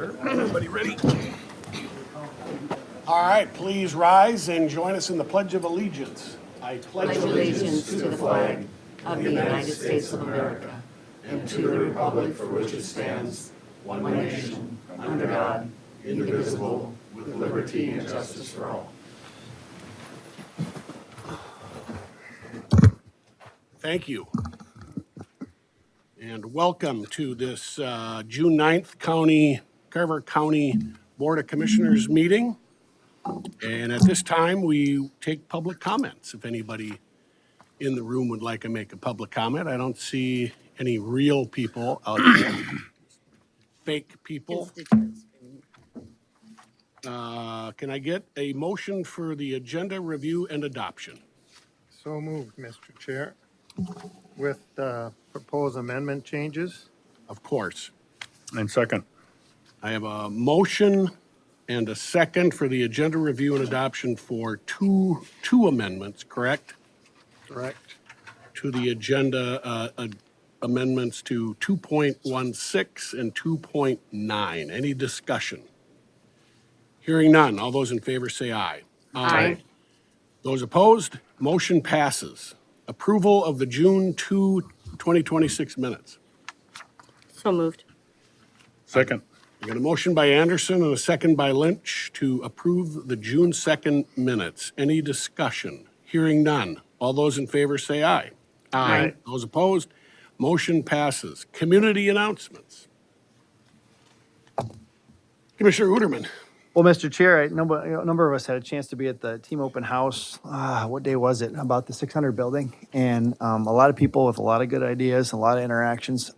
Everybody ready? All right, please rise and join us in the Pledge of Allegiance. I pledge allegiance to the flag of the United States of America and to the republic for which it stands, one nation, under God, indivisible, with liberty and justice for all. Thank you. And welcome to this June 9th Carver County Board of Commissioners meeting. And at this time, we take public comments. If anybody in the room would like to make a public comment, I don't see any real people out there. Fake people. Can I get a motion for the agenda review and adoption? So moved, Mr. Chair, with proposed amendment changes. Of course. And second. I have a motion and a second for the agenda review and adoption for two amendments, correct? Correct. To the agenda amendments to 2.16 and 2.9. Any discussion? Hearing none. All those in favor say aye. Aye. Those opposed, motion passes. Approval of the June 2, 2026 minutes. So moved. Second. I got a motion by Anderson and a second by Lynch to approve the June 2nd minutes. Any discussion? Hearing none. All those in favor say aye. Aye. Those opposed, motion passes. Community announcements. Commissioner Uterman. Well, Mr. Chair, a number of us had a chance to be at the team open house. What day was it? About the 600 building. And a lot of people with a lot of good ideas, a lot of interactions.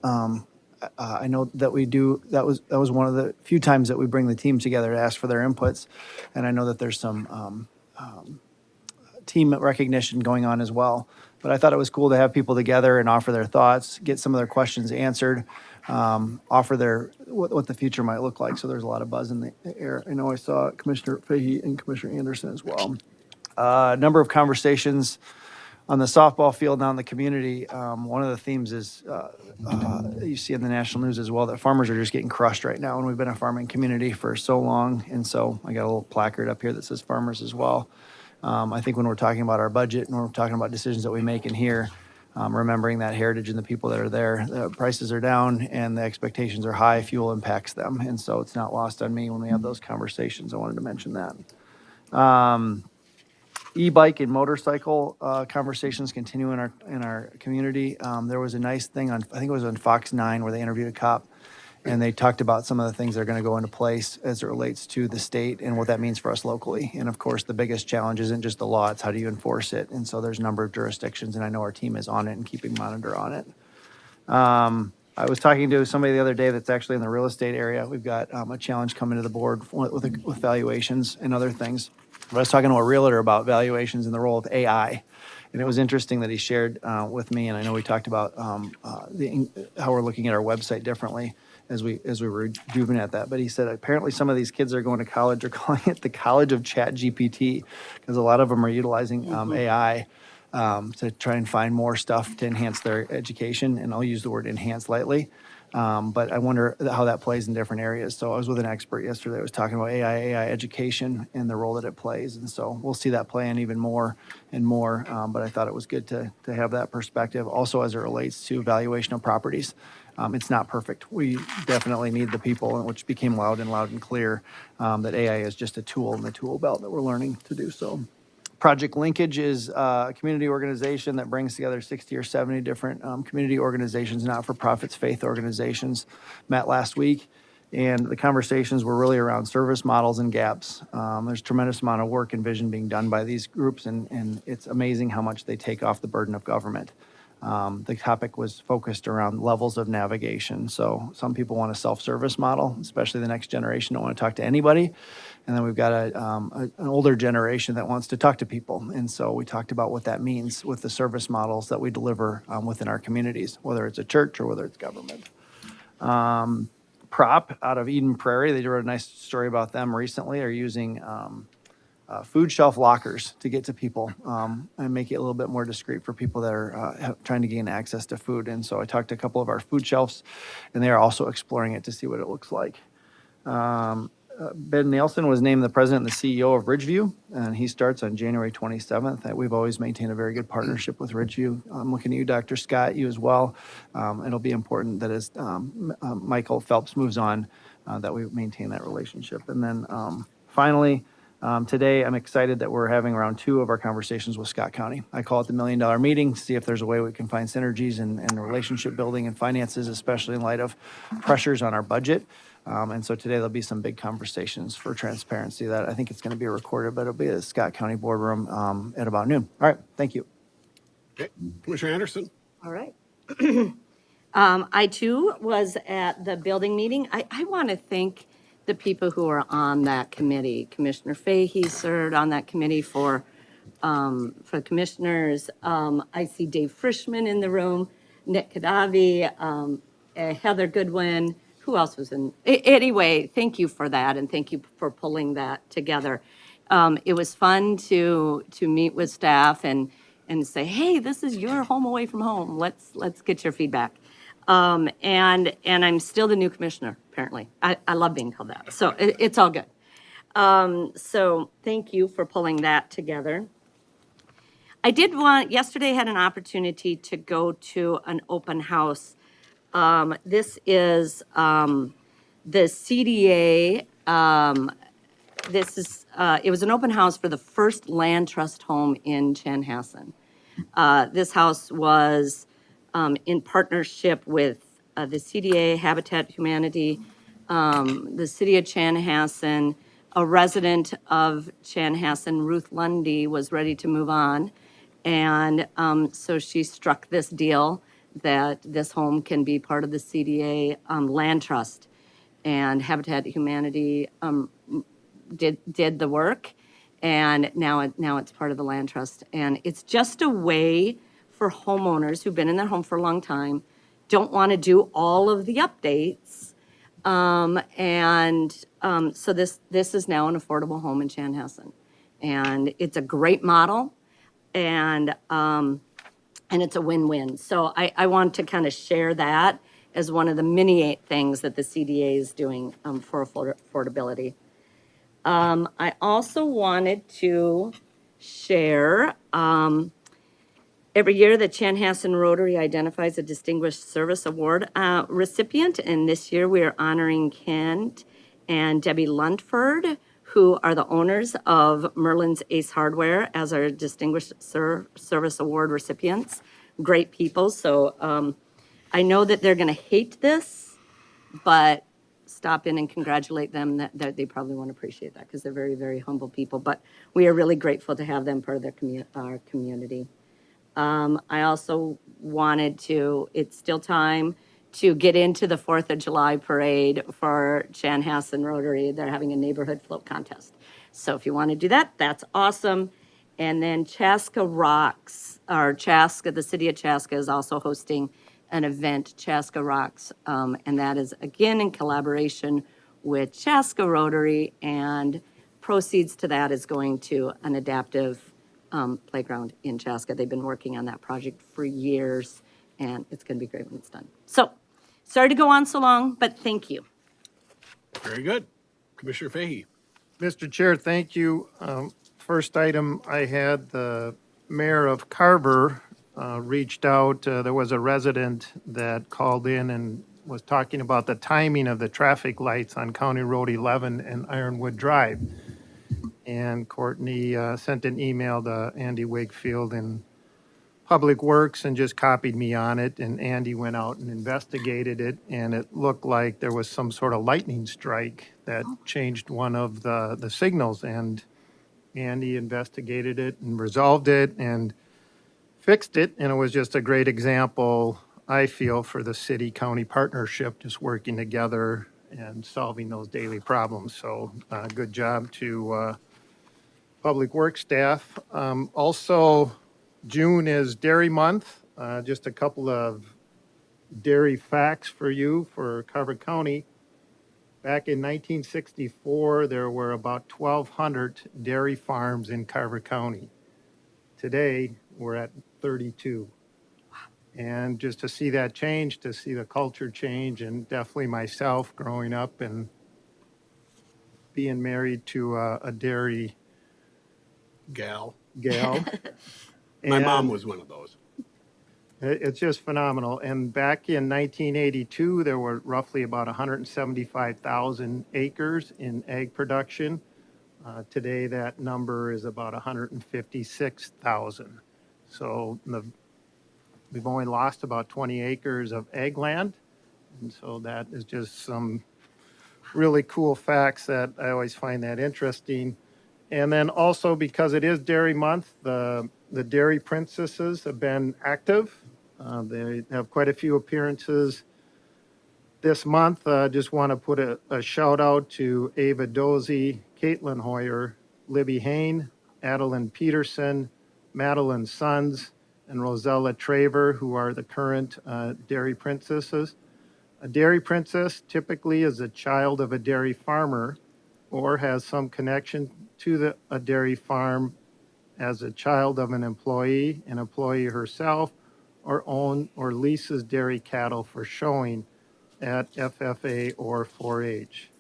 I know that we do, that was one of the few times that we bring the team together to ask for their inputs. And I know that there's some team recognition going on as well. But I thought it was cool to have people together and offer their thoughts, get some of their questions answered, offer their what the future might look like. So there's a lot of buzz in the air. I know I saw Commissioner Fahey and Commissioner Anderson as well. A number of conversations on the softball field now in the community. One of the themes is you see in the national news as well that farmers are just getting crushed right now. And we've been a farming community for so long. And so I got a little placard up here that says farmers as well. I think when we're talking about our budget and we're talking about decisions that we make in here, remembering that heritage and the people that are there, the prices are down and the expectations are high, fuel impacts them. And so it's not lost on me when we have those conversations. I wanted to mention that. E-bike and motorcycle conversations continue in our community. There was a nice thing on, I think it was on Fox 9 where they interviewed a cop and they talked about some of the things that are going to go into place as it relates to the state and what that means for us locally. And of course, the biggest challenge isn't just the law, it's how do you enforce it? And so there's a number of jurisdictions and I know our team is on it and keeping monitor on it. I was talking to somebody the other day that's actually in the real estate area. We've got a challenge coming to the board with valuations and other things. I was talking to a realtor about valuations and the role of AI. And it was interesting that he shared with me, and I know we talked about how we're looking at our website differently as we rejuvenate that. But he said apparently some of these kids that are going to college are calling it the College of Chat GPT because a lot of them are utilizing AI to try and find more stuff to enhance their education. And I'll use the word enhance lightly. But I wonder how that plays in different areas. So I was with an expert yesterday. I was talking about AI education and the role that it plays. And so we'll see that playing even more and more. But I thought it was good to have that perspective. Also, as it relates to valuation of properties, it's not perfect. We definitely need the people, which became loud and clear, that AI is just a tool in the tool belt that we're learning to do so. Project Linkage is a community organization that brings together 60 or 70 different community organizations, not-for-profits, faith organizations, met last week. And the conversations were really around service models and gaps. There's a tremendous amount of work and vision being done by these groups, and it's amazing how much they take off the burden of government. The topic was focused around levels of navigation. So some people want a self-service model, especially the next generation don't want to talk to anybody. And then we've got an older generation that wants to talk to people. And so we talked about what that means with the service models that we deliver within our communities, whether it's a church or whether it's government. Prop out of Eden Prairie, they wrote a nice story about them recently, are using food shelf lockers to get to people and make it a little bit more discreet for people that are trying to gain access to food. And so I talked to a couple of our food shelves, and they are also exploring it to see what it looks like. Ben Nielsen was named the president and the CEO of Ridgeview, and he starts on January 27th. We've always maintained a very good partnership with Ridgeview. I'm looking at you, Dr. Scott, you as well. It'll be important that as Michael Phelps moves on, that we maintain that relationship. And then finally, today, I'm excited that we're having round 2 of our conversations with Scott County. I call it the $1 million meeting, see if there's a way we can find synergies and relationship building and finances, especially in light of pressures on our budget. And so today there'll be some big conversations for transparency that I think it's going to be recorded, but it'll be at the Scott County boardroom at about noon. All right, thank you. Okay, Commissioner Anderson? All right. I too was at the building meeting. I want to thank the people who are on that committee. Commissioner Fahey served on that committee for commissioners. I see Dave Frischman in the room, Nick Kadavi, Heather Goodwin. Who else was in? Anyway, thank you for that, and thank you for pulling that together. It was fun to meet with staff and say, hey, this is your home away from home. Let's get your feedback. And I'm still the new commissioner, apparently. I love being called that. So it's all good. So thank you for pulling that together. Yesterday had an opportunity to go to an open house. This is the CDA. It was an open house for the first land trust home in Chanhassen. This house was in partnership with the CDA, Habitat Humanity, the city of Chanhassen. A resident of Chanhassen, Ruth Lundy, was ready to move on. And so she struck this deal that this home can be part of the CDA land trust. And Habitat Humanity did the work, and now it's part of the land trust. And it's just a way for homeowners who've been in their home for a long time, don't want to do all of the updates. So this is now an affordable home in Chanhassen. And it's a great model, and it's a win-win. So I want to kind of share that as one of the many things that the CDA is doing for affordability. I also wanted to share, every year the Chanhassen Rotary identifies a Distinguished Service Award recipient, and this year we are honoring Kent and Debbie Luntford, who are the owners of Merlin's Ace Hardware, as our Distinguished Service Award recipients. Great people. So I know that they're going to hate this, but stop in and congratulate them. That they probably won't appreciate that because they're very, very humble people. But we are really grateful to have them part of our community. I also wanted to, it's still time to get into the 4th of July parade for Chanhassen Rotary. They're having a neighborhood float contest. So if you want to do that, that's awesome. And then Chaska Rocks, or Chaska, the city of Chaska is also hosting an event, Chaska Rocks. And that is, again, in collaboration with Chaska Rotary, and proceeds to that is going to an adaptive playground in Chaska. They've been working on that project for years, and it's going to be great when it's done. So, sorry to go on so long, but thank you. Very good. Commissioner Fahey? Mr. Chair, thank you. First item, I had the mayor of Carver reached out. There was a resident that called in and was talking about the timing of the traffic lights on County Road 11 and Ironwood Drive. And Courtney sent an email to Andy Wakefield in Public Works and just copied me on it. And Andy went out and investigated it, and it looked like there was some sort of lightning strike that changed one of the signals. And Andy investigated it and resolved it and fixed it. And it was just a great example, I feel, for the city-county partnership, just working together and solving those daily problems. So good job to Public Works staff. Also, June is Dairy Month. Just a couple of dairy facts for you for Carver County. Back in 1964, there were about 1,200 dairy farms in Carver County. Today, we're at 32. And just to see that change, to see the culture change, and definitely myself growing up and being married to a dairy Gal. gal. My mom And was one of those. It's just phenomenal. And back in 1982, there were roughly about 175,000 acres in egg production. Today, that number is about 156,000. So we've only lost about 20 acres of egg land. And so that is just some really cool facts that I always find that interesting. And then also because it is Dairy Month, the Dairy Princesses have been active. They have quite a few appearances this month. Just want to put a shout out to Ava Dozie, Caitlin Hoyer, Libby Hain, Adeline Peterson, Madeline Sons, and Rosella Traver, who are the current Dairy Princesses. A dairy princess typically is a child of a dairy farmer or has some connection to a dairy farm as a child of an employee herself, or own or leases dairy cattle for showing at FFA or 4-H.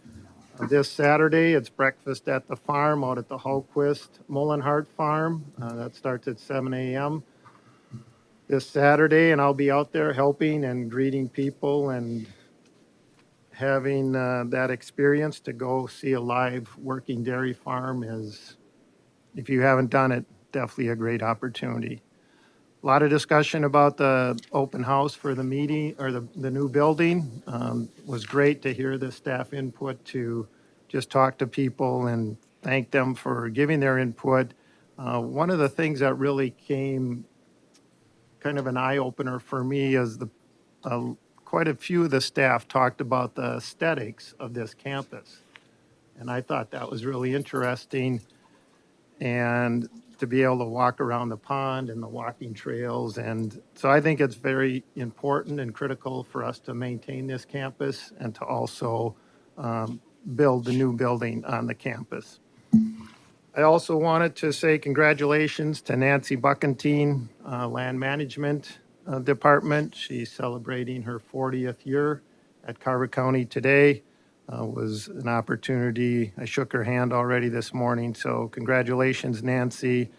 This Saturday, it's breakfast at the farm out at the Hulquist Mullenhart Farm. That starts at 7 a.m. this Saturday, and I'll be out there helping and greeting people and having that experience to go see a live working dairy farm is, if you haven't done it, definitely a great opportunity. A lot of discussion about the open house for the meeting or the new building. Was great to hear the staff input to just talk to people and thank them for giving their input. One of the things that really came kind of an eye opener for me is quite a few of the staff talked about the aesthetics of this campus. And I thought that was really interesting. And to be able to walk around the pond and the walking trails. And so I think it's very important and critical for us to maintain this campus and to also build the new building on the campus. I also wanted to say congratulations to Nancy Buckentine, Land Management Department. She's celebrating her 40th year at Carver County today. Was an opportunity. I shook her hand already this morning, so congratulations, Nancy.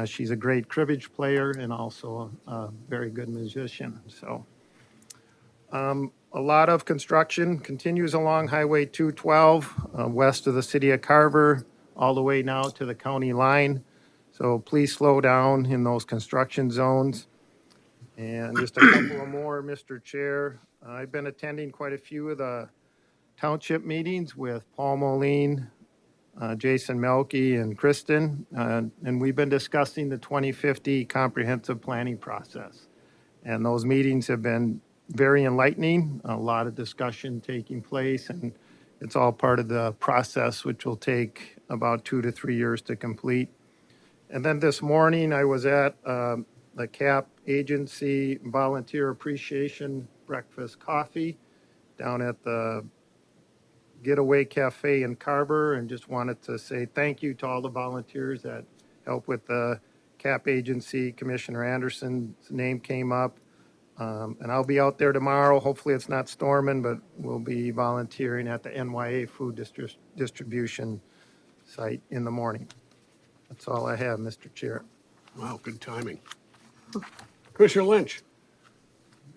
She's a great cribbage player and also a very good musician. So a lot of construction continues along Highway 212 west of the city of Carver, all the way now to the county line. So please slow down in those construction zones. And just a couple of more, Mr. Chair. I've been attending quite a few of the township meetings with Paul Moline, Jason Melky, and Kristen, and we've been discussing the 2050 comprehensive planning process. And those meetings have been very enlightening, a lot of discussion taking place, and it's all part of the process, which will take about 2 to 3 years to complete. And then this morning, I was at the CAP Agency Volunteer Appreciation Breakfast Coffee down at the Getaway Cafe in Carver, and just wanted to say thank you to all the volunteers that help with the CAP agency. Commissioner Anderson's name came up, and I'll be out there tomorrow. Hopefully it's not storming, but we'll be volunteering at the NYA food distribution site in the morning. That's all I have, Mr. Chair. Wow, good timing. Commissioner Lynch.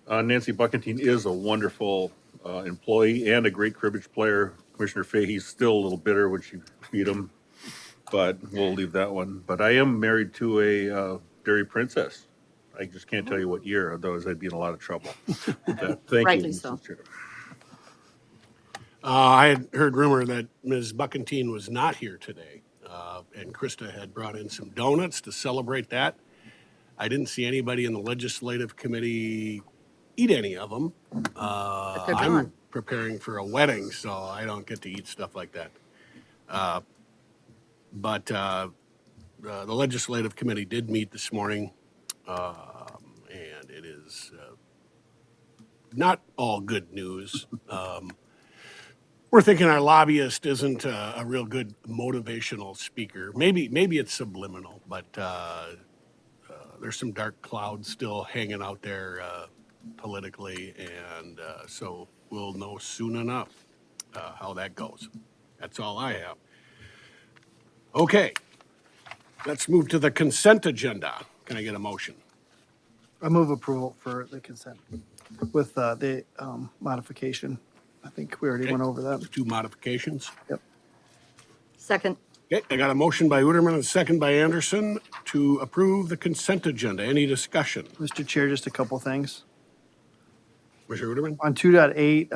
Nancy Buckentine is a wonderful employee and a great cribbage player. Commissioner Fahey's still a little bitter when she beat him, but we'll leave that one. But I am married to a dairy princess. I just can't tell you what year, otherwise I'd be in a lot of trouble. Thank you, Rightly Mrs. so. Chair. I had heard rumor that Ms. Buckentine was not here today, and Krista had brought in some donuts to celebrate that. I didn't see anybody in the legislative committee eat any of them. they're I'm gone. preparing for a wedding, so I don't get to eat stuff like that. But the legislative committee did meet this morning, and it is not all good news. We're thinking our lobbyist isn't a real good motivational speaker. Maybe it's subliminal, but there's some dark clouds still hanging out there politically, and so we'll know soon enough how that goes. That's all I have. Okay, let's move to the consent agenda. Can I get a motion? I move approval for the consent with the modification. I think we already went over that. 2 modifications. Yep. Second. Okay, I got a motion by Uterman and a second by Anderson to approve the consent agenda. Any discussion? Mr. Chair, just a couple things. Commissioner Uterman? On 2.8,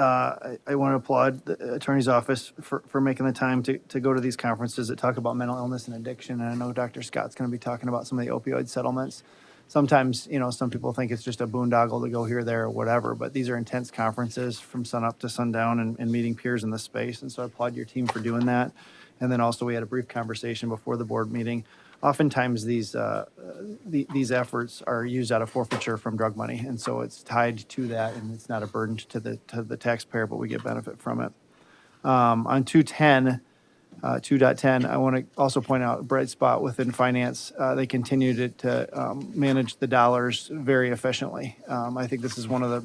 I want to applaud the attorney's office for making the time to go to these conferences that talk about mental illness and addiction. And I know Dr. Scott's going to be talking about some of the opioid settlements. Sometimes, some people think it's just a boondoggle to go here, there, or whatever, but these are intense conferences from sunup to sundown and meeting peers in this space. And so I applaud your team for doing that. And then also we had a brief conversation before the board meeting. Oftentimes these efforts are used out of forfeiture from drug money. And so it's tied to that and it's not a burden to the taxpayer, but we get benefit from it. On 2.10, I want to also point out a bright spot within finance. They continue to manage the dollars very efficiently. I think this is one of the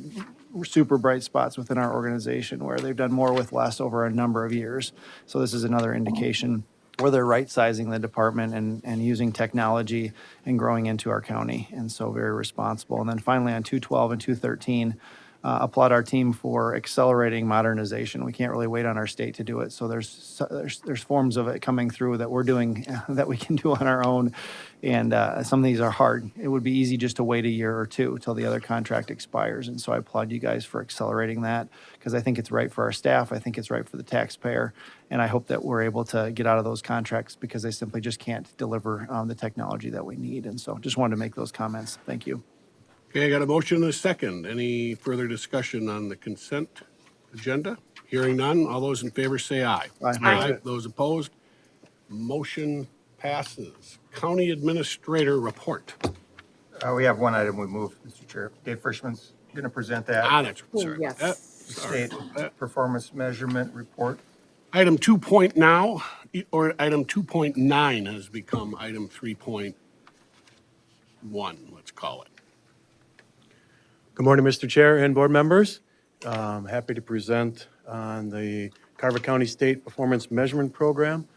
super bright spots within our organization where they've done more with less over a number of years. So this is another indication where they're right-sizing the department and using technology and growing into our county. And so very responsible. And then finally on 2.12 and 2.13, applaud our team for accelerating modernization. We can't really wait on our state to do it. So there's forms of it coming through that we're doing that we can do on our own. And some of these are hard. It would be easy just to wait a year or two till the other contract expires. And so I applaud you guys for accelerating that because I think it's right for our staff. I think it's right for the taxpayer. And I hope that we're able to get out of those contracts because they simply just can't deliver the technology that we need. And so just wanted to make those comments. Thank you. Okay, I got a motion and a second. Any further discussion on the consent agenda? Hearing none, all those in favor say aye. Aye. Those opposed? Motion passes. County Administrator Report. We have one item we moved, Mr. Chair. Dave Frischman's going to present that That's sorry. yes. about that. Sorry state about that. performance measurement report. Item 2 now, or item 2.9 has become item 3.1, let's call it. Good morning, Mr. Chair and board members. Happy to present on the Carver County State Performance Measurement Program.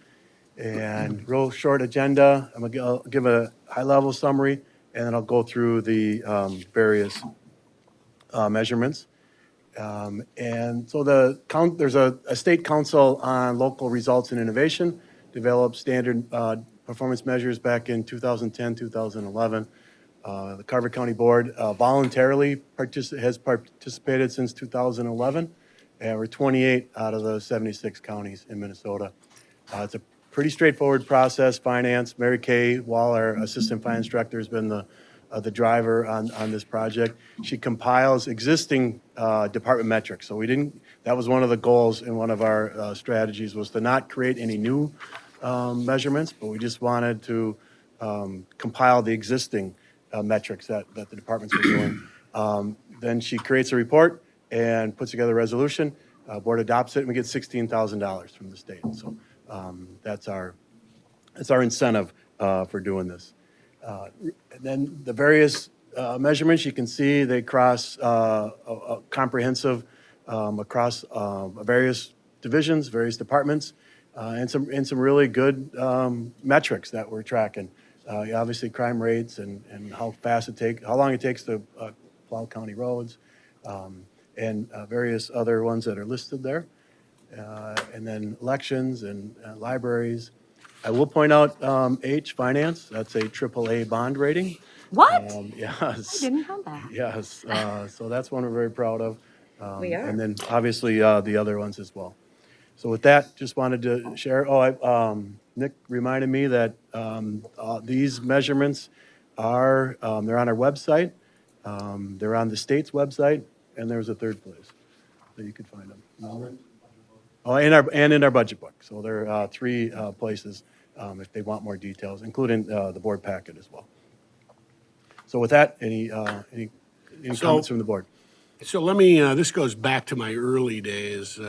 And real short agenda, I'm going to give a high-level summary, and then I'll go through the various measurements. And so there's a state council on local results and innovation, developed standard performance measures back in 2010, 2011. The Carver County Board voluntarily has participated since 2011, and we're 28 out of the 76 counties in Minnesota. It's a pretty straightforward process. Finance, Mary Kay Wall, our assistant finance director, has been the driver on this project. She compiles existing department metrics. So that was one of the goals in one of our strategies was to not create any new measurements, but we just wanted to compile the existing metrics that the departments were doing. Then she creates a report and puts together a resolution. Board adopts it, and we get $16,000 from the state. So that's our incentive for doing this. And then the various measurements, you can see they cross a comprehensive across various divisions, various departments, and some really good metrics that we're tracking. Obviously, crime rates and how long it takes to plow county roads, and various other ones that are listed there. And then elections and libraries. I will point out H, finance, that's a AAA bond rating. What? Yes. I didn't know that. Yes, so that's one we're very proud of. We are. And then obviously the other ones as well. So with that, just wanted to share, Nick reminded me that these measurements they're on our website, they're on the state's website, and there's a third place that you could find them. Oh, in our budget book. So there are 3 places if they want more details, including the board packet as well. So with that, any comments from the board? So let me, this goes back to my early days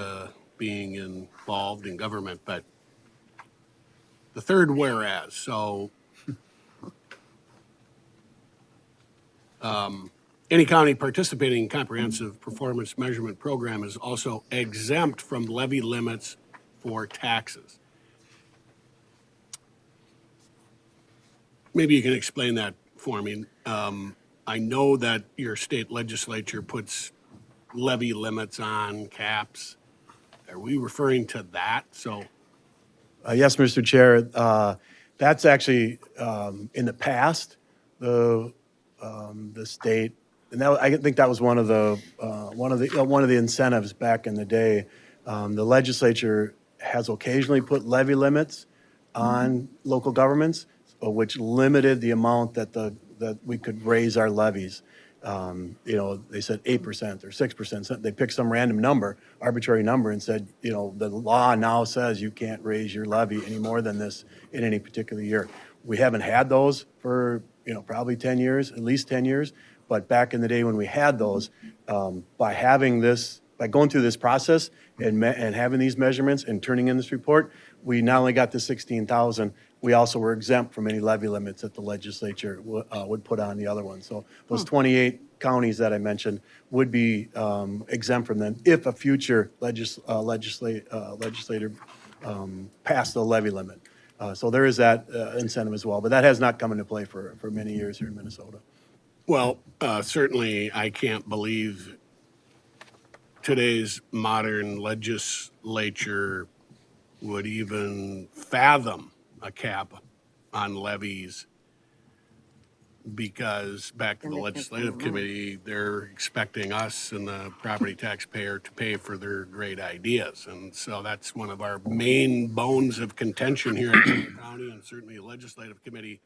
being involved in government, but the third whereas, so any county participating in comprehensive performance measurement program is also exempt from levy limits for taxes. Maybe you can explain that for me. I know that your state legislature puts levy limits on caps. Are we referring to that? So, Yes, Mr. Chair, that's actually, in the past, the state, and that, I think that was one of the incentives back in the day. The legislature has occasionally put levy limits on local governments, which limited the amount that we could raise our levies. They said 8% or 6%. They picked some random number, arbitrary number, and said, the law now says you can't raise your levy any more than this in any particular year. We haven't had those for, probably 10 years, at least 10 years. But back in the day when we had those, by going through this process and having these measurements and turning in this report, we not only got the 16,000, we also were exempt from any levy limits that the legislature would put on the other ones. So those 28 counties that I mentioned would be exempt from them if a future legislator passed the levy limit. So there is that incentive as well, but that has not come into play for many years here in Minnesota. well, certainly I can't believe today's modern legislature would even fathom a cap on levies, because back to the legislative committee, they're expecting us and the property taxpayer to pay for their great ideas. And so that's one of our main bones of contention here in Carver County, and certainly the legislative committee,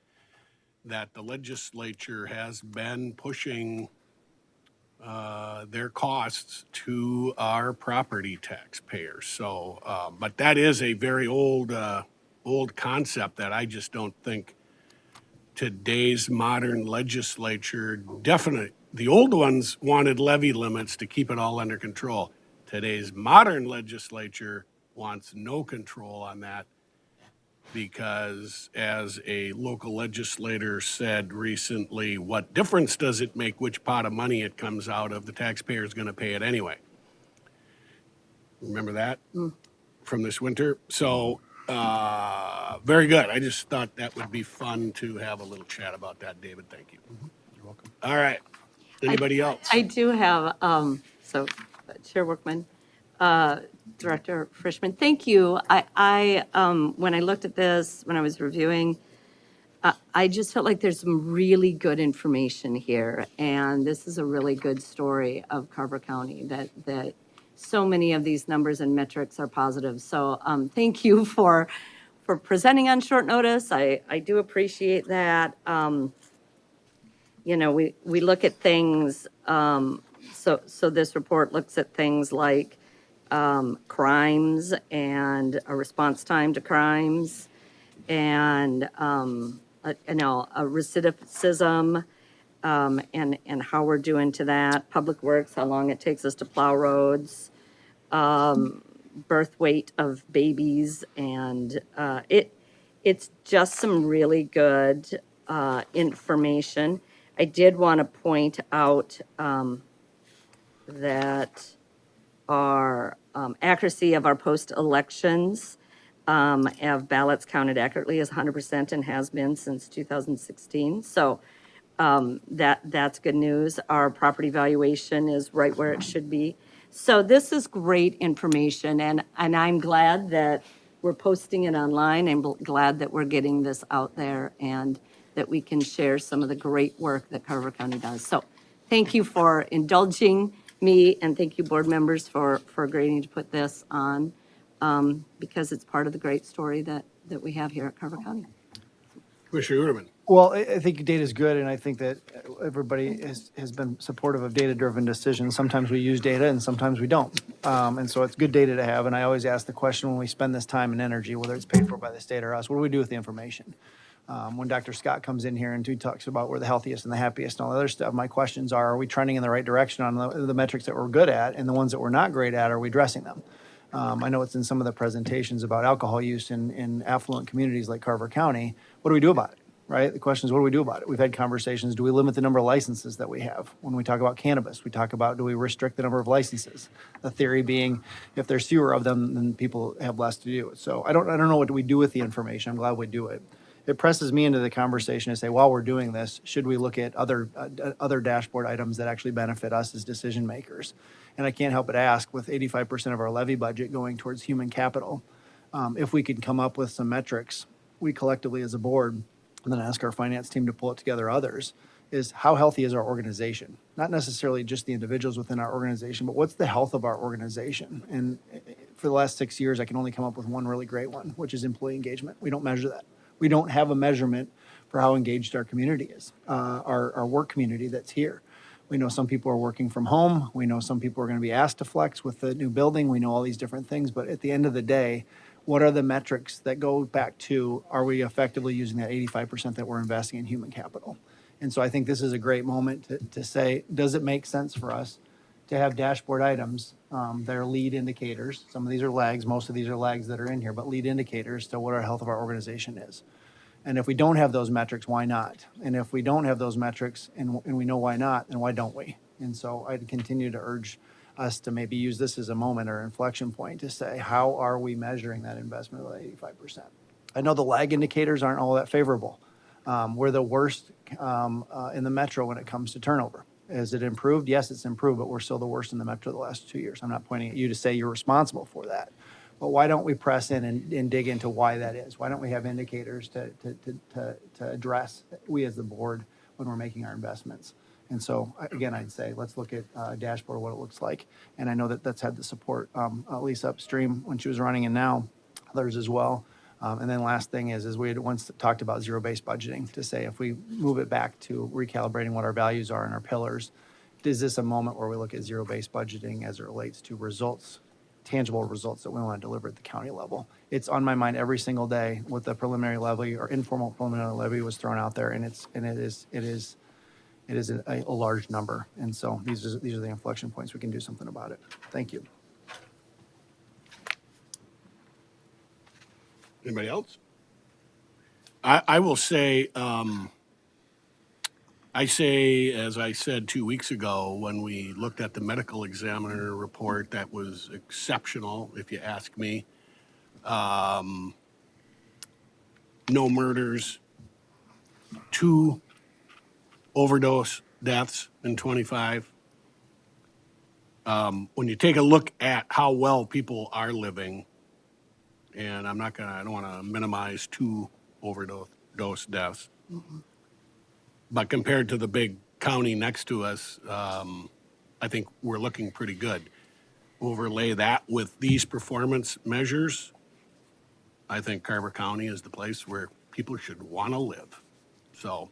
that the legislature has been pushing their costs to our property taxpayers. So, but that is a very old concept that I just don't think today's modern legislature, definitely, the old ones wanted levy limits to keep it all under control. Today's modern legislature wants no control on that, because as a local legislator said recently, what difference does it make which pot of money it comes out of? The taxpayer's going to pay it anyway. Remember that from this winter? So, very good. I just thought that would be fun to have a little chat about that, David. Thank you. You're welcome. All right. Anybody else? I do have, so Chair Workman, Director Frischman, thank you. When I looked at this, when I was reviewing, I just felt like there's some really good information here. And this is a really good story of Carver County, that so many of these numbers and metrics are positive. So thank you for presenting on short notice. I do appreciate that. We look at things, so this report looks at things like crimes and a response time to crimes, and a recidivism, and how we're doing to that. Public Works, how long it takes us to plow roads, birth weight of babies, and it's just some really good information. I did want to point out that our accuracy of our post-elections of ballots counted accurately is 100% and has been since 2016. So that's good news. Our property valuation is right where it should be. So this is great information, and I'm glad that we're posting it online. I'm glad that we're getting this out there and that we can share some of the great work that Carver County does. So thank you for indulging me, and thank you, board members, for agreeing to put this on, because it's part of the great story that we have here at Carver County. Commissioner Uterman. Well, I think data is good, and I think that everybody has been supportive of data-driven decisions. Sometimes we use data and sometimes we don't. And so it's good data to have, and I always ask the question when we spend this time and energy, whether it's paid for by the state or us, what do we do with the information? When Dr. Scott comes in here and he talks about we're the healthiest and the happiest and all the other stuff, my questions are we trending in the right direction on the metrics that we're good at, and the ones that we're not great at, are we addressing them? I know it's in some of the presentations about alcohol use in affluent communities like Carver County. What do we do about it? right? The question is, what do we do about it? We've had conversations. Do we limit the number of licenses that we have? When we talk about cannabis, we talk about, do we restrict the number of licenses? The theory being, if there's fewer of them, then people have less to do. So I don't know what do we do with the information. I'm glad we do it. It presses me into the conversation to say, while we're doing this, should we look at other dashboard items that actually benefit us as decision makers? And I can't help but ask, with 85% of our levy budget going towards human capital, if we could come up with some metrics, we collectively as a board, and then ask our finance team to pull it together others, is how healthy is our organization? Not necessarily just the individuals within our organization, but what's the health of our organization? And for the last 6 years, I can only come up with one really great one, which is employee engagement. We don't measure that. We don't have a measurement for how engaged our community is, our work community that's here. We know some people are working from home. We know some people are going to be asked to flex with the new building. We know all these different things, but at the end of the day, what are the metrics that go back to, are we effectively using that 85% that we're investing in human capital? And so I think this is a great moment to say, does it make sense for us to have dashboard items that are lead indicators? Some of these are lags, most of these are lags that are in here, but lead indicators to what our health of our organization is. And if we don't have those metrics, why not? And if we don't have those metrics and we know why not, then why don't we? And so I'd continue to urge us to maybe use this as a moment or inflection point to say, how are we measuring that investment of 85%? I know the lag indicators aren't all that favorable. We're the worst in the metro when it comes to turnover. Has it improved? Yes, it's improved, but we're still the worst in the metro the last 2 years. I'm not pointing at you to say you're responsible for that. But why don't we press in and dig into why that is? Why don't we have indicators to address, we as the board, when we're making our investments? And so, again, I'd say, let's look at a dashboard, what it looks like. And I know that that's had the support, at least upstream when she was running, and now others as well. And then last thing is we had once talked about zero-based budgeting to say, if we move it back to recalibrating what our values are and our pillars, is this a moment where we look at zero-based budgeting as it relates to results, tangible results that we want to deliver at the county level? It's on my mind every single day what the preliminary levy or informal preliminary levy was thrown out there, and it is a large number. And so these are the inflection points. We can do something about it. Thank you. Anybody else? I will say, as I said 2 weeks ago, when we looked at the medical examiner report, that was exceptional, if you ask me. No murders, 2 overdose deaths in 25. When you take a look at how well people are living, and I don't want to minimize 2 overdose deaths, but compared to the big county next to us, I think we're looking pretty good. Overlay that with these performance measures, I think Carver County is the place where people should want to live. So,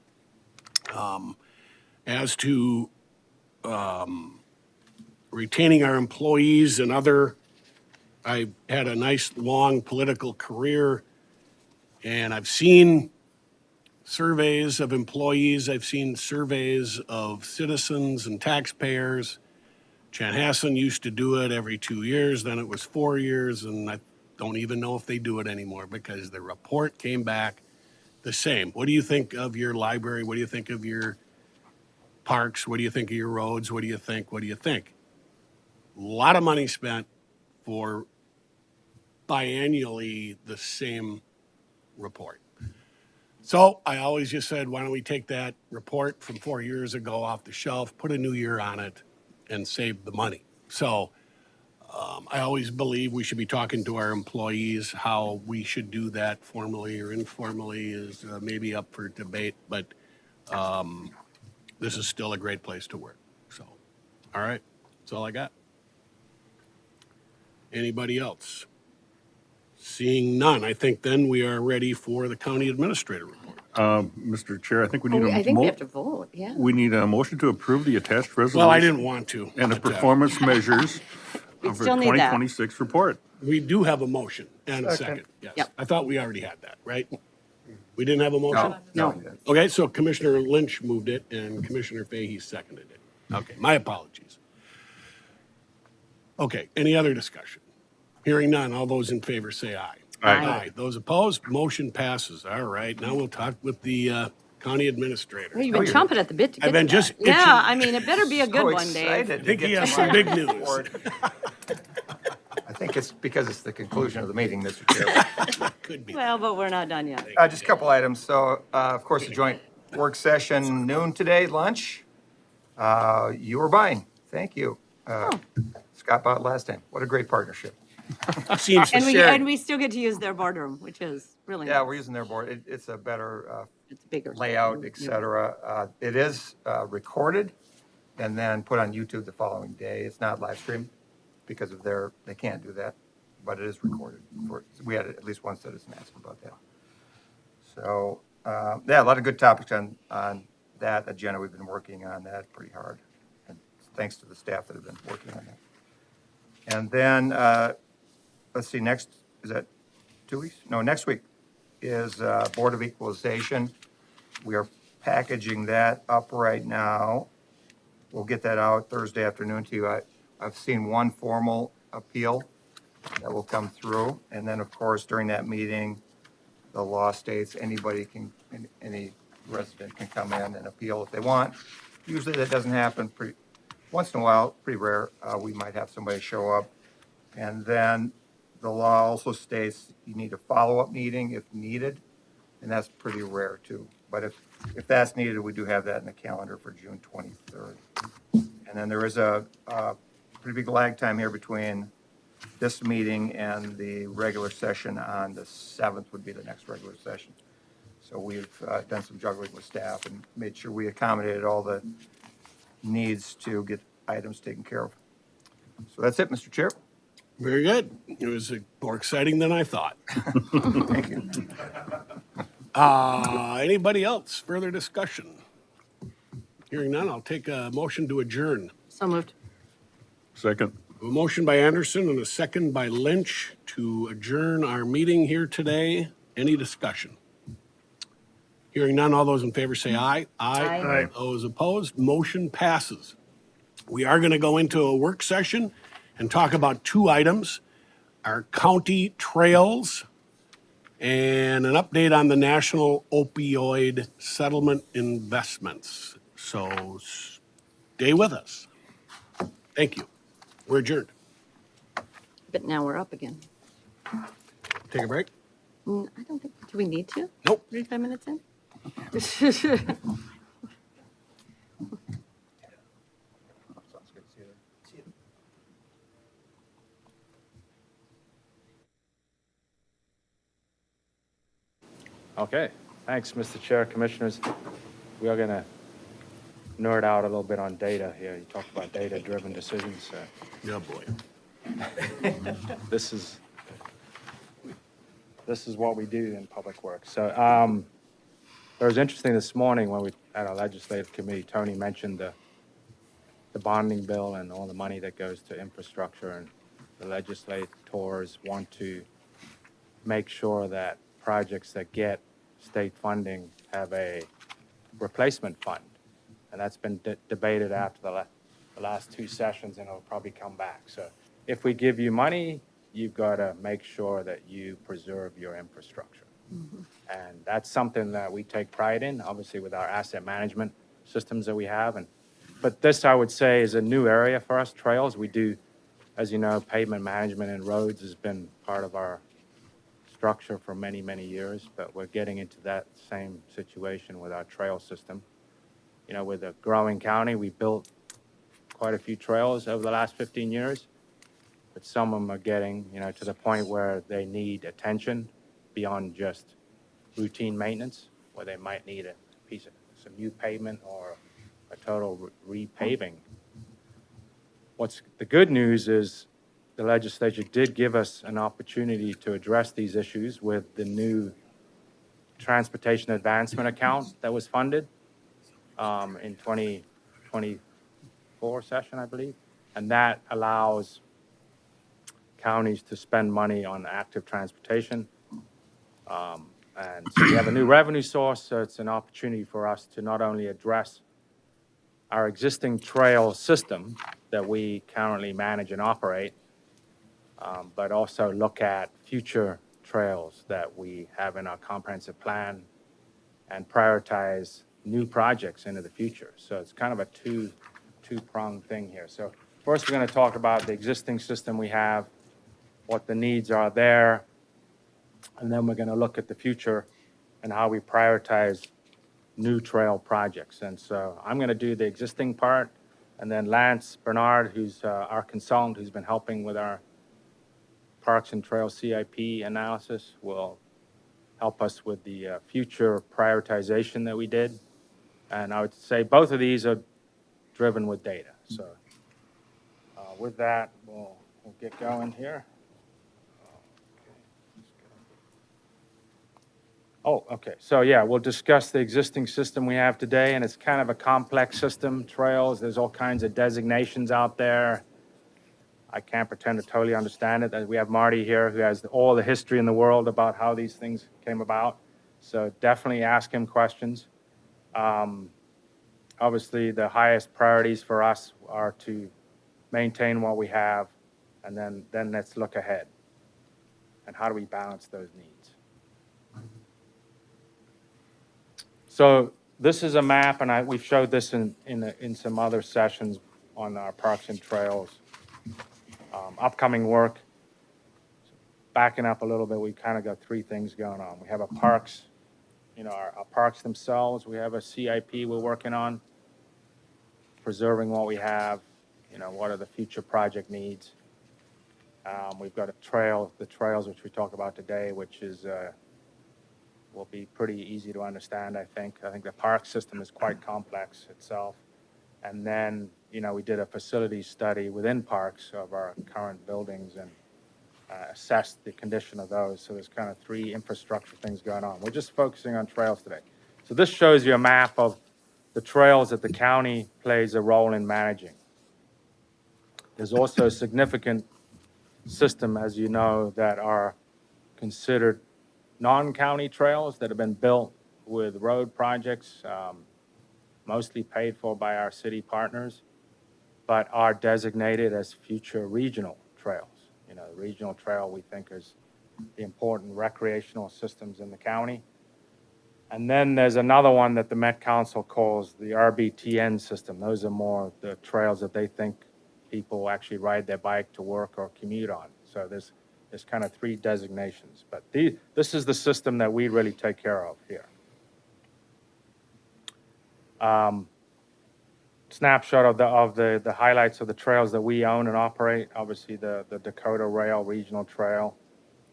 as to retaining our employees and I had a nice long political career, and I've seen surveys of employees, I've seen surveys of citizens and taxpayers. Chanhassen used to do it every 2 years, then it was 4 years, and I don't even know if they do it anymore because the report came back the same. What do you think of your library? What do you think of your parks? What do you think of your roads? What do you think? What do you think? A lot of money spent for biannually the same report. So I always just said, why don't we take that report from 4 years ago off the shelf, put a new year on it, and save the money. So I always believe we should be talking to our employees. How we should do that formally or informally is maybe up for debate, but this is still a great place to work. So, all right, that's all I got. Anybody else? Seeing none, I think then we are ready for the county administrator report. Mr. Chair, I think we need Oh, a I think we have to vote, yeah. we need a motion to approve the attached resolution. Well, I didn't want to. And the but, performance measures We of the still need that. 2026 report. We do have a motion and a second, yes. Yep. I thought we already had that, right? We didn't have a motion? No. Okay, so Commissioner Lynch moved it and Commissioner Fahey seconded it. Okay, my apologies. Okay, any other discussion? Hearing none, all those in favor say aye. Aye. Those opposed, motion passes. All right, now we'll talk with the county administrator. You've been chomping at the bit to get I've been to just that. Yeah, itching. I mean, it better be a good So one, Dave. excited I to think he get has to some my big news. report. I think it's because it's the conclusion of the meeting, Mr. Chair. Could be. Well, but we're not done yet. Just a couple items. So, of course, the joint work session noon today, lunch. You were buying. Thank you. Scott bought last time. What a great partnership. Seems to shared. And we still get to use their boardroom, which is really Yeah, nice. we're using their board. It's a better It's bigger. layout, et cetera. It is recorded and then put on YouTube the following day. It's not live streamed because of they can't do that, but it is recorded. We had at least one citizen ask about that. So, yeah, a lot of good topics on that agenda. We've been working on that pretty hard. And thanks to the staff that have been working on that. And then, let's see, next, is that 2 weeks? No, next week is Board of Equalization. We are packaging that up right now. We'll get that out Thursday afternoon to you. I've seen one formal appeal that will come through. And then, of course, during that meeting, the law states any resident can come in and appeal if they want. Usually that doesn't happen once in a while, pretty rare. We might have somebody show up. And then the law also states you need a follow-up meeting if needed, and that's pretty rare too. But if that's needed, we do have that in the calendar for June 23rd. And then there is a pretty big lag time here between this meeting and the regular session on the 7th would be the next regular session. So we've done some juggling with staff and made sure we accommodated all the needs to get items taken care of. So that's it, Mr. Chair. Very good. It was more exciting than I thought. Thank you. Anybody else? Further discussion? Hearing none, I'll take a motion to adjourn. So moved. Second. A motion by Anderson and a second by Lynch to adjourn our meeting here today. Any discussion? Hearing none, all those in favor say aye. Aye. Those opposed, motion passes. We are going to go into a work session and talk about two items, our county trails and an update on the national opioid settlement investments. So stay with us. Thank you. We're adjourned. But now we're up again. Take a break? I don't think, do we need to? Nope. 35 minutes in? Sounds good. See you there. See you. Okay, thanks, Mr. Chair, Commissioners. We are going to nerd out a little bit on data here. You talked about data-driven decisions. Yeah, boy. This is what we do in public works. So it was interesting this morning when we had our legislative committee, Tony mentioned the bonding bill and all the money that goes to infrastructure, and the legislators want to make sure that projects that get state funding have a replacement fund. And that's been debated after the last two sessions, and it'll probably come back. So if we give you money, you've got to make sure that you preserve your infrastructure. And that's something that we take pride in, obviously, with our asset management systems that we have. But this, I would say, is a new area for us, trails. We do, as you know, pavement management and roads has been part of our structure for many, many years, but we're getting into that same situation with our trail system. You know, with a growing county, we built quite a few trails over the last 15 years, but some of them are getting, you know, to the point where they need attention beyond just routine maintenance, where they might need a piece of some new pavement or a total repaving. What's the good news is the legislature did give us an opportunity to address these issues with the new transportation advancement account that was funded in 2024 session, I believe. And that allows counties to spend money on active transportation. And so we have a new revenue source, so it's an opportunity for us to not only address our existing trail system that we currently manage and operate, but also look at future trails that we have in our comprehensive plan and prioritize new projects into the future. So it's kind of a two-pronged thing here. So first, we're going to talk about the existing system we have, what the needs are there, and then we're going to look at the future and how we prioritize new trail projects. And so I'm going to do the existing part, and then Lance Bernard, who's our consultant, who's been helping with our Parks and Trail CIP analysis, will help us with the future prioritization that we did. And I would say both of these are driven with data. So with that, we'll get going here. Oh, okay. So yeah, we'll discuss the existing system we have today, and it's kind of a complex system, trails. There's all kinds of designations out there. I can't pretend to totally understand it. We have Marty here who has all the history in the world about how these things came about. So definitely ask him questions. Obviously, the highest priorities for us are to maintain what we have, and then let's look ahead. And how do we balance those needs? So this is a map, and we've showed this in some other sessions on our Parks and Trails upcoming work. Backing up a little bit, we kind of got three things going on. We have a parks, our parks themselves. We have a CIP we're working on, preserving what we have, what are the future project needs. We've got the trails which we talk about today, which is will be pretty easy to understand, I think. I think the park system is quite complex itself. And then, we did a facility study within parks of our current buildings and assessed the condition of those. So there's kind of three infrastructure things going on. We're just focusing on trails today. So this shows you a map of the trails that the county plays a role in managing. There's also a significant system, as you know, that are considered non-county trails that have been built with road projects, mostly paid for by our city partners, but are designated as future regional trails. The regional trail we think is the important recreational systems in the county. And then there's another one that the Met Council calls the RBTN system. Those are more the trails that they think people actually ride their bike to work or commute on. So there's kind of three designations, but this is the system that we really take care of here. Snapshot of the highlights of the trails that we own and operate. Obviously, the Dakota Rail Regional Trail,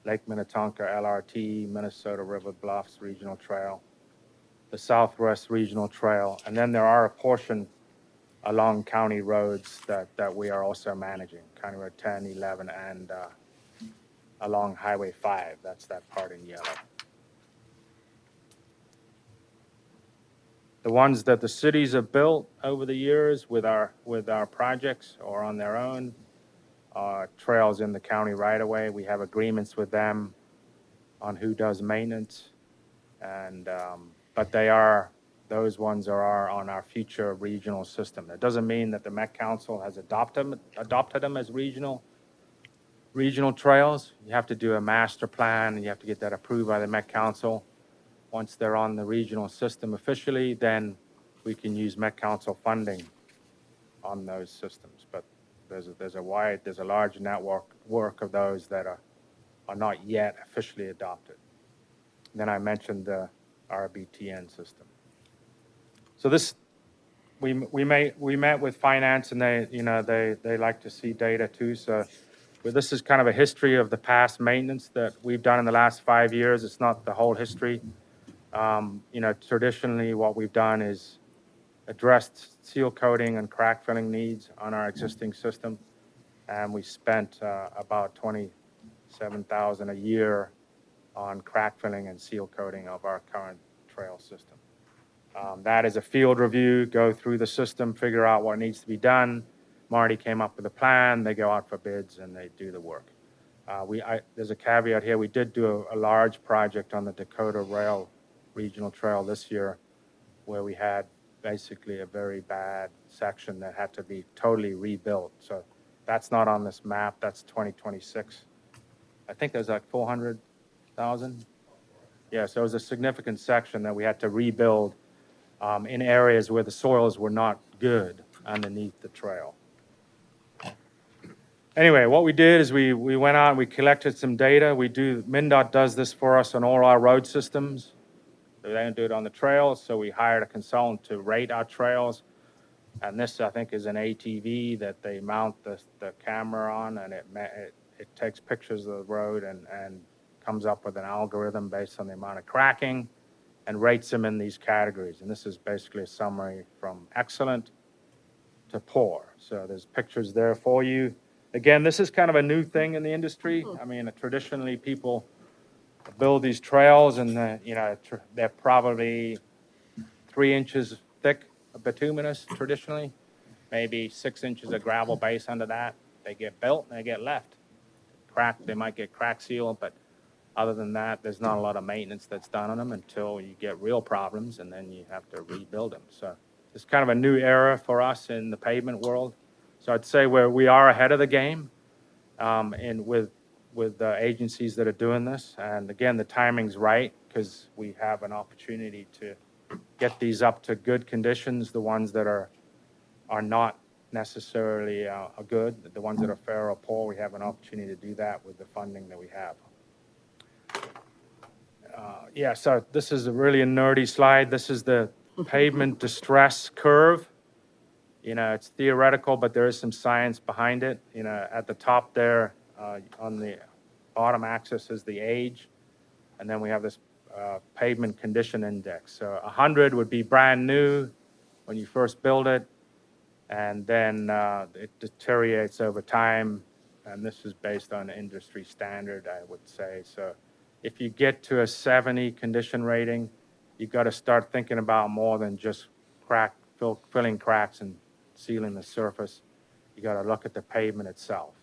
Lake Minnetonka LRT, Minnesota River Bluffs Regional Trail, the Southwest Regional Trail, and then there are a portion along county roads that we are also managing, County Road 10, 11, and along Highway 5. That's that part in yellow. The ones that the cities have built over the years with our projects or on their own are trails in the county right away. We have agreements with them on who does maintenance, and but those ones are on our future regional system. That doesn't mean that the Met Council has adopted them as regional trails. You have to do a master plan, and you have to get that approved by the Met Council. Once they're on the regional system officially, then we can use Met Council funding on those systems. But there's a large network of those that are not yet officially adopted. And then I mentioned the RBTN system. So this, we met with finance, and they like to see data too. So this is kind of a history of the past maintenance that we've done in the last 5 years. It's not the whole history. Traditionally what we've done is addressed seal coating and crack filling needs on our existing system. And we spent about $27,000 a year on crack filling and seal coating of our current trail system. That is a field review, go through the system, figure out what needs to be done. Marty came up with a plan, they go out for bids, and they do the work. There's a caveat here. We did do a large project on the Dakota Rail Regional Trail this year where we had basically a very bad section that had to be totally rebuilt. So that's not on this map. That's 2026. I think there's like 400 500,000. Yeah, so it was a significant section that we had to rebuild in areas where the soils were not good underneath the trail. Anyway, what we did is we went out and we collected some data. MnDOT does this for us on all our road systems. They don't do it on the trails, so we hired a consultant to rate our trails. And this, I think, is an ATV that they mount the camera on, and it takes pictures of the road and comes up with an algorithm based on the amount of cracking and rates them in these categories. And this is basically a summary from excellent to poor. So there's pictures there for you. Again, this is kind of a new thing in the industry. I mean, traditionally, people build these trails and, they're probably 3 inches thick, bituminous traditionally, maybe 6 inches of gravel base under that. They get built and they get left. They might get crack sealed, but other than that, there's not a lot of maintenance that's done on them until you get real problems, and then you have to rebuild them. So it's kind of a new era for us in the pavement world. So I'd say we are ahead of the game, and with agencies that are doing this. And again, the timing's right because we have an opportunity to get these up to good conditions. The ones that are not necessarily good, the ones that are fair or poor, we have an opportunity to do that with the funding that we have. Yeah, so this is really a nerdy slide. This is the pavement distress curve. It's theoretical, but there is some science behind it. At the top there, on the bottom axis is the age, and then we have this pavement condition index. So 100 would be brand new when you first build it, and then it deteriorates over time, and this is based on industry standard, I would say. So if you get to a 70 condition rating, you've got to start thinking about more than just filling cracks and sealing the surface. You got to look at the pavement itself.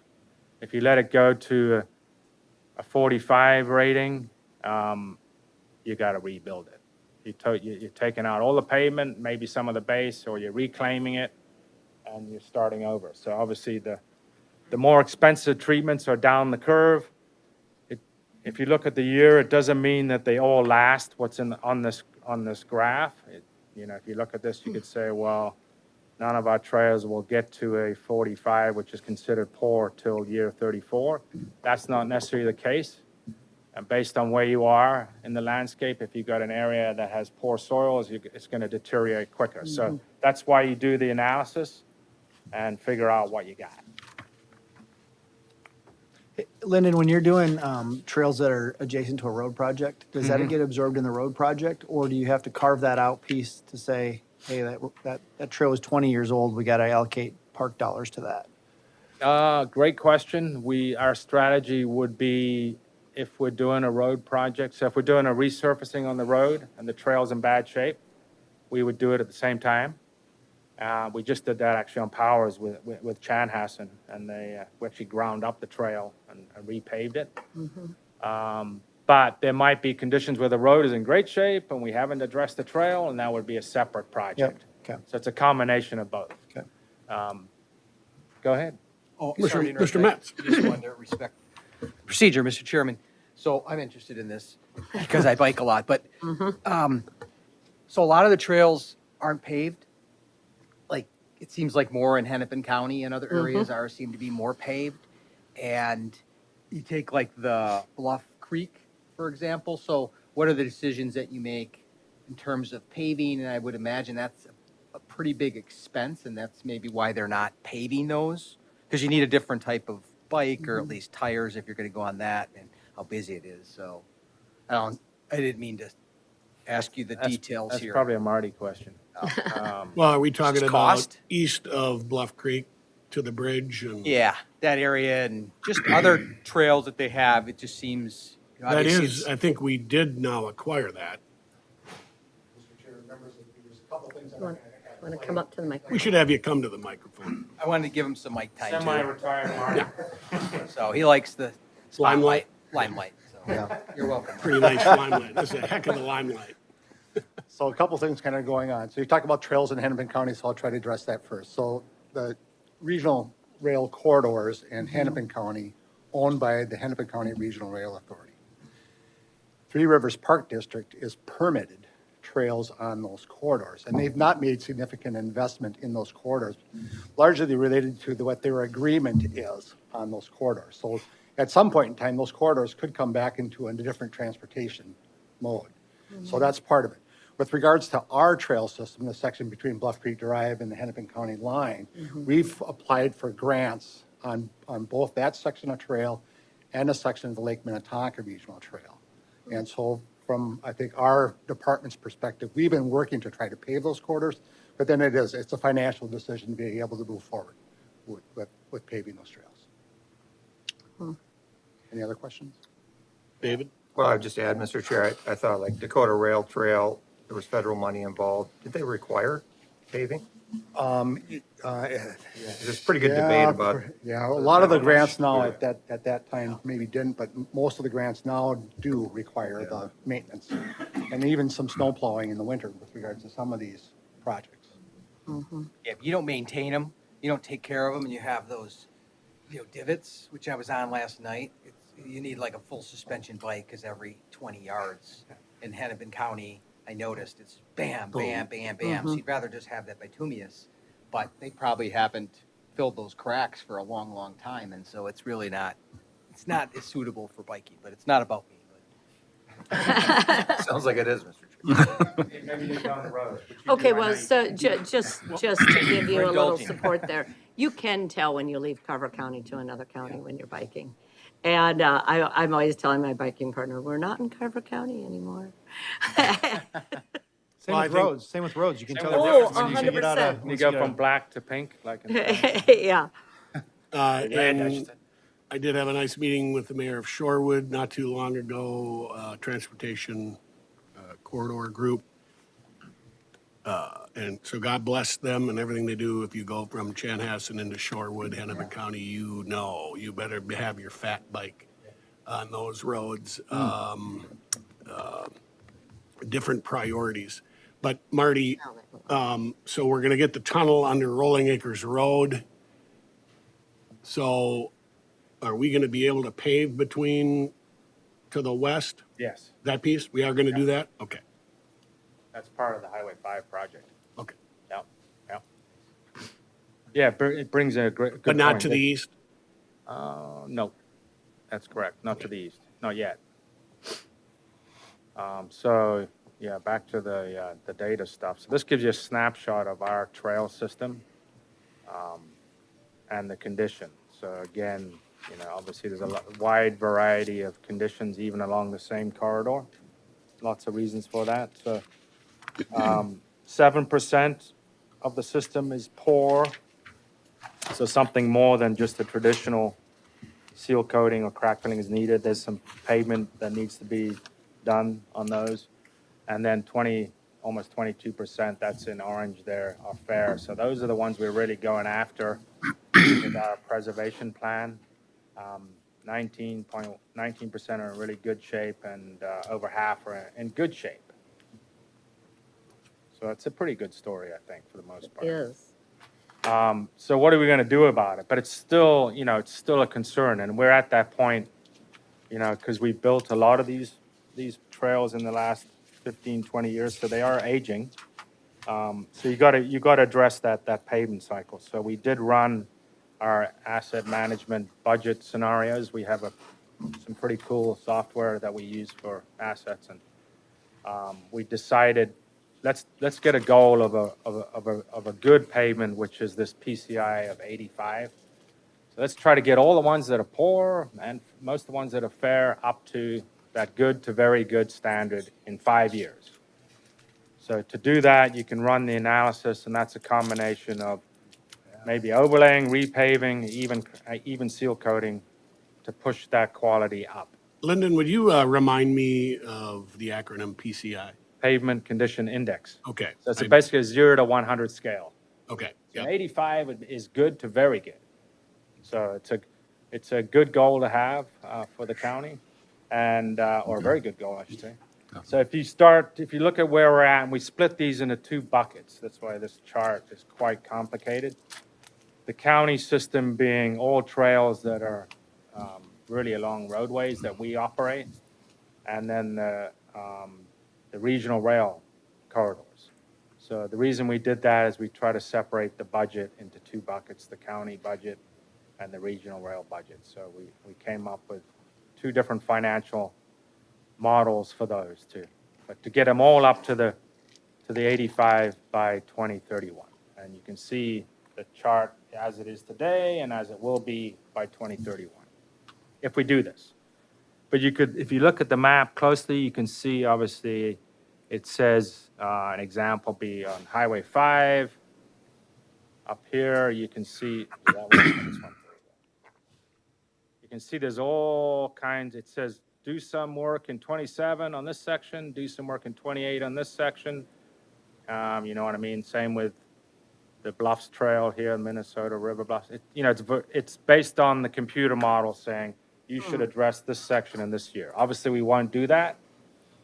If you let it go to a 45 rating, you got to rebuild it. You're taking out all the pavement, maybe some of the base, or you're reclaiming it, and you're starting over. So obviously, the more expensive treatments are down the curve. If you look at the year, it doesn't mean that they all last. What's on this graph? If you look at this, you could say, well, none of our trails will get to a 45, which is considered poor, till year 34. That's not necessarily the case. And based on where you are in the landscape, if you've got an area that has poor soils, it's going to deteriorate quicker. So that's why you do the analysis and figure out what you got. Lyndon, when you're doing trails that are adjacent to a road project, does that get absorbed in the road project, or do you have to carve that out piece to say, hey, that trail is 20 years old, we got to allocate park dollars to that? Great question. Our strategy would be, if we're doing a road project, so if we're doing a resurfacing on the road and the trail's in bad shape, we would do it at the same time. We just did that actually on Powers with Chanhassen, and we actually ground up the trail and repaved it. But there might be conditions where the road is in great shape and we haven't addressed the trail, and that would be a separate project. Okay. So it's a combination of both. Okay. Go ahead. Oh, sorry to interrupt. Mr. Metz. I just wanted to respect procedure, Mr. Chairman. So I'm interested in this because I bike a lot, but, so a lot of the trails aren't paved. Like, it seems like more in Hennepin County and other areas seem to be more paved. And you take like the Bluff Creek, for example. So what are the decisions that you make in terms of paving? And I would imagine that's a pretty big expense, and that's maybe why they're not paving those, because you need a different type of bike, or at least tires if you're going to go on that, and how busy it is. So I didn't mean to ask you the details That's here. probably a Marty question. Well, are we talking Just about cost? east of Bluff Creek to the bridge? And Yeah, that area and just other trails that they have. It just seems that obviously is, I think we did now acquire that. Want to come up to the mic? We should have you come to the microphone. I wanted to give him some mic time too. Semi-retired Marty. So he likes the Limelight? Limelight. So you're welcome. Pretty nice limelight. That's a heck of a limelight. So a couple things kind of going on. So you talk about trails in Hennepin County, so I'll try to address that first. So the regional rail corridors in Hennepin County owned by the Hennepin County Regional Rail Authority. Three Rivers Park District is permitted trails on those corridors, and they've not made significant investment in those corridors, largely related to what their agreement is on those corridors. So at some point in time, those corridors could come back into a different transportation mode. So that's part of it. With regards to our trail system, the section between Bluff Creek Drive and the Hennepin County line, we've applied for grants on both that section of trail and a section of the Lake Minnetonka Regional Trail. And so from, I think, our department's perspective, we've been working to try to pave those corridors, but then it's a financial decision to be able to move forward with paving those trails. Any other questions? David? Well, I would just add, Mr. Chair, I thought like Dakota Rail Trail, there was federal money involved. Did they require paving? There's pretty good debate about. Yeah, a lot of the grants now at that time maybe didn't, but most of the grants now do require the maintenance. And even some snow plowing in the winter with regards to some of these projects. If you don't maintain them, you don't take care of them, and you have those, divots, which I was on last night. You need like a full suspension bike, because every 20 yards in Hennepin County, I noticed it's bam, bam, bam, bam. So you'd rather just have that bituminous, but they probably haven't filled those cracks for a long, long time, and so it's really not as suitable for biking. But it's not about me. Sounds like it is, Mr. Chair. Maybe down the road. Okay, well, so just to give you a little Indulging. support there, you can tell when you leave Carver County to another county when you're biking. And I'm always telling my biking partner, we're not in Carver County anymore. Same Well, I with think- roads, same with roads. You can tell the Oh, difference when you get out of. 100%. You go from black to pink, like in Yeah. And I did have a nice meeting with the mayor of Shorewood not too long ago, transportation corridor group. And so God bless them and everything they do. If you go from Chanhassen into Shorewood, Hennepin County, you better have your fat bike on those roads. Different priorities. But Marty, so we're gonna get the tunnel under Rolling Acres Road. So are we gonna be able to pave between, to the west, Yes, that piece? We are gonna do that? Okay, that's part of the Highway 5 project. okay. Yep, yep. Yeah, it brings a good But not point. to the east? No, that's correct, not to the east, not yet. So, yeah, back to the data stuff. So this gives you a snapshot of our trail system and the condition. So again, obviously there's a wide variety of conditions even along the same corridor. Lots of reasons for that. So 7% of the system is poor. So something more than just the traditional seal coating or crack filling is needed. There's some pavement that needs to be done on those. And then almost 22%, that's in orange there, are fair. So those are the ones we're really going after with our preservation plan. 19% are in really good shape, and over half are in good shape. So it's a pretty good story, I think, for the most part. Is. So what are we going to do about it? But it's still, it's still a concern, and we're at that point, because we built a lot of these trails in the last 15, 20 years, so they are aging. So you got to address that pavement cycle. So we did run our asset management budget scenarios. We have some pretty cool software that we use for assets, and we decided let's get a goal of a good pavement, which is this PCI of 85. So let's try to get all the ones that are poor and most of the ones that are fair up to that good to very good standard in 5 years. So to do that, you can run the analysis, and that's a combination of maybe overlaying, repaving, even seal coating to push that quality up. Lyndon, would you remind me of the acronym PCI? Pavement Condition Index. Okay. So it's basically a 0 to 100 scale. Okay, So yeah. 85 is good to very good. So it's a good goal to have for the county, and or a very good goal, I should say. So if you look at where we're at, and we split these into two buckets, that's why this chart is quite complicated. The county system being all trails that are really along roadways that we operate, and then the regional rail corridors. So the reason we did that is we try to separate the budget into two buckets, the county budget and the regional rail budget. So we came up with two different financial models for those two, but to get them all up to the 85 by 2031. And you can see the chart as it is today and as it will be by 2031, if we do this. But you could, if you look at the map closely, you can see obviously it says an example be on Highway 5. Up here, you can see, that one, this one. You can see there's all kinds, it says do some work in 27 on this section, do some work in 28 on this section. You know what I mean? Same with the Bluffs Trail here in Minnesota, River Bluffs. It's based on the computer model saying you should address this section in this year. Obviously, we won't do that.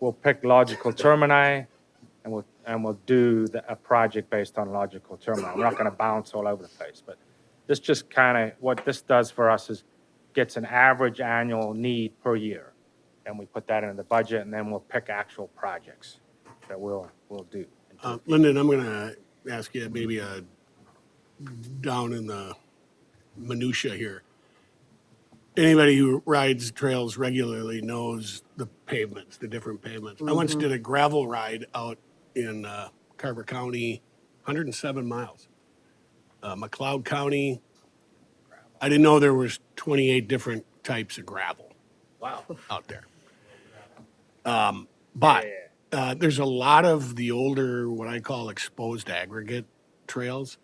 We'll pick logical termini, and we'll do a project based on logical termini. We're not going to bounce all over the place, but this just kind of, what this does for us is gets an average annual need per year, and we put that into the budget, and then we'll pick actual projects that we'll do. Lyndon, I'm going to ask you maybe down in the minutia here. Anybody who rides trails regularly knows the pavements, the different pavements. I once did a gravel ride out in Carver County, 107 miles. McLeod County, I didn't know there was 28 different types of gravel. Wow. Out there. But there's a lot of the older, what I call exposed aggregate trails,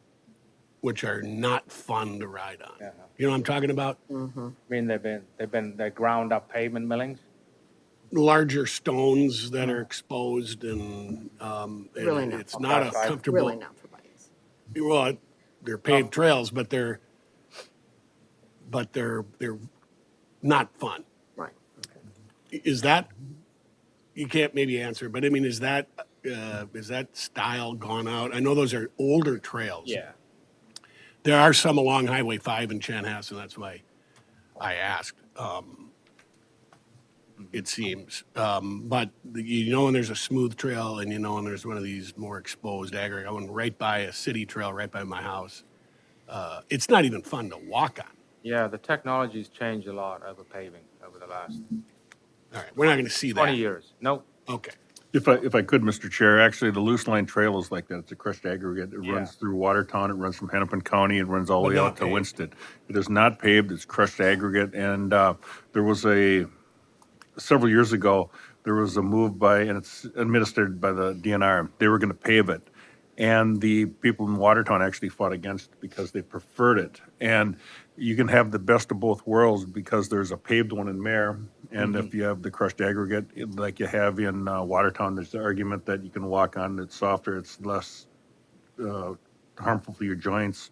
which are not fun to ride on. Yeah. You know what I'm talking about? I mean, they're ground up pavement millings. Larger stones that are exposed and Really not it's for not a bikes. comfortable. Really not for bikes. Well, they're paved trails, but they're not fun. Right. Is that, you can't maybe answer, but I mean, is that style gone out? I know those are older trails. Yeah. There are some along Highway 5 in Chanhassen, that's why I asked. It seems. But you know when there's a smooth trail and you know when there's one of these more exposed aggregate, I went right by a city trail right by my house. It's not even fun to walk on. Yeah, the technology's changed a lot over paving over the last All right, we're not going to see that. 20 years. Nope. Okay. If I could, Mr. Chair, actually, the loose line trail is like that. It's a crushed aggregate. It runs through Watertown. It runs from Hennepin County. It runs all the But way not out to paved. Winston. It is not paved. It's crushed aggregate. And there was several years ago, there was a move by, and it's administered by the DNR. They were going to pave it. And the people in Watertown actually fought against it because they preferred it. And you can have the best of both worlds because there's a paved one in Mare. And if you have the crushed aggregate, like you have in Watertown, there's the argument that you can walk on, it's softer, it's less harmful for your joints.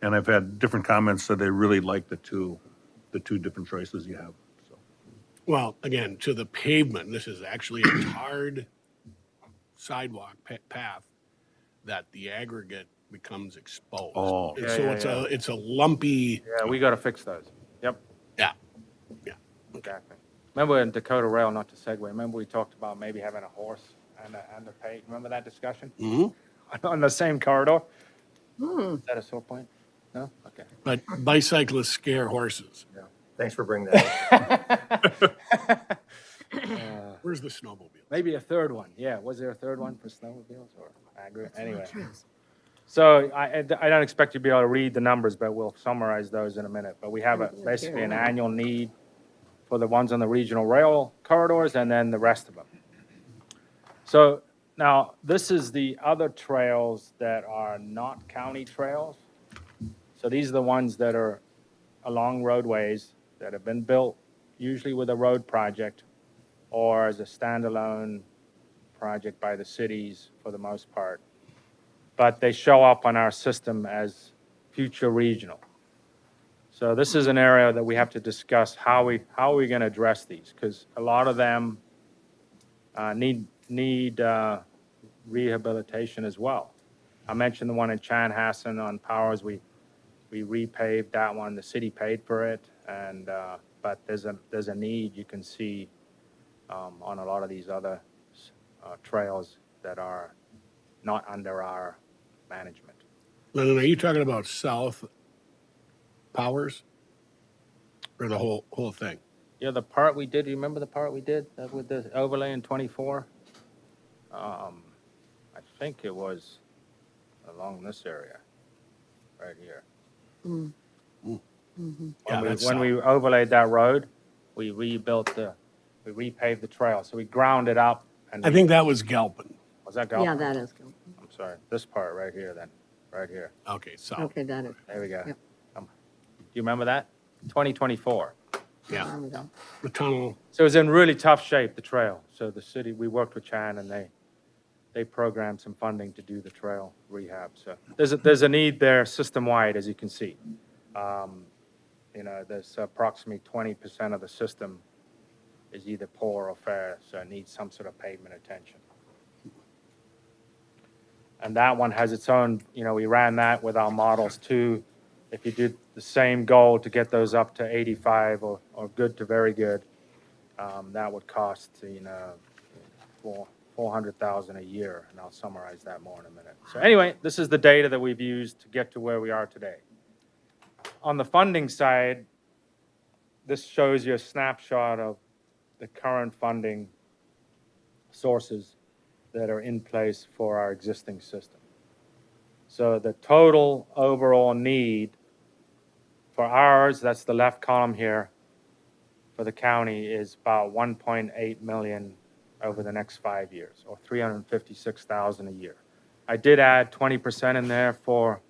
And I've had different comments that they really like the two different choices you have. So. Well, again, to the pavement, this is actually a tarred sidewalk path that the aggregate becomes exposed. Oh. And Yeah, so yeah, it's a lumpy, Yeah, we got to fix those. Yep, yeah. exactly. Remember in Dakota Rail, not to segue, remember we talked about maybe having a horse and a page? Remember that discussion? Mm-hmm. On the same corridor? Is that a sore point? No? Okay. But bicyclists scare horses. Thanks for bringing that up. Where's the snowmobile? Maybe a third one. Yeah, was there a third one for snowmobiles or aggregate? Anyway. So I don't expect you to be able to read the numbers, but we'll summarize those in a minute. But we have basically an annual need for the ones on the regional rail corridors and then the rest of them. So now this is the other trails that are not county trails. So these are the ones that are along roadways that have been built, usually with a road project or as a standalone project by the cities for the most part. But they show up on our system as future regional. So this is an area that we have to discuss how are we going to address these, because a lot of them need rehabilitation as well. I mentioned the one in Chanhassen on Powers. We repaved that one. The city paid for it, and but there's a need. You can see on a lot of these other trails that are not under our management. Lennon, are you talking about South Powers? Or the whole thing? Yeah, the part we did, you remember the part we did with the overlay in 24? I think it was along this area, right here. Yeah, that's When we overlaid that road, we repaved the trail. So we ground it up and. I think that was Galpin. Was that Yeah, Galpin? that is good. I'm sorry, this part right here then, right here. Okay, South. Okay, that is. There we go. Yep. Do you remember that? 2024. Yeah, There we go. the tunnel. So it was in really tough shape, the trail. So the city, we worked with Chan and they programmed some funding to do the trail rehab. So there's a need there system-wide, as you can see. There's approximately 20% of the system is either poor or fair, so it needs some sort of pavement attention. And that one has its own, we ran that with our models too. If you did the same goal to get those up to 85 or good to very good, that would cost, $400,000 a year, and I'll summarize that more in a minute. So anyway, this is the data that we've used to get to where we are today. On the funding side, this shows you a snapshot of the current funding sources that are in place for our existing system. So the total overall need for ours, that's the left column here, for the county is about 1.8 million over the next 5 years, or 356,000 a year. I did add 20% in there for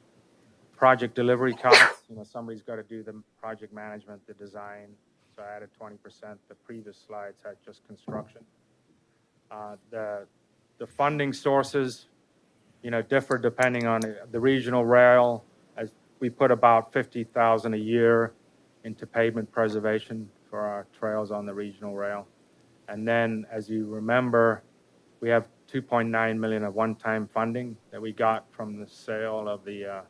project delivery costs. Somebody's got to do the project management, the design, so I added 20%. The previous slides had just construction. The funding sources, differ depending on the regional rail. As we put about 50,000 a year into pavement preservation for our trails on the regional rail. And then, as you remember, we have 2.9 million of one-time funding that we got from the sale of the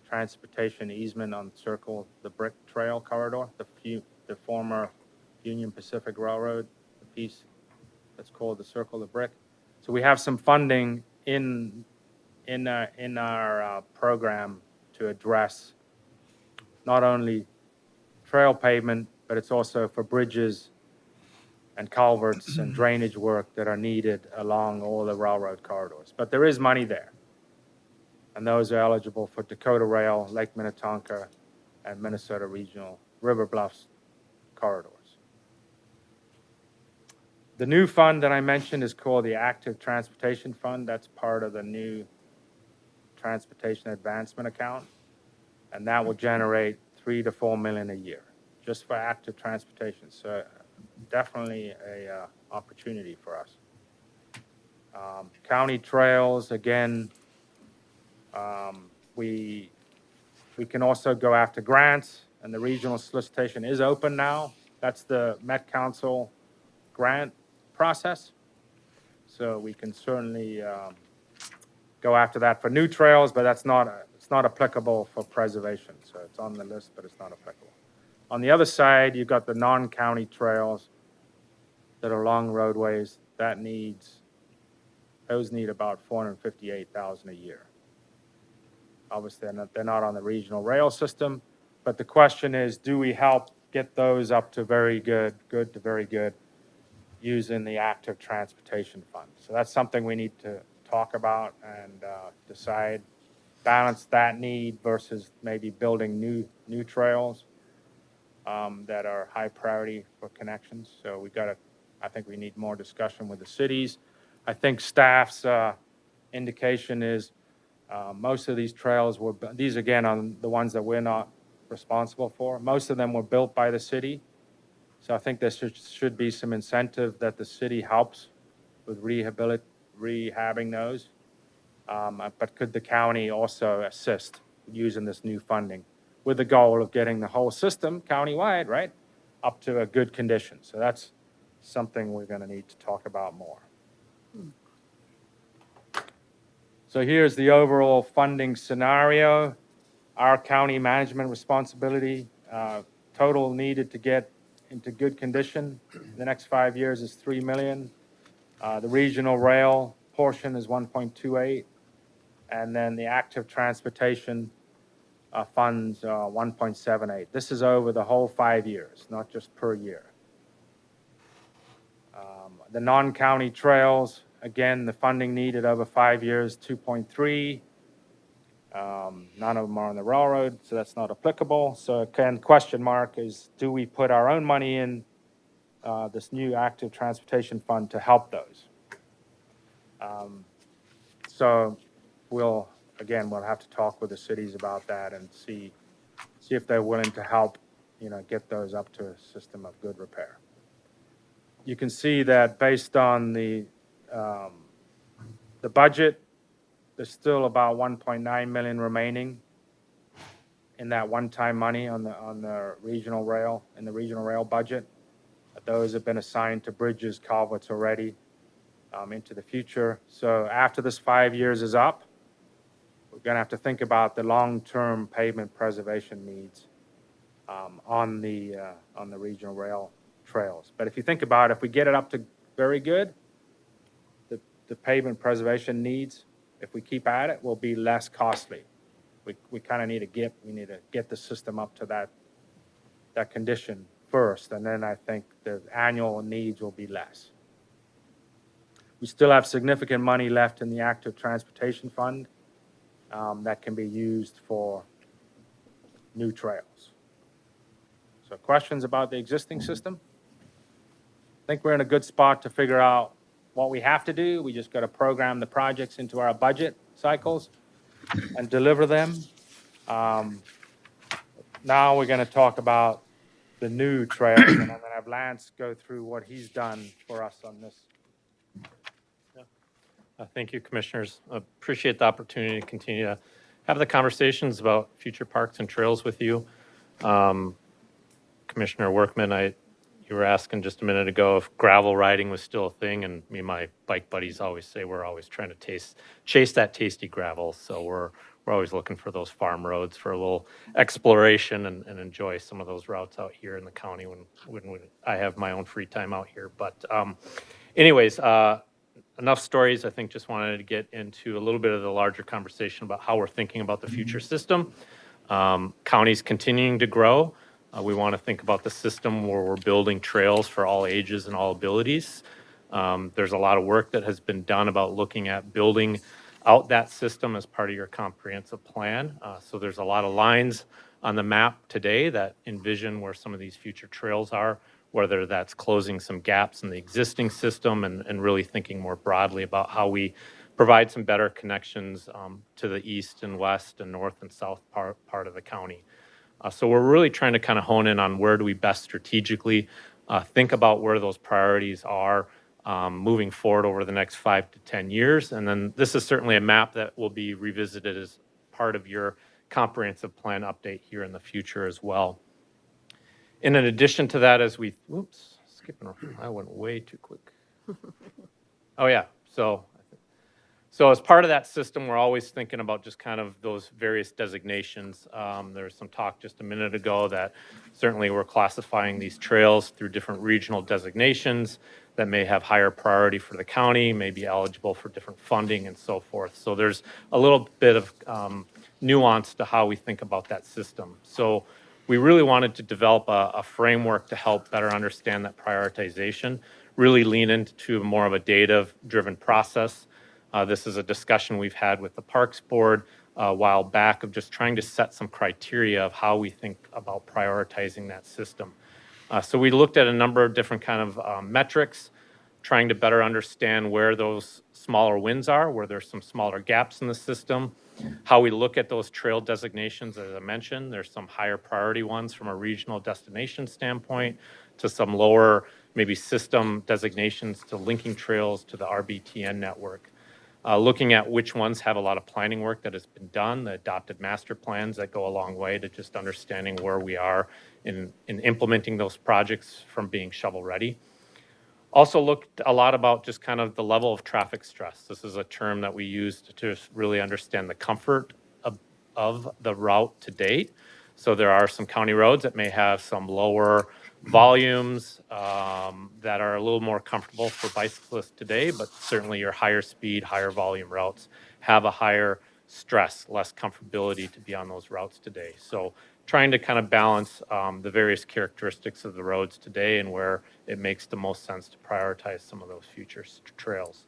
transportation easement on the Brick Trail corridor, the former Union Pacific Railroad, the piece that's called the Circle of Brick. So we have some funding in our program to address not only trail pavement, but it's also for bridges and culverts and drainage work that are needed along all the railroad corridors. But there is money there. And those are eligible for Dakota Rail, Lake Minnetonka, and Minnesota Regional River Bluffs corridors. The new fund that I mentioned is called the Active Transportation Fund. That's part of the new Transportation Advancement Account. And that will generate $3 to $4 million a year just for active transportation. So definitely a opportunity for us. County trails, again, we can also go after grants, and the regional solicitation is open now. That's the Met Council grant process. So we can certainly go after that for new trails, but it's not applicable for preservation. So it's on the list, but it's not applicable. On the other side, you've got the non-county trails that are long roadways. Those need about $458,000 a year. Obviously, they're not on the regional rail system, but the question is, do we help get those up to very good to very good, using the Active Transportation Fund? So that's something we need to talk about and decide, balance that need versus maybe building new trails that are high priority for connections. So I think we need more discussion with the cities. I think staff's indication is most of these trails these again are the ones that we're not responsible for. Most of them were built by the city. So I think there should be some incentive that the city helps with rehabbing those. But could the county also assist using this new funding with the goal of getting the whole system countywide, right, up to a good condition? So that's something we're going to need to talk about more. So here's the overall funding scenario. Our county management responsibility, total needed to get into good condition in the next 5 years is 3 million. The regional rail portion is 1.28, and then the active transportation funds 1.78. This is over the whole 5 years, not just per year. The non-county trails, again, the funding needed over 5 years, 2.3. None of them are on the railroad, so that's not applicable. So again, question mark is, do we put our own money in this new active transportation fund to help those? So we'll have to talk with the cities about that and see if they're willing to help, get those up to a system of good repair. You can see that based on the budget, there's still about 1.9 million remaining in that one-time money on the regional rail, in the regional rail budget. Those have been assigned to bridges, culverts already into the future. So after this 5 years is up, we're going to have to think about the long-term pavement preservation needs on the regional rail trails. But if you think about it, if we get it up to very good, the pavement preservation needs, if we keep at it, will be less costly. We kind of need to get the system up to that condition first, and then I think the annual needs will be less. We still have significant money left in the active transportation fund that can be used for new trails. So questions about the existing system? I think we're in a good spot to figure out what we have to do. We just got to program the projects into our budget cycles and deliver them. Now we're going to talk about the new trails, and I'm going to have Lance go through what he's done for us on this. Thank you, Commissioners. Appreciate the opportunity to continue to have the conversations about future parks and trails with you. Commissioner Workman, you were asking just a minute ago if gravel riding was still a thing, and me and my bike buddies always say we're always trying to chase that tasty gravel. So we're always looking for those farm roads for a little exploration and enjoy some of those routes out here in the county when I have my own free time out here. But anyways, enough stories. I think just wanted to get into a little bit of the larger conversation about how we're thinking about the future system. Counties continuing to grow. We want to think about the system where we're building trails for all ages and all abilities. There's a lot of work that has been done about looking at building out that system as part of your comprehensive plan. So there's a lot of lines on the map today that envision where some of these future trails are, whether that's closing some gaps in the existing system and really thinking more broadly about how we provide some better connections to the east and west and north and south part of the county. So we're really trying to kind of hone in on where do we best strategically think about where those priorities are moving forward over the next 5 to 10 years. And then this is certainly a map that will be revisited as part of your comprehensive plan update here in the future as well. And in addition to that, as we, I went way too quick. Oh yeah, so as part of that system, we're always thinking about just kind of those various designations. There's some talk just a minute ago that certainly we're classifying these trails through different regional designations that may have higher priority for the county, may be eligible for different funding and so forth. So there's a little bit of nuance to how we think about that system. So we really wanted to develop a framework to help better understand that prioritization, really lean into more of a data-driven process. This is a discussion we've had with the Parks Board a while back of just trying to set some criteria of how we think about prioritizing that system. So we looked at a number of different kind of metrics, trying to better understand where those smaller wins are, where there's some smaller gaps in the system, how we look at those trail designations. As I mentioned, there's some higher priority ones from a regional destination standpoint to some lower maybe system designations to linking trails to the RBTN network. Looking at which ones have a lot of planning work that has been done, the adopted master plans that go a long way to just understanding where we are in implementing those projects from being shovel ready. Also looked a lot about just kind of the level of traffic stress. This is a term that we use to really understand the comfort of the route to date. So there are some county roads that may have some lower volumes that are a little more comfortable for bicyclists today, but certainly your higher speed, higher volume routes have a higher stress, less comfortability to be on those routes today. So trying to kind of balance the various characteristics of the roads today and where it makes the most sense to prioritize some of those future trails.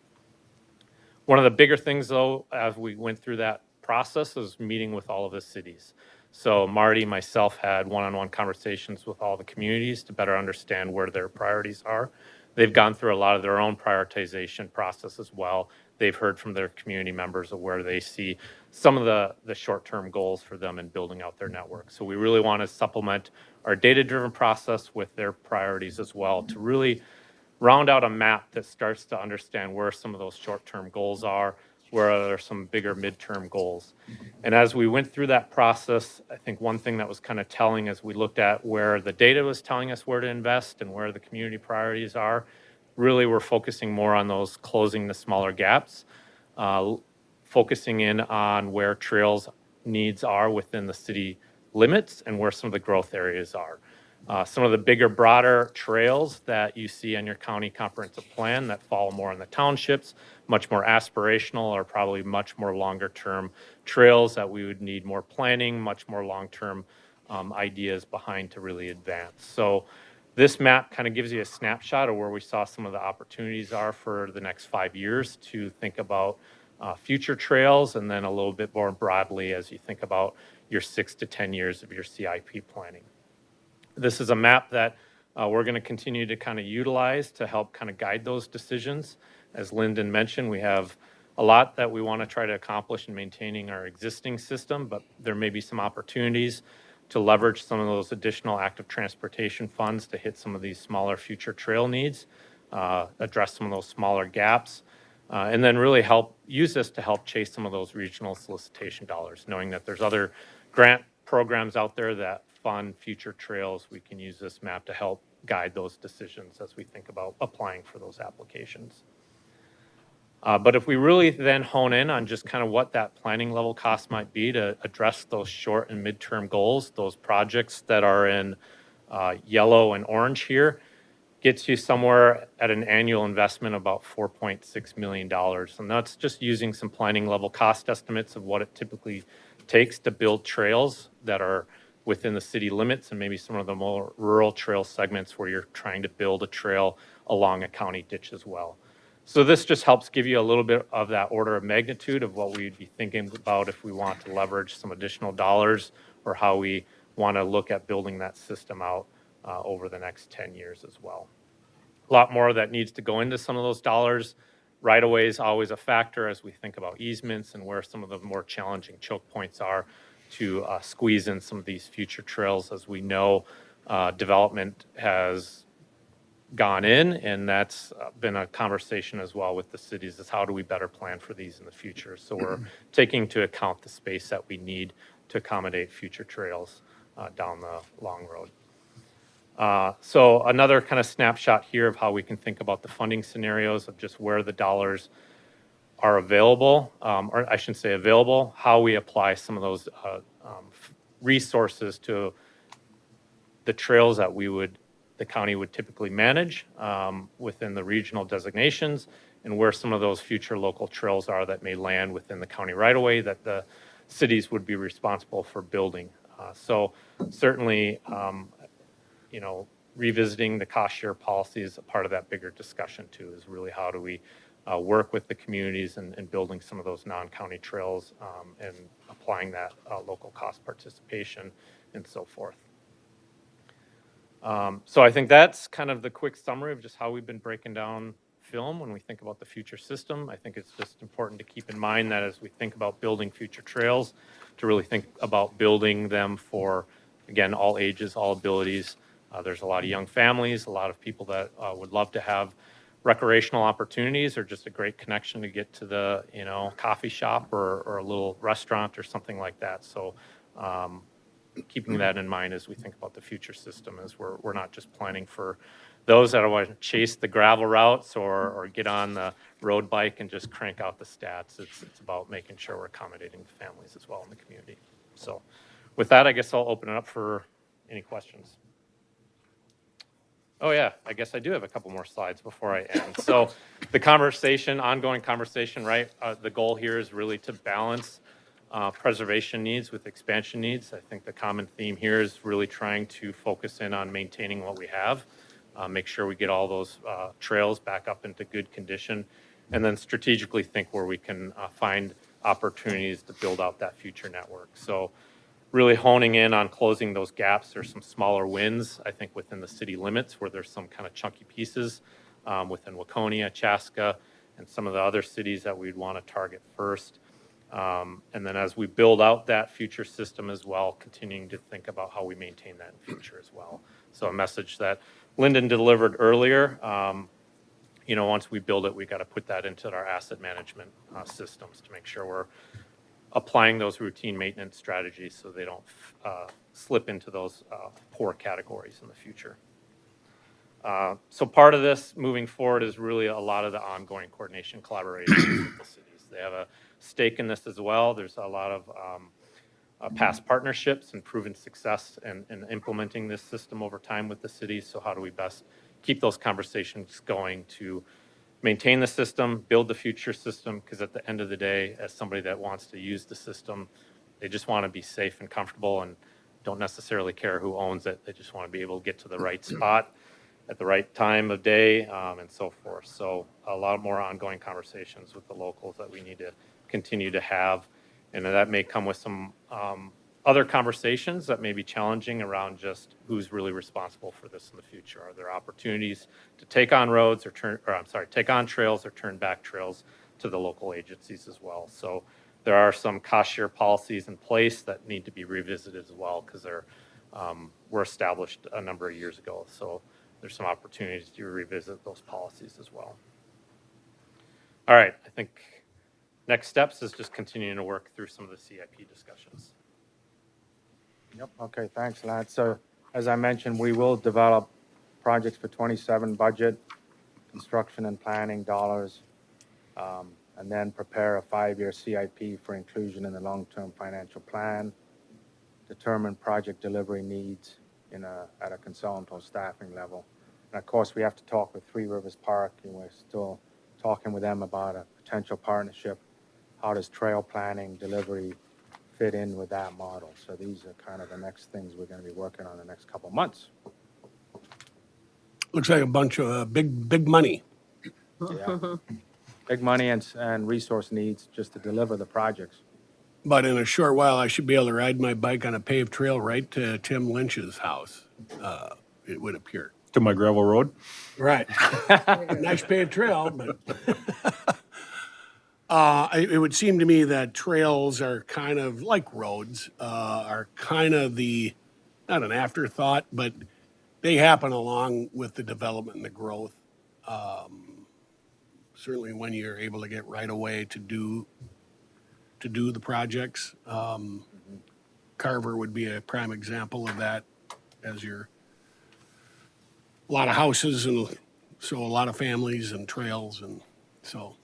One of the bigger things, though, as we went through that process, is meeting with all of the cities. So Marty, myself had one-on-one conversations with all the communities to better understand where their priorities are. They've gone through a lot of their own prioritization process as well. They've heard from their community members of where they see some of the short-term goals for them in building out their network. So we really want to supplement our data-driven process with their priorities as well to really round out a map that starts to understand where some of those short-term goals are, where are some bigger midterm goals. And as we went through that process, I think one thing that was kind of telling as we looked at where the data was telling us where to invest and where the community priorities are, really we're focusing more on those closing the smaller gaps, focusing in on where trails needs are within the city limits and where some of the growth areas are. Some of the bigger, broader trails that you see on your county comprehensive plan that fall more in the townships, much more aspirational, or probably much more longer-term trails that we would need more planning, much more long-term ideas behind to really advance. So this map kind of gives you a snapshot of where we saw some of the opportunities are for the next 5 years to think about future trails, and then a little bit more broadly as you think about your 6 to 10 years of your CIP planning. This is a map that we're going to continue to kind of utilize to help kind of guide those decisions. As Lyndon mentioned, we have a lot that we want to try to accomplish in maintaining our existing system, but there may be some opportunities to leverage some of those additional active transportation funds to hit some of these smaller future trail needs, address some of those smaller gaps, and then really help use this to help chase some of those regional solicitation dollars, knowing that there's other grant programs out there that fund future trails. We can use this map to help guide those decisions as we think about applying for those applications. But if we really then hone in on just kind of what that planning level cost might be to address those short and midterm goals, those projects that are in yellow and orange here, gets you somewhere at an annual investment of about $4.6 million. And that's just using some planning level cost estimates of what it typically takes to build trails that are within the city limits and maybe some of the more rural trail segments where you're trying to build a trail along a county ditch as well. So this just helps give you a little bit of that order of magnitude of what we'd be thinking about if we want to leverage some additional dollars or how we want to look at building that system out over the next 10 years as well. A lot more that needs to go into some of those dollars. Right away is always a factor as we think about easements and where some of the more challenging choke points are to squeeze in some of these future trails. As we know, development has gone in, and that's been a conversation as well with the cities, is how do we better plan for these in the future? So we're taking into account the space that we need to accommodate future trails down the long road. So another kind of snapshot here of how we can think about the funding scenarios of just where the dollars are available, or I shouldn't say available, how we apply some of those resources to the trails that the county would typically manage within the regional designations, and where some of those future local trails are that may land within the county right-of-way that the cities would be responsible for building. So certainly, revisiting the cost share policy is a part of that bigger discussion too, is really how do we work with the communities and building some of those non-county trails and applying that local cost participation and so forth. So I think that's kind of the quick summary of just how we've been breaking down film when we think about the future system. I think it's just important to keep in mind that as we think about building future trails, to really think about building them for, again, all ages, all abilities. There's a lot of young families, a lot of people that would love to have recreational opportunities or just a great connection to get to the coffee shop or a little restaurant or something like that. So keeping that in mind as we think about the future system, is we're not just planning for those that want to chase the gravel routes or get on the road bike and just crank out the stats. It's about making sure we're accommodating the families as well in the community. So with that, I guess I'll open it up for any questions. Oh yeah, I guess I do have a couple more slides before I end. So the conversation, ongoing conversation, right? The goal here is really to balance preservation needs with expansion needs. I think the common theme here is really trying to focus in on maintaining what we have, make sure we get all those trails back up into good condition, and then strategically think where we can find opportunities to build out that future network. So really honing in on closing those gaps. There's some smaller wins, I think, within the city limits where there's some kind of chunky pieces within Waconia, Chaska, and some of the other cities that we'd want to target first. And then as we build out that future system as well, continuing to think about how we maintain that in future as well. So a message that Lyndon delivered earlier, you know, once we build it, we got to put that into our asset management systems to make sure we're applying those routine maintenance strategies so they don't slip into those poor categories in the future. So part of this moving forward is really a lot of the ongoing coordination collaboration with the cities. They have a stake in this as well. There's a lot of past partnerships and proven success in implementing this system over time with the cities. So how do we best keep those conversations going to maintain the system, build the future system, because at the end of the day, as somebody that wants to use the system, they just want to be safe and comfortable and don't necessarily care who owns it. They just want to be able to get to the right spot at the right time of day and so forth. So a lot more ongoing conversations with the locals that we need to continue to have. And that may come with some other conversations that may be challenging around just who's really responsible for this in the future. Are there opportunities to take on roads or take on trails or turn back trails to the local agencies as well? So there are some cost share policies in place that need to be revisited as well because they're were established a number of years ago. So there's some opportunities to revisit those policies as well. All right, I think next steps is just continuing to work through some of the CIP discussions. Yep, okay, thanks, Lance. So as I mentioned, we will develop projects for 27 budget, construction and planning dollars, and then prepare a 5-year CIP for inclusion in the long-term financial plan, determine project delivery needs at a consultant or staffing level. And of course, we have to talk with Three Rivers Park, and we're still talking with them about a potential partnership. How does trail planning, delivery fit in with that model? So these are kind of the next things we're going to be working on the next couple of months. Looks like a bunch of big money. Yeah. Big money and resource needs just to deliver the projects. But in a short while, I should be able to ride my bike on a paved trail right to Tim Lynch's house, it would appear. To my gravel road. Right. Nice paved trail, but it would seem to me that trails are kind of like roads, are kind of not an afterthought, but they happen along with the development and the growth. Certainly when you're able to get right away to do the projects. Carver would be a prime example of that, as a lot of houses and so a lot of families and trails, and so,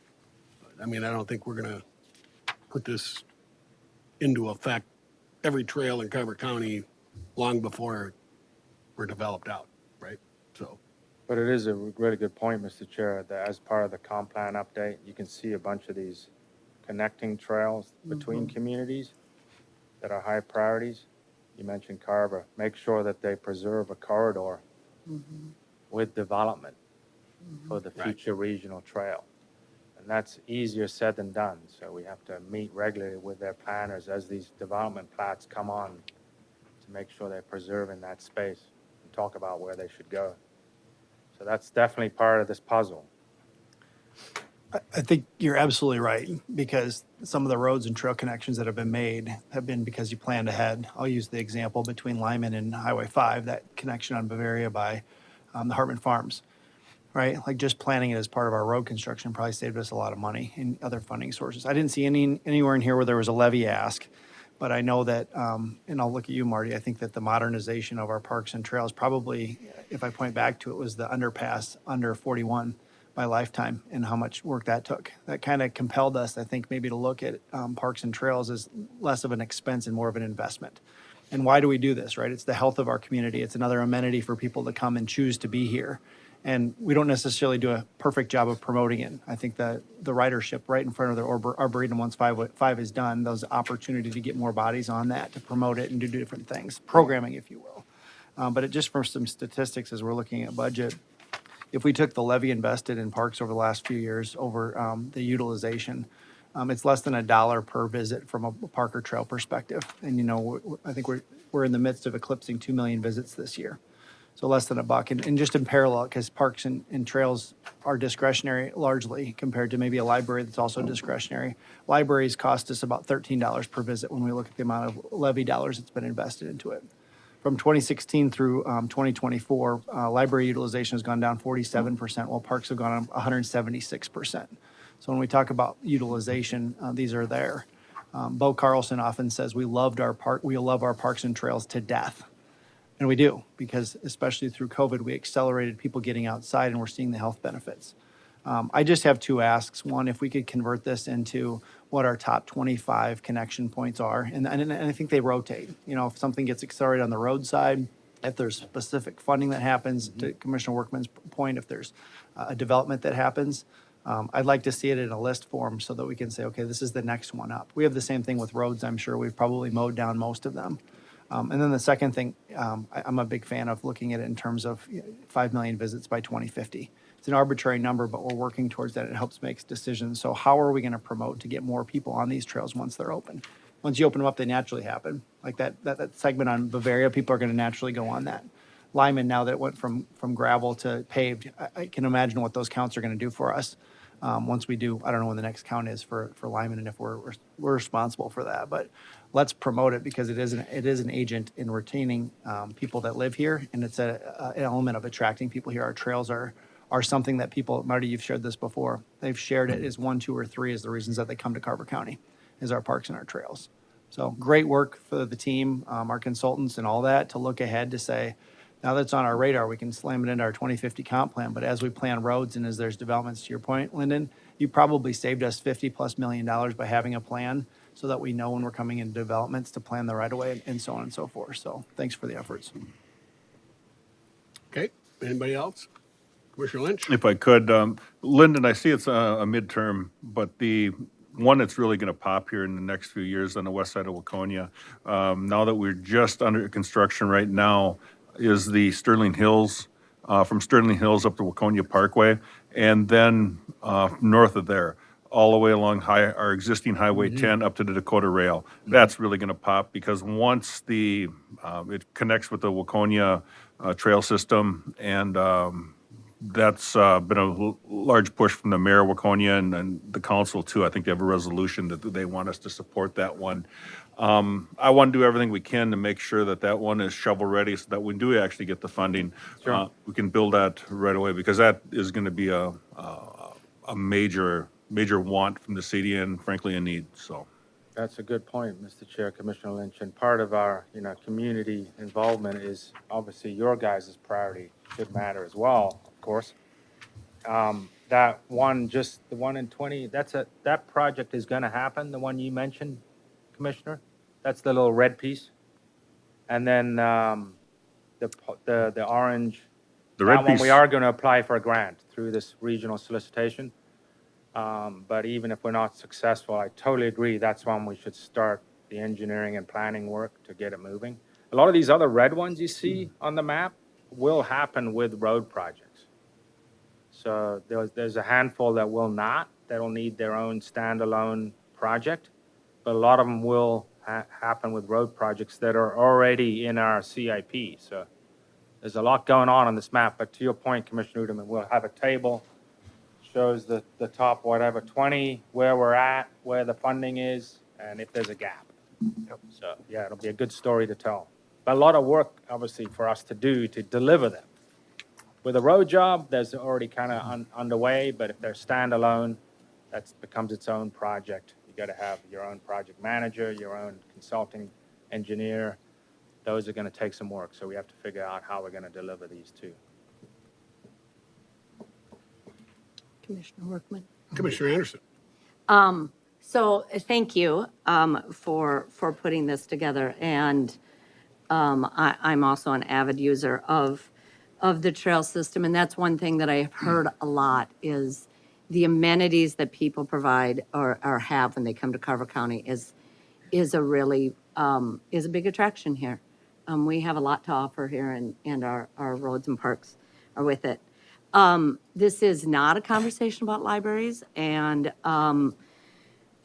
I mean, I don't think we're gonna put this into effect, every trail in Carver County, long before we're developed out, right? So. But it is a really good point, Mr. Chair, that as part of the comp plan update, you can see a bunch of these connecting trails between communities that are high priorities. You mentioned Carver. Make sure that they preserve a corridor with development for the future regional trail. And that's easier said than done. So we have to meet regularly with their planners as these development plats come on to make sure they're preserving that space and talk about where they should go. So that's definitely part of this puzzle. I think you're absolutely right, because some of the roads and trail connections that have been made have been because you planned ahead. I'll use the example between Lyman and Highway 5, that connection on Bavaria by the Hartman Farms, right? Like just planning it as part of our road construction probably saved us a lot of money in other funding sources. I didn't see anywhere in here where there was a levy ask, but I know that, and I'll look at you, Marty, I think that the modernization of our parks and trails probably, if I point back to it, was the underpass under 41 by Lifetime and how much work that took. That kind of compelled us, I think, maybe to look at parks and trails as less of an expense and more of an investment. And why do we do this, right? It's the health of our community. It's another amenity for people to come and choose to be here. And we don't necessarily do a perfect job of promoting it. I think that the ridership right in front of the Arboretum once 5 is done, those opportunity to get more bodies on that, to promote it and do different things, programming, if you will. But it just for some statistics as we're looking at budget, if we took the levy invested in parks over the last few years over the utilization, it's less than $1 per visit from a park or trail perspective. And, you know, I think we're in the midst of eclipsing 2 million visits this year. So less than $1. And just in parallel, because parks and trails are discretionary largely compared to maybe a library that's also discretionary. Libraries cost us about $13 per visit when we look at the amount of levy dollars that's been invested into it. From 2016 through 2024, library utilization has gone down 47%, while parks have gone up 176%. So when we talk about utilization, these are there. Bo Carlson often says we love our parks and trails to death. And we do, because especially through COVID, we accelerated people getting outside and we're seeing the health benefits. I just have 2 asks. One, if we could convert this into what our top 25 connection points are. And I think they rotate. You know, if something gets accelerated on the roadside, if there's specific funding that happens, to Commissioner Workman's point, if there's a development that happens, I'd like to see it in a list form so that we can say, okay, this is the next one up. We have the same thing with roads, I'm sure. We've probably mowed down most of them. And then the second thing, I'm a big fan of looking at it in terms of 5 million visits by 2050. It's an arbitrary number, but we're working towards that. It helps make decisions. So how are we going to promote to get more people on these trails once they're open? Once you open them up, they naturally happen. Like that segment on Bavaria, people are going to naturally go on that. Lyman, now that it went from gravel to paved, I can imagine what those counts are going to do for us. Once we do, I don't know when the next count is for Lyman and if we're responsible for that, but let's promote it because it is an agent in retaining people that live here, and it's an element of attracting people here. Our trails are something that people, Marty, you've shared this before. They've shared it as 1, 2, or 3 as the reasons that they come to Carver County, is our parks and our trails. So great work for the team, our consultants and all that to look ahead to say, now that it's on our radar, we can slam it into our 2050 comp plan. But as we plan roads and as there's developments, to your point, Lyndon, you probably saved us $50+ million by having a plan so that we know when we're coming into developments to plan the right of way and so on and so forth. So thanks for the efforts. Okay, anybody else? Commissioner Lynch? If I could, Lyndon, I see it's a midterm, but the one that's really going to pop here in the next few years on the west side of Waconia, now that we're just under construction right now, is the Sterling Hills, from Sterling Hills up to Waconia Parkway, and then north of there, all the way along our existing Highway 10 up to the Dakota Rail. That's really going to pop because once it connects with the Waconia trail system, and that's been a large push from the mayor of Waconia and the council too. I think they have a resolution that they want us to support that one. I want to do everything we can to make sure that one is shovel-ready so that when we actually get the funding, we can build that right away because that is going to be a major want from the city and frankly a need, so. That's a good point, Mr. Chair, Commissioner Lynch, and part of our, community involvement is obviously your guys' priority should matter as well, of course. That one, just the one in 20, that project is gonna happen, the one you mentioned, Commissioner? That's the little red piece. And then, the orange. The red That one, piece- we are gonna apply for a grant through this regional solicitation. But even if we're not successful, I totally agree, that's when we should start the engineering and planning work to get it moving. A lot of these other red ones you see on the map will happen with road projects. So there's a handful that will not, that'll need their own standalone project, but a lot of them will happen with road projects that are already in our CIP. So there's a lot going on this map, but to your point, Commissioner Uderman, we'll have a table shows the top, whatever, 20, where we're at, where the funding is, and if there's a gap. So, yeah, it'll be a good story to tell. But a lot of work, obviously, for us to do to deliver them. With a road job, there's already kind of underway, but if they're standalone, that becomes its own project. You got to have your own project manager, your own consulting engineer. Those are going to take some work, so we have to figure out how we're going to deliver these two. Commissioner Workman. Commissioner Anderson? So thank you for putting this together. And I'm also an avid user of the trail system, and that's one thing that I have heard a lot is the amenities that people provide or have when they come to Carver County is a really, is a big attraction here. We have a lot to offer here and our roads and parks are with it. This is not a conversation about libraries, and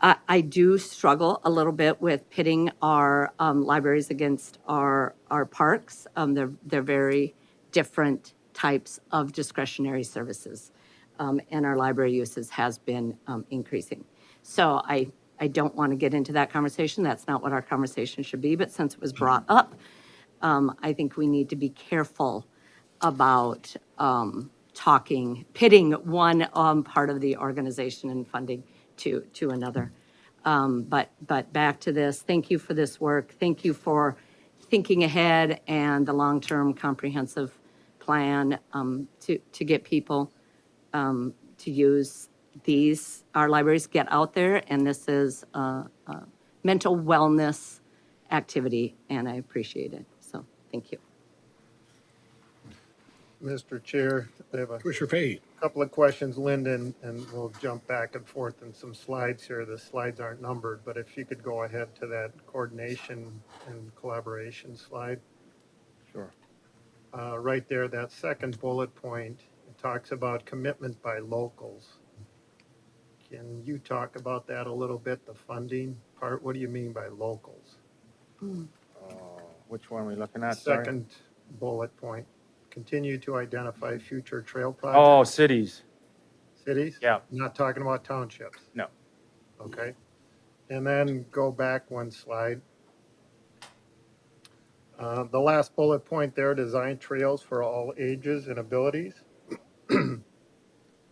I do struggle a little bit with pitting our libraries against our parks. They're very different types of discretionary services. And our library uses has been increasing. So I don't want to get into that conversation. That's not what our conversation should be, but since it was brought up, I think we need to be careful about pitting one part of the organization and funding to another. But back to this, thank you for this work. Thank you for thinking ahead and the long-term comprehensive plan to get people to use these, our libraries, get out there, and this is a mental wellness activity, and I appreciate it. So, thank you. Mr. Chair, I have a Commissioner Fahey. couple of questions, Lyndon, and we'll jump back and forth in some slides here. The slides aren't numbered, but if you could go ahead to that coordination and collaboration slide. Sure. Right there, that second bullet point, it talks about commitment by locals. Can you talk about that a little bit, the funding part? What do you mean by locals? Which one are we looking at? Sorry. Second bullet point, continue to identify future trail Oh, projects. cities. Cities? Yeah. Not talking about townships? No. Okay. And then go back one slide. The last bullet point there, design trails for all ages and abilities.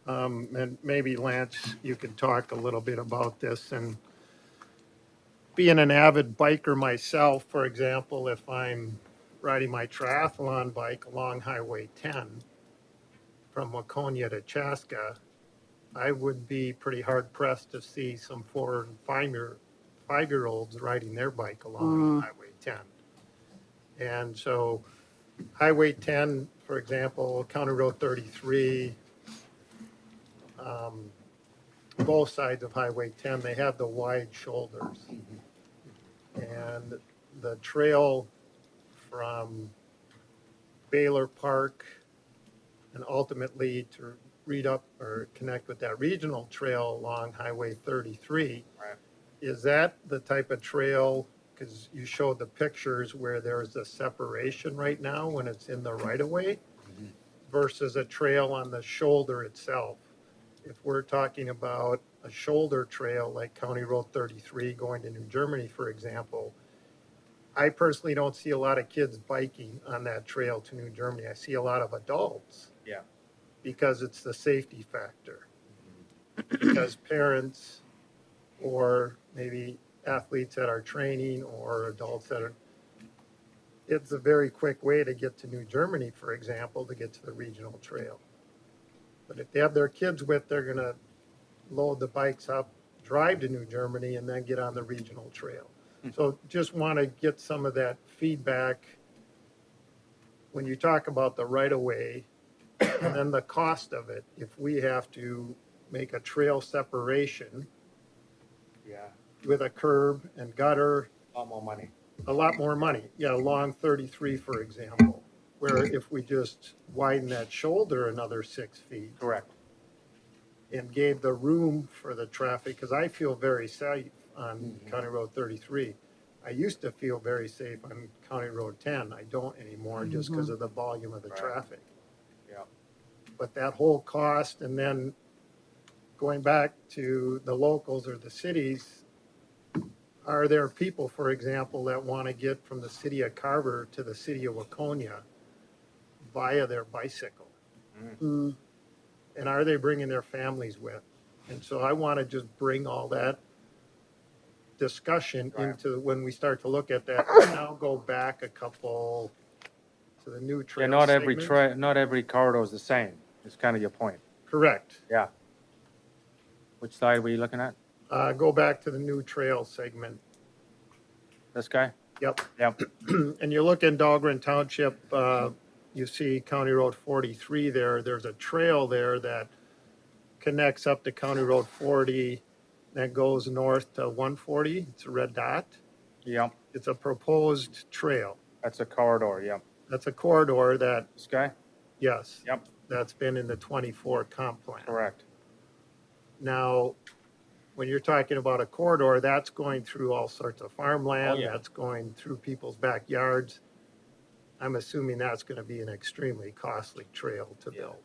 And maybe Lance, you could talk a little bit about this. And being an avid biker myself, for example, if I'm riding my triathlon bike along Highway 10 from Waconia to Chaska, I would be pretty hard pressed to see some 4 and 5-year-olds riding their bike along Highway 10. And so Highway 10, for example, County Road 33, both sides of Highway 10, they have the wide shoulders. And the trail from Baylor Park and ultimately to read up or connect with that regional trail along Highway 33. Right. Is that the type of trail, because you showed the pictures where there's a separation right now when it's in the right of way versus a trail on the shoulder itself? If we're talking about a shoulder trail like County Road 33 going to New Germany, for example, I personally don't see a lot of kids biking on that trail to New Germany. I see a lot of adults. Yeah. Because it's the safety factor. Because parents or maybe athletes that are training or adults that are, it's a very quick way to get to New Germany, for example, to get to the regional trail. But if they have their kids with, they're gonna load the bikes up, drive to New Germany, and then get on the regional trail. So just want to get some of that feedback when you talk about the right-of-way and then the cost of it. If we have to make a trail separation Yeah. with a curb and gutter, A lot more money. a lot more money. Yeah, along 33, for example, where if we just widen that shoulder another 6 feet Correct. and gave the room for the traffic, because I feel very safe on County Road 33. I used to feel very safe on County Road 10. I don't anymore just because of the volume of the Right. traffic. Yeah. But that whole cost, and then going back to the locals or the cities, are there people, for example, that want to get from the city of Carver to the city of Waconia via their bicycle? And are they bringing their families with? And so I want to just bring all that discussion Right. into when we start to look at that. Now go back a couple to the new trail Yeah, not every segments. not every corridor is the same. It's kind of your point. Correct. Yeah. Which side were you looking at? Go back to the new trail segment. This guy? Yep. Yep, And you look in Dahlgren Township, you see County Road 43 there. There's a trail there that connects up to County Road 40 that goes north to 140. It's a red dot. yep, It's a proposed trail. that's a corridor, yep. That's a corridor that, This guy? yes, Yep, that's been in the 24 comp plan. correct. Now, when you're talking about a corridor, that's going through all sorts of farmland. Oh, yeah. That's going through people's backyards. I'm assuming that's going to be an extremely costly trail to Yeah. build.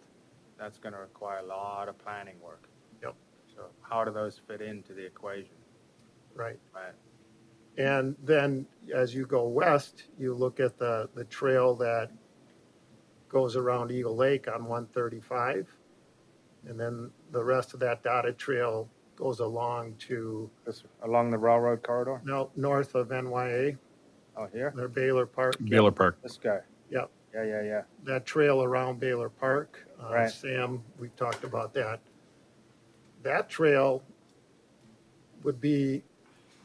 That's gonna require a lot of planning work. Yep. So how do those fit into the equation? Right. Right. And then as you go west, you look at the trail that goes around Eagle Lake on 135. And then the rest of that dotted trail goes along to, This, along the railroad corridor? no, north of NYA, Oh, here? their Baylor Park. Baylor Park. This guy? Yep. Yeah. That trail around Baylor Park. Right. Sam, we've talked about that. That trail would be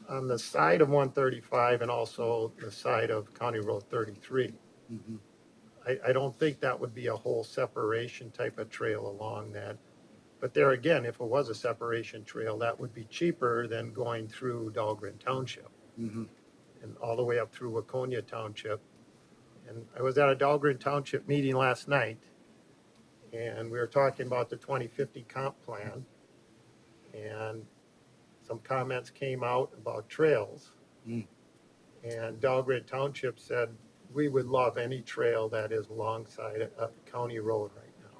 on the side of 135 and also the side of County Road 33. Mhm. I don't think that would be a whole separation type of trail along that. But there again, if it was a separation trail, that would be cheaper than going through Dahlgren Township Mhm. and all the way up through Waconia Township. And I was at a Dahlgren Township meeting last night, and we were talking about the 2050 comp plan. And some comments came out about trails. Mm. And Dahlgren Township said, we would love any trail that is alongside a county road right now.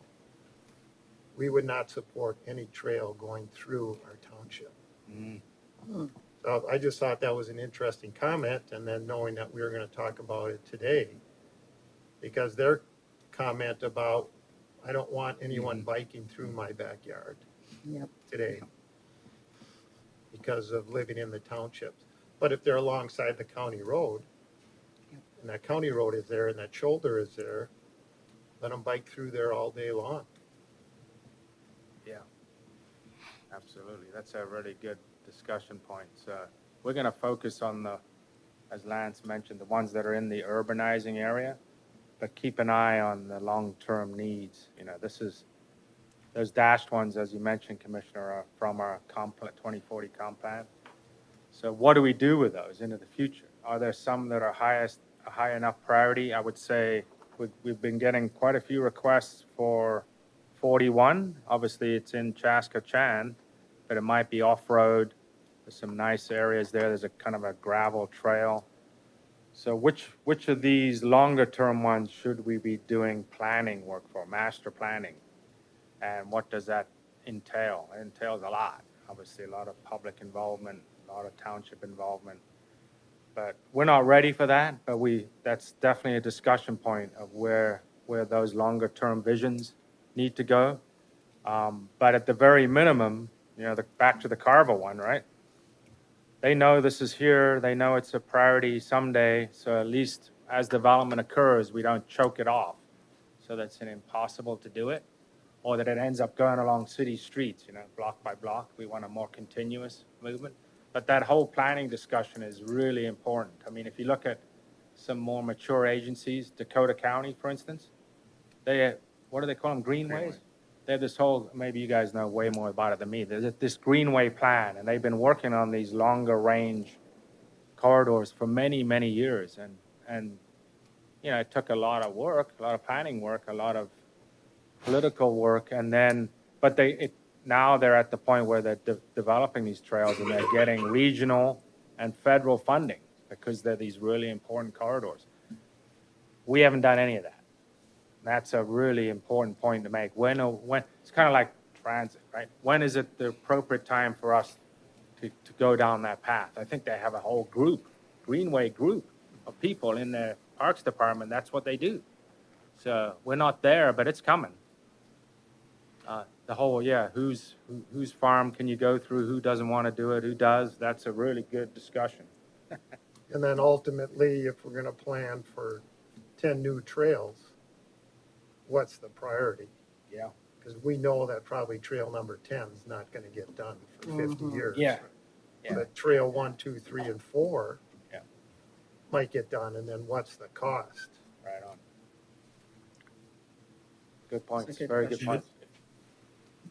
We would not support any trail going through our township. Mm. So I just thought that was an interesting comment, and then knowing that we were going to talk about it today, because their comment about, I don't want anyone biking through my backyard today because of living in the townships. But if they're alongside the county road, and that county road is there and that shoulder is there, let them bike through there all day long. Yeah. Absolutely. That's a really good discussion point. We're gonna focus on the, as Lance mentioned, the ones that are in the urbanizing area, but keep an eye on the long-term needs. You know, those dashed ones, as you mentioned, Commissioner, are from our 2040 comp plan. So what do we do with those into the future? Are there some that are a high enough priority? I would say we've been getting quite a few requests for 41. Obviously, it's in Chaska-Chan, but it might be off-road. There's some nice areas there. There's a kind of a gravel trail. So which of these longer-term ones should we be doing planning work for, master planning? And what does that entail? It entails a lot. Obviously, a lot of public involvement, a lot of township involvement. But we're not ready for that, but that's definitely a discussion point of where those longer-term visions need to go. But at the very minimum, you know, back to the Carver one, right? They know this is here, they know it's a priority someday, so at least as development occurs, we don't choke it off. So that's an impossible to do it, or that it ends up going along city streets, you know, block by block. We want a more continuous movement. But that whole planning discussion is really important. I mean, if you look at some more mature agencies, Dakota County, for instance, what do they call them, greenways? They have this whole, maybe you guys know way more about it than me, there's this greenway plan, and they've been working on these longer range corridors for many, many years. And you know, it took a lot of work, a lot of planning work, a lot of political work, and then, but now they're at the point where they're developing these trails and they're getting regional and federal funding because they're these really important corridors. We haven't done any of that. That's a really important point to make. When it's kind of like transit, right? When is it the appropriate time for us to go down that path? I think they have a whole group, Greenway group of people in the Parks Department. That's what they do. So we're not there, but it's coming. The whole, whose farm can you go through? Who doesn't want to do it? Who does? That's a really good discussion. And then ultimately, if we're going to plan for 10 new trails, what's the priority? Yeah. Because we know that probably trail number 10 is not going to get done for 50 years. Yeah. But trail 1, 2, 3, and 4, Yeah. might get done, and then what's the cost? Right on. Good points, That's a good very good question. points.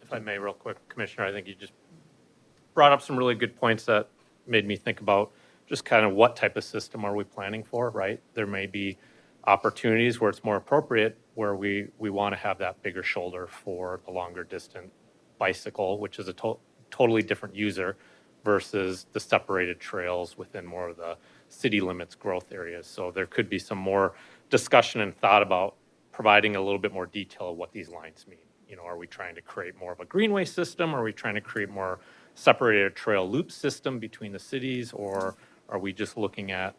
If I may, real quick, Commissioner, I think you just brought up some really good points that made me think about just kind of what type of system are we planning for, right? There may be opportunities where it's more appropriate, where we want to have that bigger shoulder for the longer distant bicycle, which is a totally different user versus the separated trails within more of the city limits growth areas. So there could be some more discussion and thought about providing a little bit more detail of what these lines mean. You know, are we trying to create more of a greenway system? Are we trying to create more separated trail loop system between the cities? Or are we just looking at,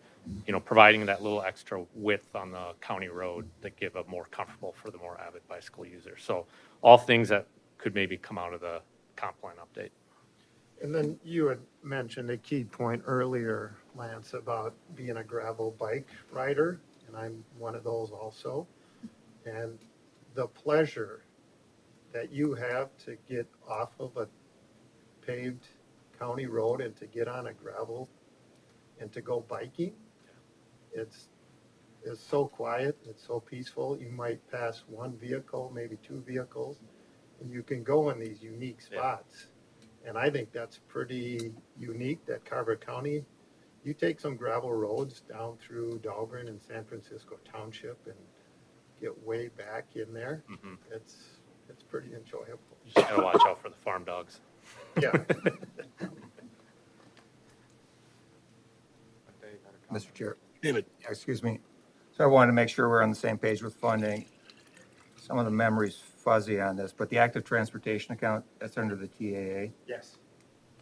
you know, providing that little extra width on the county road that give a more comfortable for the more avid bicycle user? So all things that could maybe come out of the comp plan update. And then you had mentioned a key point earlier, Lance, about being a gravel bike rider, and I'm one of those also. And the pleasure that you have to get off of a paved county road and to get on a gravel and to go biking, it's so quiet, it's so peaceful. You might pass one vehicle, maybe two vehicles, and you can go in these unique spots. And I think that's pretty unique that Carver County, you take some gravel roads down through Dahlgren and San Francisco Township and get way back in there. Mhm. It's pretty enjoyable. You just gotta watch out for the farm dogs. Yeah. Mr. Chair, David? excuse me. So I wanted to make sure we're on the same page with funding. Some of the memory's fuzzy on this, but the active transportation account, that's under the TAA. Yes.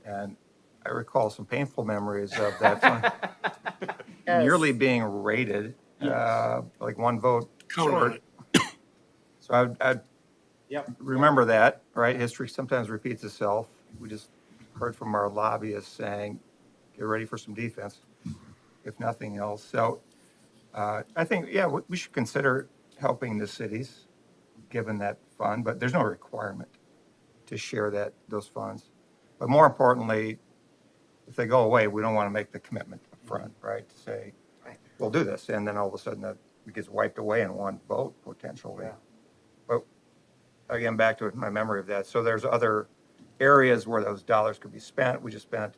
And I recall some painful memories of that fund nearly being rated, like one vote Count on short. it. So I'd Yep. remember that, right? History sometimes repeats itself. We just heard from our lobbyists saying, get ready for some defense, if nothing else. So I think, yeah, we should consider helping the cities, given that fund, but there's no requirement to share those funds. But more importantly, if they go away, we don't want to make the commitment up front, right? To say, we'll do this, and then all of a sudden it gets wiped away in one vote potentially. Yeah. But again, back to my memory of that. So there's other areas where those dollars could be spent. We just spent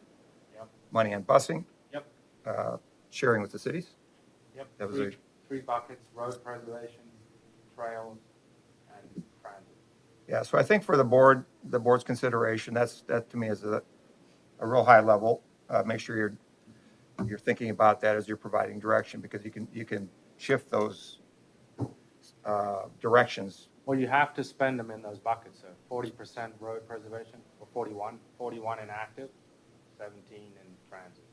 Yep. money on busing, Yep. sharing with the cities. Yep. That was Three buckets: road preservation, trails, and transit. Yeah, so I think for the board's consideration, that to me is a real high level. Make sure you're thinking about that as you're providing direction, because you can shift those directions. Well, you have to spend them in those buckets. So 40% road preservation, or 41 in active, 17 in transit.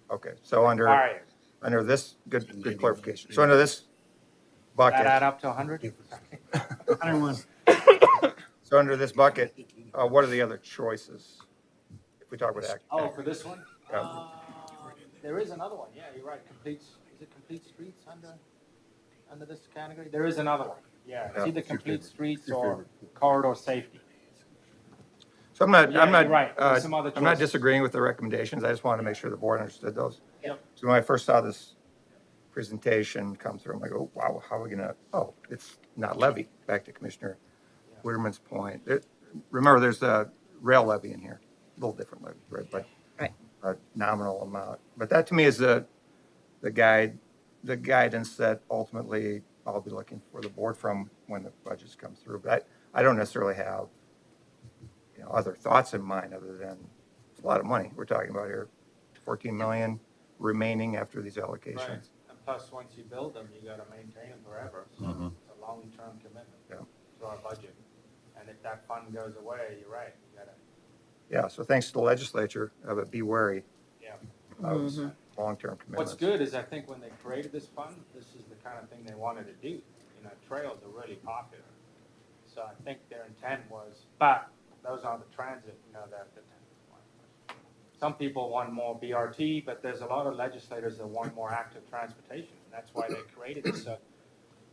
Okay, so Required. under this, good clarification. So under this bucket. That add up to 100? 101. So under this bucket, what are the other choices? If we talk about act. Oh, for this one? Yeah. There is another one. Yeah, you're right. Is it complete streets under this category? There is another one. Yeah, it's Yeah. either complete streets or corridor safety. So I'm not, Yeah, you're right. There's some other I'm not choices. disagreeing with the recommendations. I just wanted to make sure the board understood those. Yep. So when I first saw this presentation come through, I'm like, oh, wow, how are we gonna, it's not levy, back to Commissioner Witterman's point. Remember, there's a rail levy in here, a little different levy, right, but Right. a nominal amount. But that to me is the guidance that ultimately I'll be looking for the board from when the budgets come through. But I don't necessarily have, other thoughts in mind other than it's a lot of money we're talking about here. 14 million remaining after these Right. allocations. And plus, once you build them, you gotta maintain them forever. So it's a long-term commitment Yeah. to our budget. And if that fund goes away, you're right, you gotta, Yeah, so thanks to the legislature, but be wary yeah. of long-term commitments. What's good is I think when they created this fund, this is the kind of thing they wanted to do. Trails are really popular. So I think their intent was, but those are the transit, some people want more BRT, but there's a lot of legislators that want more active transportation. And that's why they created it. So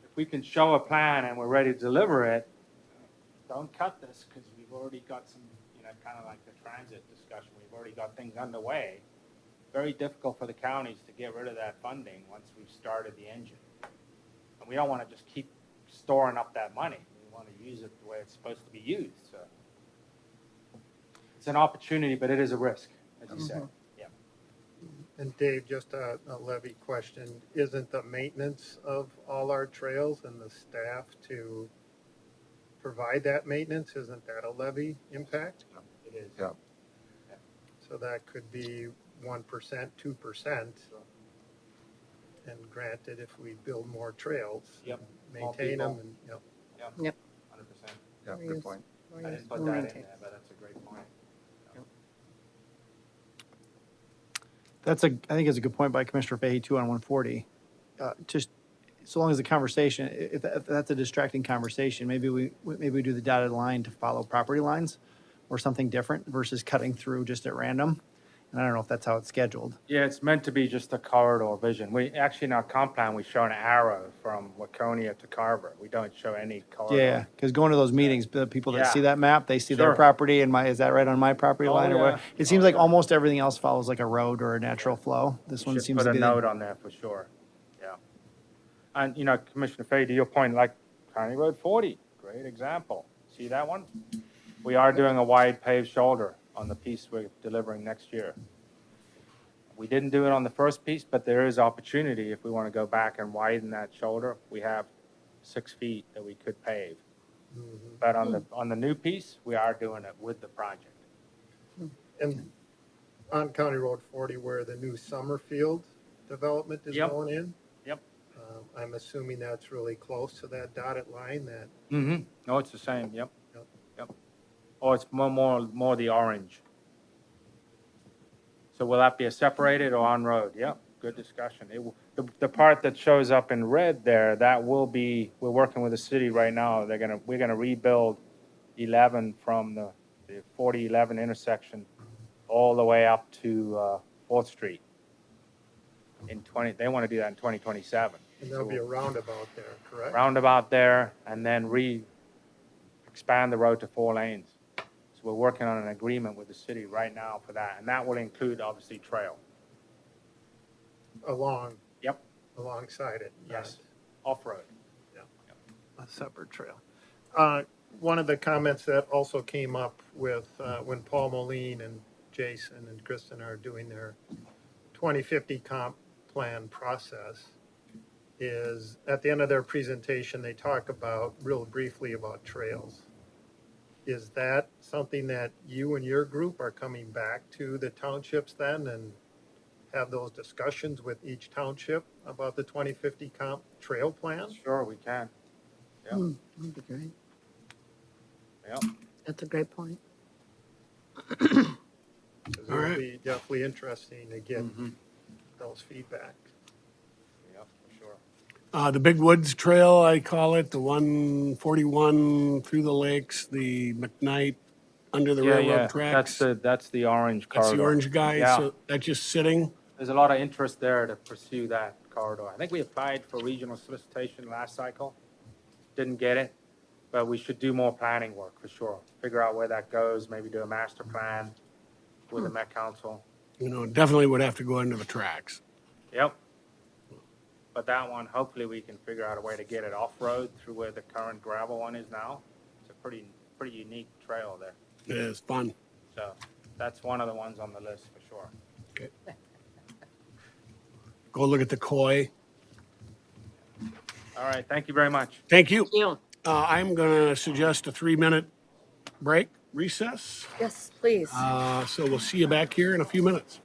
if we can show a plan and we're ready to deliver it, don't cut this, because we've already got some, kind of like the transit discussion, we've already got things underway. very difficult for the counties to get rid of that funding once we've started the engine. And we don't want to just keep storing up that money. We want to use it the way it's supposed to be used, so. It's an opportunity, but it is a risk, as you said. Yeah. And Dave, just a levy question. Isn't the maintenance of all our trails and the staff to provide that maintenance, isn't that a levy impact? It is. Yeah. So that could be 1%, 2%. And granted, if we build more trails. Yep. Maintain More them people. and, Yep. Yep. 100%. Yeah, good point. I didn't put that in there, but that's a great point. I think it's a good point by Commissioner Fahey too on 140. Just so long as the conversation, if that's a distracting conversation, maybe we do the dotted line to follow property lines or something different versus cutting through just at random. And I don't know if that's how it's scheduled. Yeah, it's meant to be just a corridor vision. We actually, in our comp plan, we show an arrow from Waconia to Carver. We don't show any corridor. Yeah, because going to those meetings, the people that see Yeah. that map, they see their Sure. property and is that right on my property Oh, line or what? yeah. It seems Oh, like yeah. almost everything else follows like a road or a natural flow. This one Should seems put to a be. note on there for sure. Yeah. And, Commissioner Fahey, to your point, like County Road 40, great example. See that one? We are doing a wide paved shoulder on the piece we're delivering next year. We didn't do it on the first piece, but there is opportunity if we want to go back and widen that shoulder. We have 6 feet that we could pave. But on the new piece, we are doing it with the project. and on County Road 40 where the new Summerfield development is Yep. going in, Yep. I'm assuming that's really close to that dotted line that, Mm-hmm. No, it's the same. Yep. Yep. Yep. Oh, it's more the orange. So will that be a separated or on road? Yep. Good discussion. The part that shows up in red there, that will be, we're working with the city right now. We're gonna rebuild 11 from the 4011 intersection all the way up to 4th Street. They want to do that in 2027. and there'll be a roundabout there, correct? Roundabout there, and then expand the road to 4 lanes. So we're working on an agreement with the city right now for that, and that will include, obviously, trail. Yep, Alongside it. yes, off-road. A separate trail. One of the comments that also came up with, when Paul Moline and Jason and Kristen are doing their 2050 comp plan process is, at the end of their presentation, they talk about, real briefly about trails. Is that something that you and your group are coming back to the townships then and have those discussions with each township about the 2050 comp trail plan? Sure, we can. Yeah, That'd be great. yeah. That's a great point. 'Cause All right. it'll be definitely interesting to get Mhm. those feedback. Yeah, for sure. The Big Woods Trail, I call it, the 141 through the lakes, the McKnight under the Yeah, railroad yeah, tracks. that's the orange That's corridor. the orange guy, Yeah. so that's just sitting. There's a lot of interest there to pursue that corridor. I think we applied for regional solicitation last cycle, didn't get it, but we should do more planning work for sure. Figure out where that goes, maybe do a master plan with the Met Council. Definitely would have to go into the tracks. Yep. But that one, hopefully we can figure out a way to get it off-road through where the current gravel one is now. It's a pretty unique trail there. It is fun. So that's one of the ones on the list for sure. Go look at the koi. All right, thank you very much. Thank you. You, I'm going to suggest a 3-minute break, recess. yes, please. So we'll see you back here in a few minutes.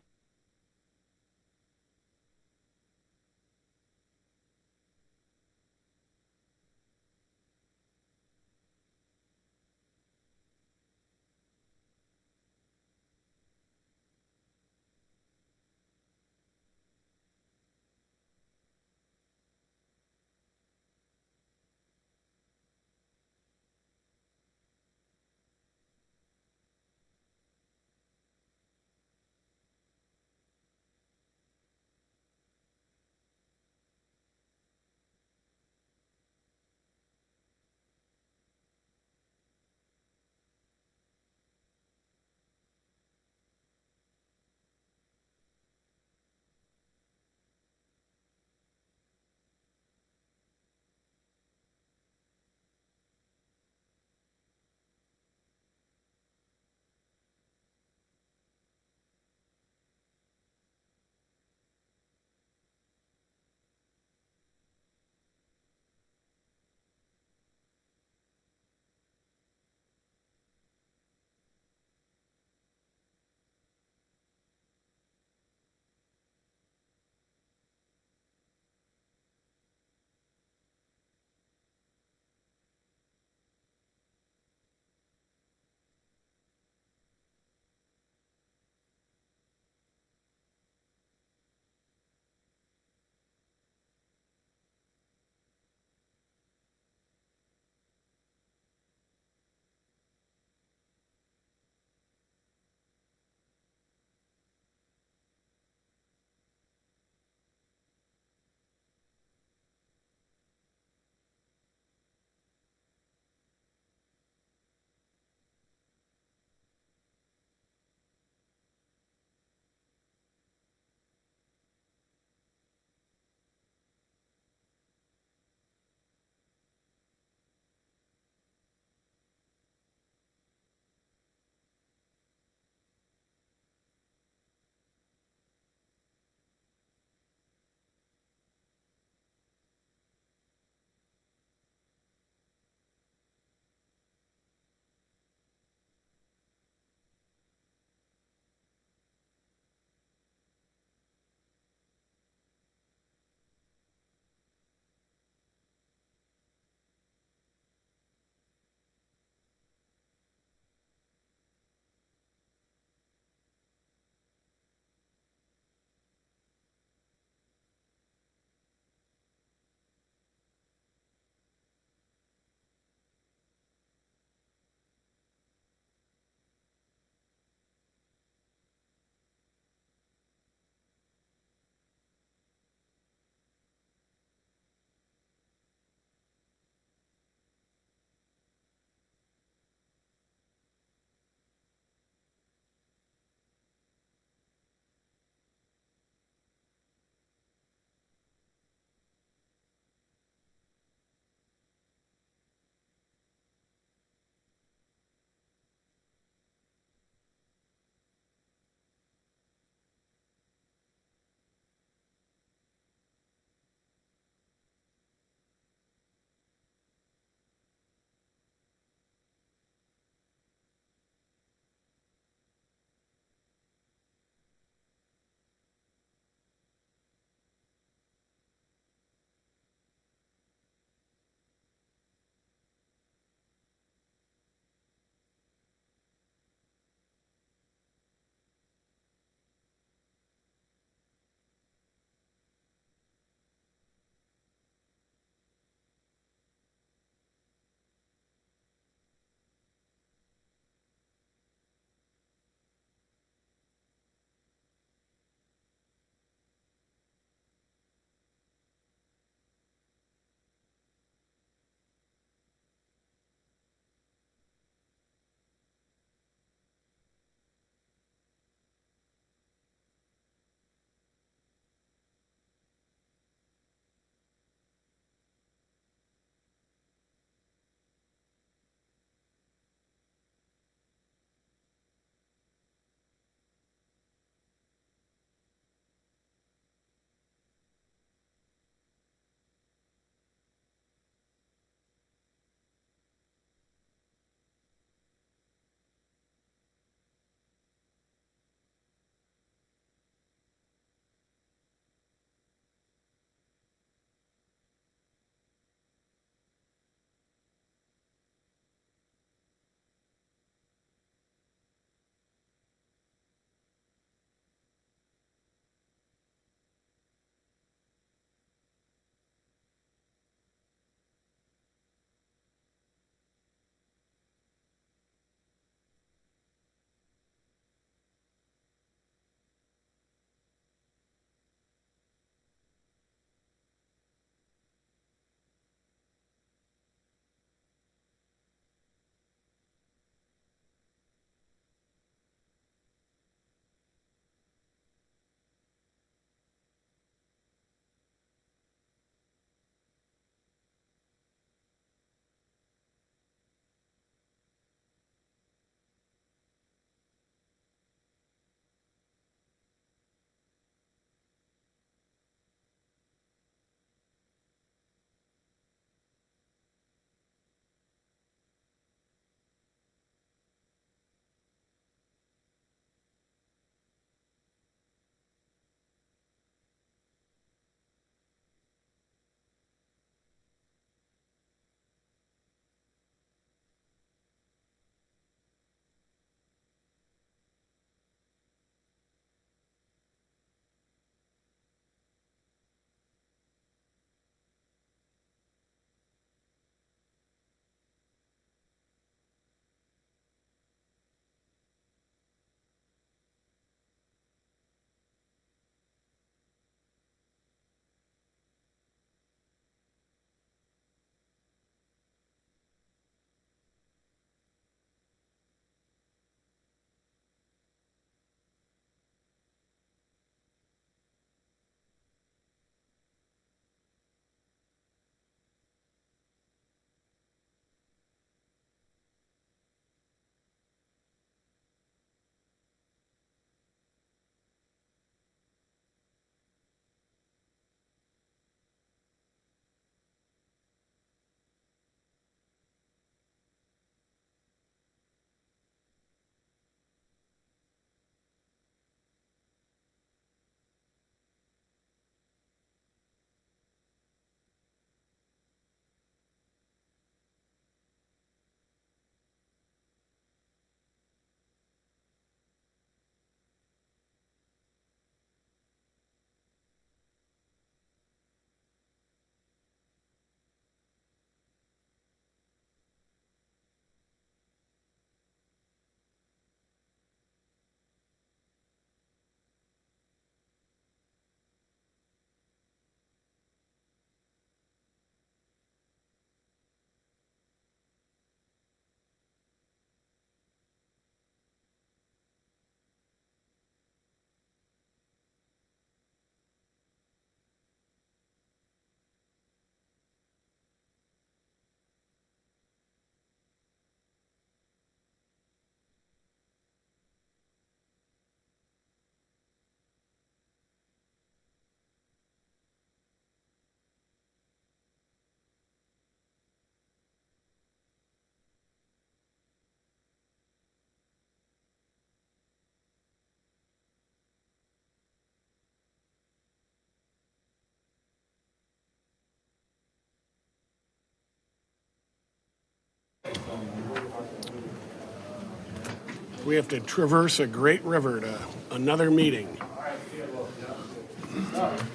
We have to traverse a great river to another meeting.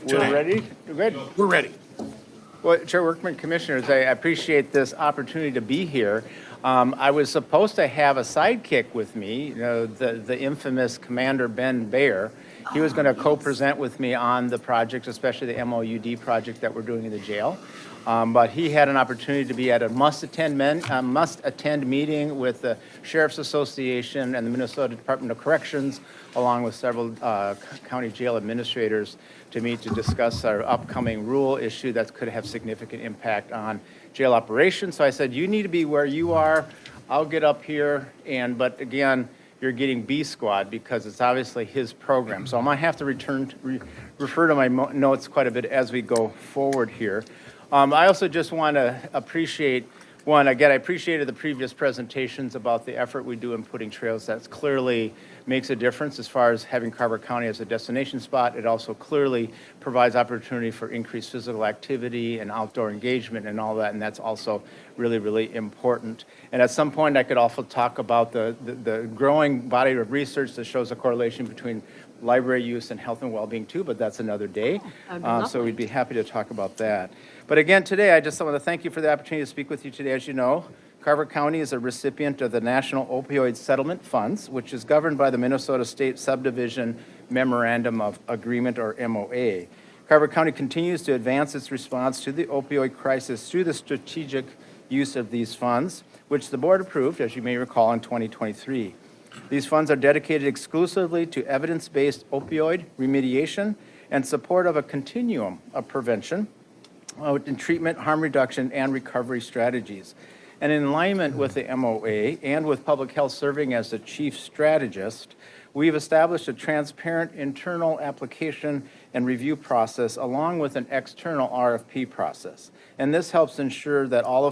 We're ready? We're good. We're ready. Well, Chair Workman, Commissioners, I appreciate this opportunity to be here. I was supposed to have a sidekick with me, you know, the infamous Commander Ben Baer. He was going to co-present with me on the project, especially the MOUD project that we're doing in the jail. But he had an opportunity to be at a must-attend meeting with the Sheriff's Association and the Minnesota Department of Corrections, along with several county jail administrators, to meet to discuss our upcoming rule issue that could have significant impact on jail operations. So I said, you need to be where you are. I'll get up here, but again, you're getting B Squad because it's obviously his program. So I might have to refer to my notes quite a bit as we go forward here. I also just want to appreciate, again, I appreciated the previous presentations about the effort we do in putting trails. That clearly makes a difference as far as having Carver County as a destination spot. It also clearly provides opportunity for increased physical activity and outdoor engagement and all that, and that's also really, really important. And at some point, I could also talk about the growing body of research that shows a correlation between library use and health and well-being too, but that's another day. So we'd be happy to talk about that. But again, today, I just want to thank you for the opportunity to speak with you today. As you know, Carver County is a recipient of the National Opioid Settlement Funds, which is governed by the Minnesota State Subdivision Memorandum of Agreement, or MOA. Carver County continues to advance its response to the opioid crisis through the strategic use of these funds, which the board approved, as you may recall, in 2023. These funds are dedicated exclusively to evidence-based opioid remediation and support of a continuum of prevention in treatment, harm reduction, and recovery strategies. And in alignment with the MOA and with public health serving as the chief strategist, we've established a transparent internal application and review process along with an external RFP process. And this helps ensure that all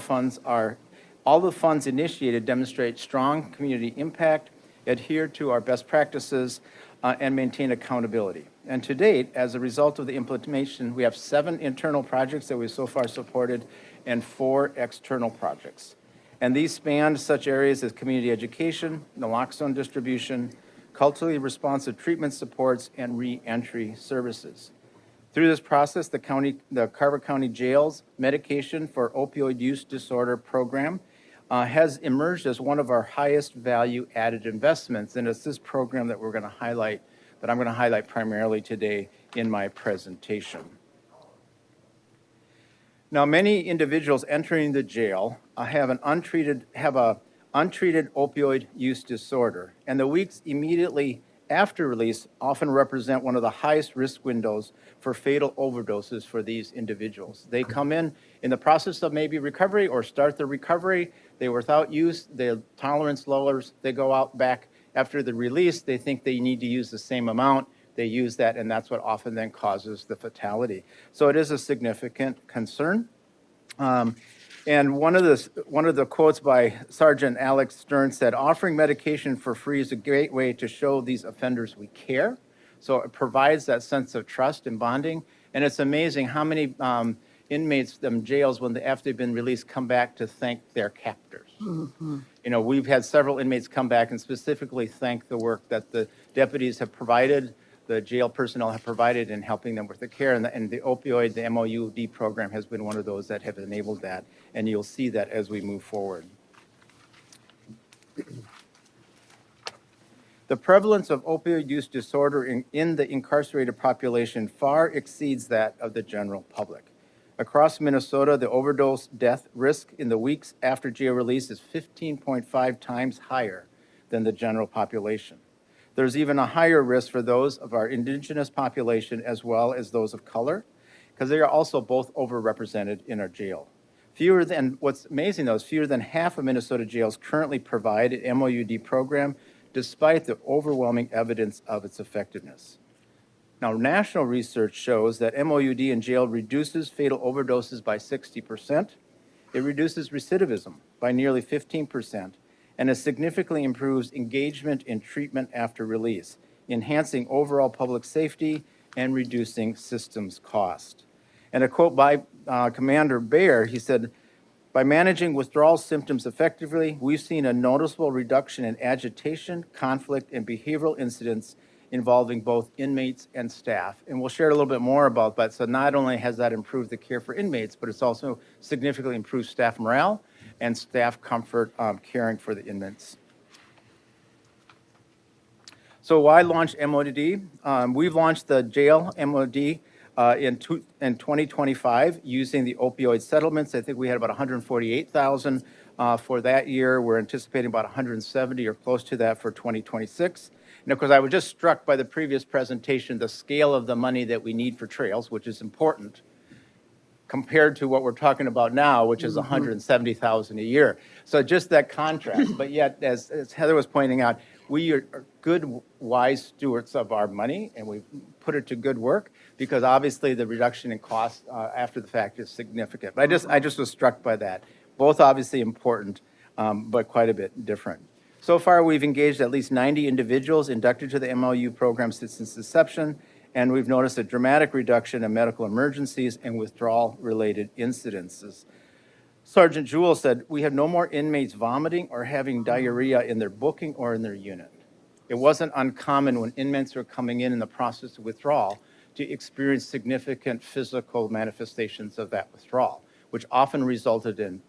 the funds initiated demonstrate strong community impact, adhere to our best practices, and maintain accountability. And to date, as a result of the implementation, we have 7 internal projects that we've so far supported and 4 external projects. And these span such areas as community education, naloxone distribution, culturally responsive treatment supports, and re-entry services. Through this process, the Carver County Jail's Medication for Opioid Use Disorder program has emerged as one of our highest value added investments. And it's this program that I'm going to highlight primarily today in my presentation. Now, many individuals entering the jail have a untreated opioid use disorder, and the weeks immediately after release often represent one of the highest risk windows for fatal overdoses for these individuals. They come in the process of maybe recovery or start the recovery. They were without use, their tolerance lowers, they go out back after the release, they think they need to use the same amount, they use that, and that's what often then causes the fatality. So it is a significant concern. And one of the quotes by Sergeant Alex Stern said, "Offering medication for free is a great way to show these offenders we care." So it provides that sense of trust and bonding. And it's amazing how many inmates in jails, after they've been released, come back to thank their captors. Mm-hmm. You know, we've had several inmates come back and specifically thank the work that the deputies have provided, the jail personnel have provided in helping them with the care. And the opioid, the MOUD program has been one of those that have enabled that. And you'll see that as we move forward. The prevalence of opioid use disorder in the incarcerated population far exceeds that of the general public. Across Minnesota, the overdose death risk in the weeks after jail release is 15.5 times higher than the general population. There's even a higher risk for those of our indigenous population as well as those of color, because they are also both overrepresented in our jail. What's amazing though is fewer than half of Minnesota jails currently provide an MOUD program, despite the overwhelming evidence of its effectiveness. Now, national research shows that MOUD in jail reduces fatal overdoses by 60%. It reduces recidivism by nearly 15%, and it significantly improves engagement in treatment after release, enhancing overall public safety and reducing systems cost. And a quote by Commander Baer, he said, By managing withdrawal symptoms effectively, we've seen a noticeable reduction in agitation, conflict, and behavioral incidents involving both inmates and staff. And we'll share a little bit more about that. So not only has that improved the care for inmates, but it's also significantly improved staff morale and staff comfort caring for the inmates. So why launch MOD? We've launched the jail MOD in 2025 using the opioid settlements. I think we had about 148,000 for that year. We're anticipating about 170 or close to that for 2026. And of course, I was just struck by the previous presentation, the scale of the money that we need for trails, which is important, compared to what we're talking about now, which is 170,000 a year. So just that contrast. But yet, as Heather was pointing out, we are good, wise stewards of our money, and we put it to good work because obviously the reduction in cost after the fact is significant. But I just was struck by that. Both obviously important, but quite a bit different. So far, we've engaged at least 90 individuals inducted to the MOU program since its inception, and we've noticed a dramatic reduction in medical emergencies and withdrawal-related incidences. Sergeant Jewell said, "We have no more inmates vomiting or having diarrhea in their booking or in their unit." It wasn't uncommon when inmates were coming in the process of withdrawal to experience significant physical manifestations of that withdrawal, which often resulted in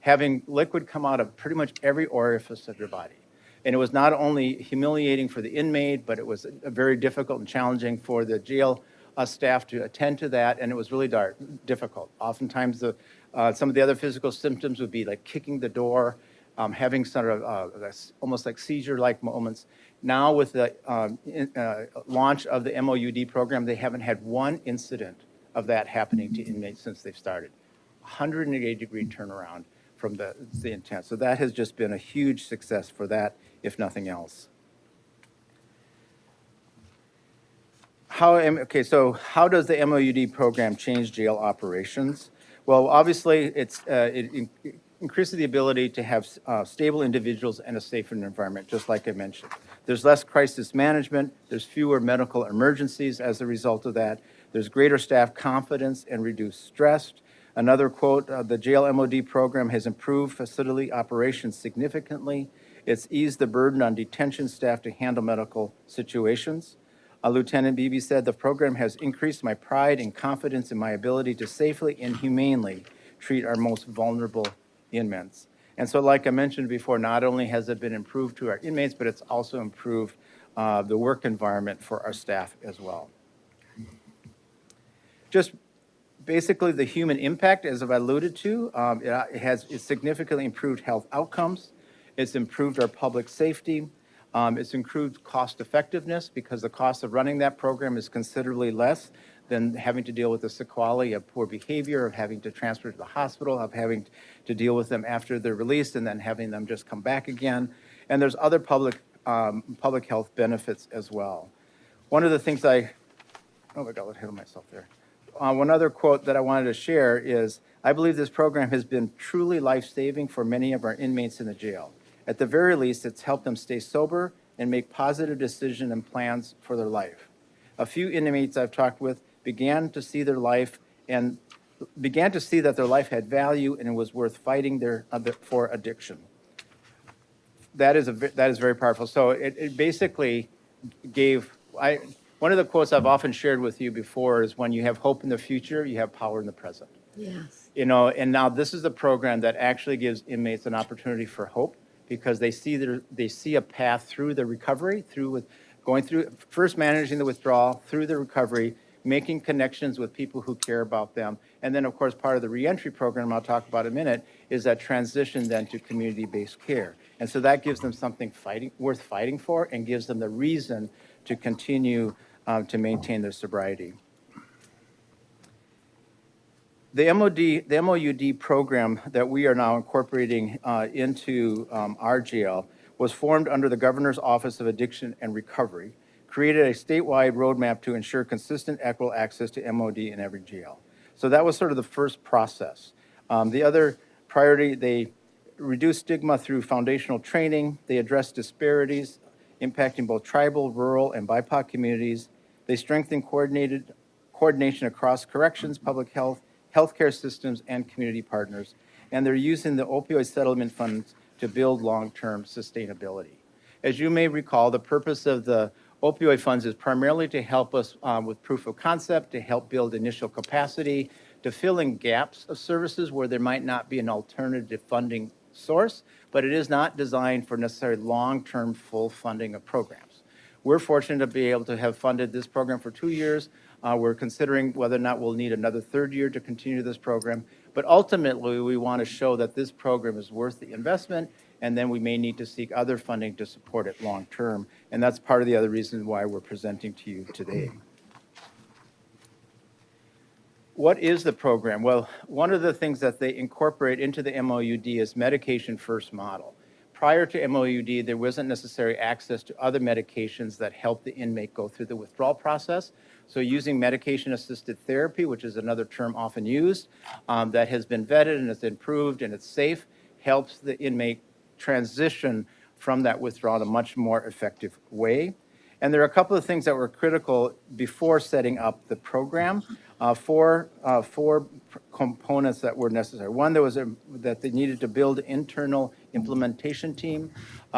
having liquid come out of pretty much every orifice of your body. And it was not only humiliating for the inmate, but it was very difficult and challenging for the jail staff to attend to that, and it was really difficult. Oftentimes, some of the other physical symptoms would be like kicking the door, having sort of almost like seizure-like moments. Now, with the launch of the MOUD program, they haven't had one incident of that happening to inmates since they've started. 180-degree turnaround from the intent. So that has just been a huge success for that, if nothing else. So how does the MOUD program change jail operations? Well, obviously, it increases the ability to have stable individuals and a safer environment, just like I mentioned. There's less crisis management. There's fewer medical emergencies as a result of that. There's greater staff confidence and reduced stress. Another quote, the jail MOD program has improved facility operations significantly. It's eased the burden on detention staff to handle medical situations. Lieutenant Beebe said, the program has increased my pride and confidence in my ability to safely and humanely treat our most vulnerable inmates. And so like I mentioned before, not only has it been improved to our inmates, but it's also improved the work environment for our staff as well. Just basically the human impact, as I've alluded to, it's significantly improved health outcomes. It's improved our public safety. It's improved cost effectiveness because the cost of running that program is considerably less than having to deal with the sequelae of poor behavior, of having to transfer to the hospital, of having to deal with them after they're released and then having them just come back again. And there's other public health benefits as well. One of the things oh my God, I hit myself there. One other quote that I wanted to share is, I believe this program has been truly life-saving for many of our inmates in the jail. At the very least, it's helped them stay sober and make positive decisions and plans for their life. A few inmates I've talked with began to see that their life had value and it was worth fighting for addiction. That is very powerful. So it basically gave, one of the quotes I've often shared with you before is, when you have hope in the future, you have power in the present. Yes. You know, and now this is a program that actually gives inmates an opportunity for hope, because they see a path through the recovery, going through first managing the withdrawal, through the recovery, making connections with people who care about them. And then, of course, part of the reentry program I'll talk about in a minute is that transition then to community-based care. And so that gives them something worth fighting for, and gives them the reason to continue to maintain their sobriety. The MOUD program that we are now incorporating into our jail was formed under the Governor's Office of Addiction and Recovery, created a statewide roadmap to ensure consistent, equitable access to MOD in every jail. So that was sort of the first process. The other priority, they reduced stigma through foundational training. They addressed disparities impacting both tribal, rural, and BIPOC communities. They strengthened coordination across corrections, public health, healthcare systems, and community partners. and they're using the opioid settlement funds to build long-term sustainability. As you may recall, the purpose of the opioid funds is primarily to help us with proof of concept, to help build initial capacity, to fill in gaps of services where there might not be an alternative funding source, but it is not designed for necessarily long-term full funding of programs. We're fortunate to be able to have funded this program for 2 years. We're considering whether or not we'll need another third year to continue this program. But ultimately, we want to show that this program is worth the investment, and then we may need to seek other funding to support it long term. And that's part of the other reason why we're presenting to you today. What is the program? Well, one of the things that they incorporate into the MOUD is medication first model. Prior to MOUD, there wasn't necessary access to other medications that help the inmate go through the withdrawal process. So using medication-assisted therapy, which is another term often used, that has been vetted and it's improved and it's safe, helps the inmate transition from that withdrawal in a much more effective way. And there are a couple of things that were critical before setting up the program. Four components that were necessary. One, that they needed to build an internal implementation team.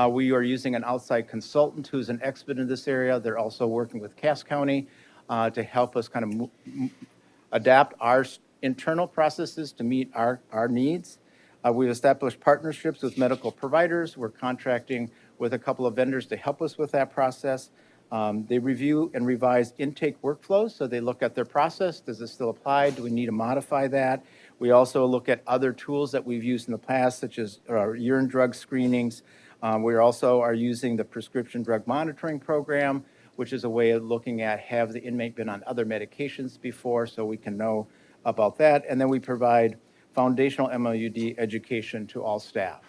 We are using an outside consultant who's an expert in this area. They're also working with Cass County to help us kind of adapt our internal processes to meet our needs. We've established partnerships with medical providers. We're contracting with a couple of vendors to help us with that process. They review and revise intake workflows, so they look at their process. Does it still apply? Do we need to modify that? We also look at other tools that we've used in the past, such as urine drug screenings. We also are using the prescription drug monitoring program, which is a way of looking at, have the inmate been on other medications before, so we can know about that. And then we provide foundational MOUD education to all staff.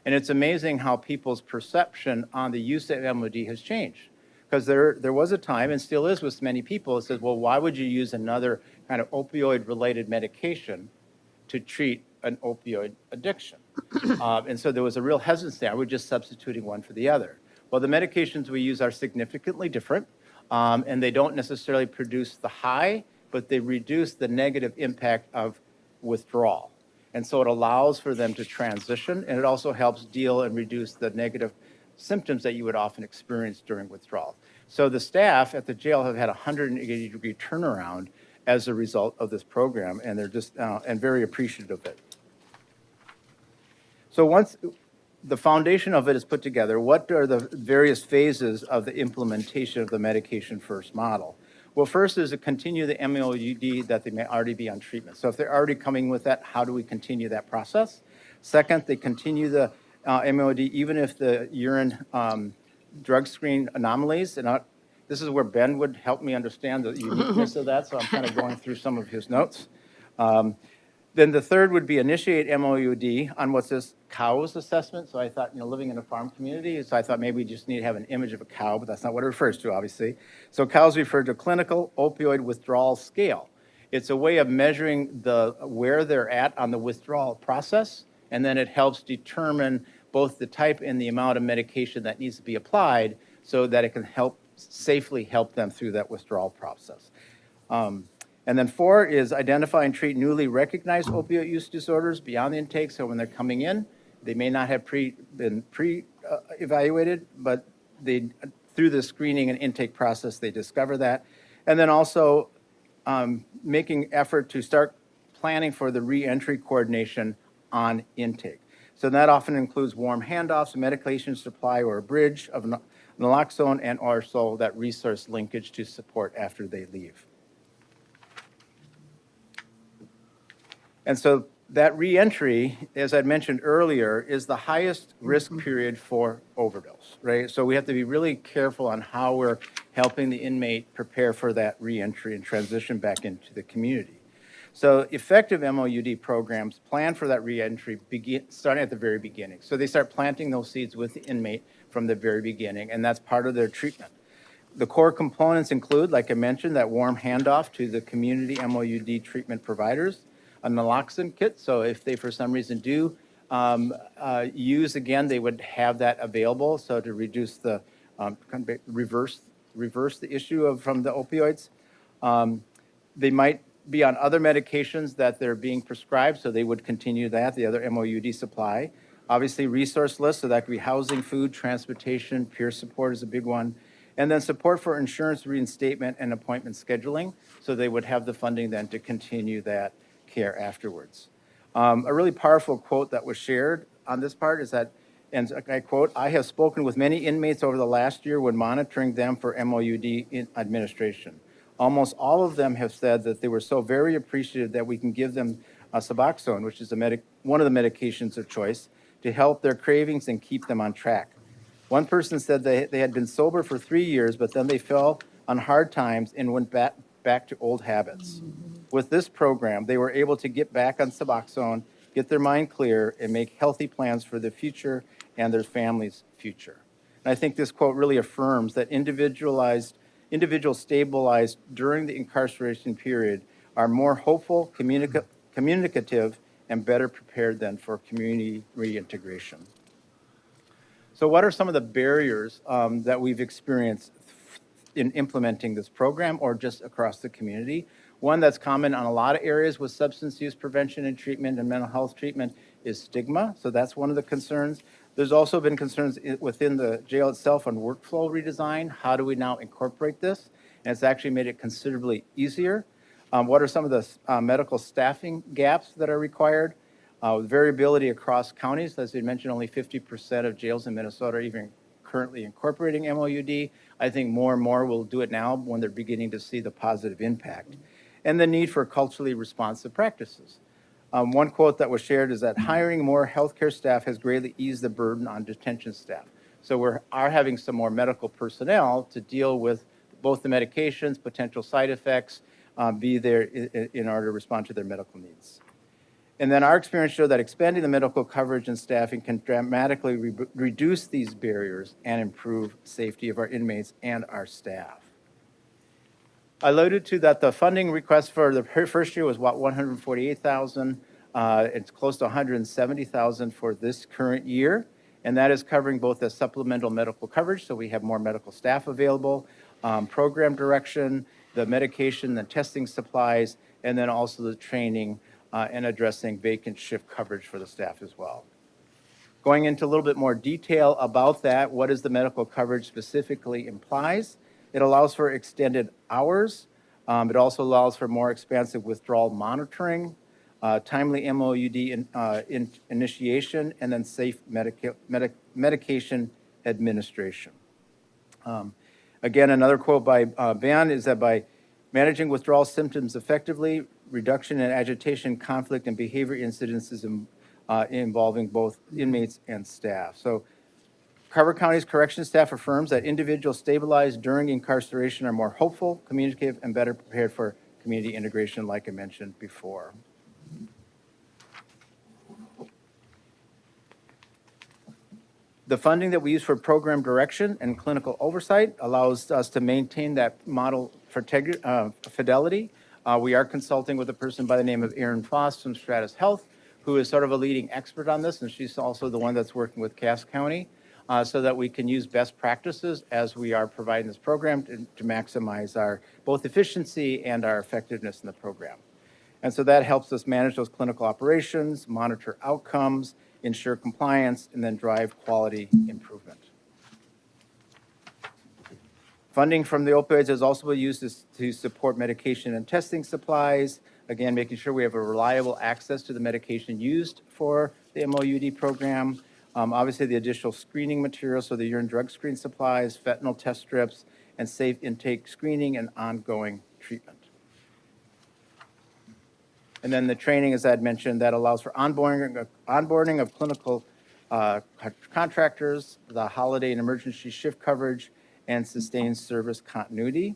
And it's amazing how people's perception on the use of MOUD has changed. Because there was a time, and still is with many people, it says, well, why would you use another kind of opioid-related medication to treat an opioid addiction? And so there was a real hesitancy. Are we just substituting one for the other? Well, the medications we use are significantly different, and they don't necessarily produce the high, but they reduce the negative impact of withdrawal. And so it allows for them to transition, and it also helps deal and reduce the negative symptoms that you would often experience during withdrawal. So the staff at the jail have had a 180-degree turnaround as a result of this program, and they're just and very appreciative of it. So once the foundation of it is put together, what are the various phases of the implementation of the medication first model? Well, first is to continue the MOUD that they may already be on treatment. So if they're already coming with that, how do we continue that process? Second, they continue the MOD, even if the urine drug screen anomalies, and this is where Ben would help me understand the uniqueness of that, so I'm kind of going through some of his notes. Then the third would be initiate MOUD on what's this cows assessment. So I thought, living in a farm community, so I thought maybe we just need to have an image of a cow, but that's not what it refers to, obviously. So cows refer to clinical opioid withdrawal scale. It's a way of measuring where they're at on the withdrawal process, and then it helps determine both the type and the amount of medication that needs to be applied so that it can safely help them through that withdrawal process. And then 4 is identify and treat newly recognized opioid use disorders beyond the intake. So when they're coming in, they may not have been evaluated, but through the screening and intake process, they discover that. And then also making effort to start planning for the reentry coordination on intake. So that often includes warm handoffs, medication supply, or a bridge of naloxone and also that resource linkage to support after they leave. And so that reentry, as I mentioned earlier, is the highest risk period for overdose, right? So we have to be really careful on how we're helping the inmate prepare for that reentry and transition back into the community. So effective MOUD programs plan for that reentry starting at the very beginning. So they start planting those seeds with the inmate from the very beginning, and that's part of their treatment. The core components include, like I mentioned, that warm handoff to the community MOUD treatment providers, a naloxone kit, so if they for some reason do use again, they would have that available, so to reduce the, reverse the issue from the opioids. They might be on other medications that they're being prescribed, so they would continue that, the other MOUD supply. Obviously, resource lists, so that could be housing, food, transportation, peer support is a big one. And then support for insurance reinstatement and appointment scheduling, so they would have the funding then to continue that care afterwards. A really powerful quote that was shared on this part is that, and I quote, "I have spoken with many inmates over the last year when monitoring them for MOUD administration. Almost all of them have said that they were so very appreciative that we can give them Suboxone, which is one of the medications of choice, to help their cravings and keep them on track. One person said they had been sober for 3 years, but then they fell on hard times and went back to old habits. With this program, they were able to get back on Suboxone, get their mind clear, and make healthy plans for the future and their family's future." And I think this quote really affirms that individuals stabilized during the incarceration period are more hopeful, communicative, and better prepared than for community reintegration. So what are some of the barriers that we've experienced in implementing this program or just across the community? One that's common on a lot of areas with substance use prevention and treatment and mental health treatment is stigma. So that's one of the concerns. There's also been concerns within the jail itself on workflow redesign. How do we now incorporate this? And it's actually made it considerably easier. What are some of the medical staffing gaps that are required? Variability across counties. As we mentioned, only 50% of jails in Minnesota are even currently incorporating MOUD. I think more and more will do it now when they're beginning to see the positive impact. And the need for culturally responsive practices. One quote that was shared is that hiring more healthcare staff has greatly eased the burden on detention staff. So we are having some more medical personnel to deal with both the medications, potential side effects, be there in order to respond to their medical needs. And then our experience showed that expanding the medical coverage and staffing can dramatically reduce these barriers and improve safety of our inmates and our staff. I alluded to that the funding request for the first year was what, $148,000. It's close to $170,000 for this current year, and that is covering both the supplemental medical coverage, so we have more medical staff available, program direction, the medication, the testing supplies, and then also the training and addressing vacant shift coverage for the staff as well. Going into a little bit more detail about that, what does the medical coverage specifically implies? It allows for extended hours. It also allows for more expansive withdrawal monitoring, timely MOUD initiation, and then safe medication administration. Again, another quote by Ben is that by managing withdrawal symptoms effectively, reduction in agitation, conflict, and behavior incidences involving both inmates and staff. So Carver County's corrections staff affirms that individuals stabilized during incarceration are more hopeful, communicative, and better prepared for community integration, like I mentioned before. The funding that we use for program direction and clinical oversight allows us to maintain that model for fidelity. We are consulting with a person by the name of Erin Foss from Stratus Health, who is sort of a leading expert on this, and she's also the one that's working with Cass County, so that we can use best practices as we are providing this program to maximize our both efficiency and our effectiveness in the program. And so that helps us manage those clinical operations, monitor outcomes, ensure compliance, and then drive quality improvement. Funding from the opioids is also been used to support medication and testing supplies. Again, making sure we have a reliable access to the medication used for the MOUD program. Obviously, the additional screening materials, so the urine drug screen supplies, fentanyl test strips, and safe intake screening and ongoing treatment. And then the training, as I had mentioned, that allows for onboarding of clinical contractors, the holiday and emergency shift coverage, and sustained service continuity.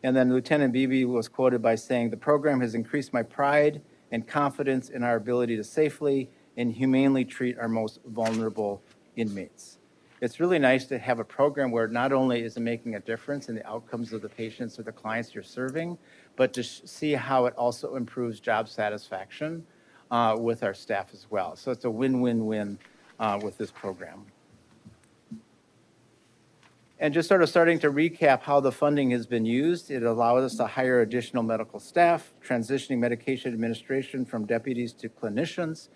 And then Lieutenant Beebe was quoted by saying, "The program has increased my pride and confidence in our ability to safely and humanely treat our most vulnerable inmates." It's really nice to have a program where not only is it making a difference in the outcomes of the patients or the clients you're serving, but to see how it also improves job satisfaction with our staff as well. So it's a win-win-win with this program. And just sort of starting to recap how the funding has been used, it allowed us to hire additional medical staff, transitioning medication administration from deputies to clinicians,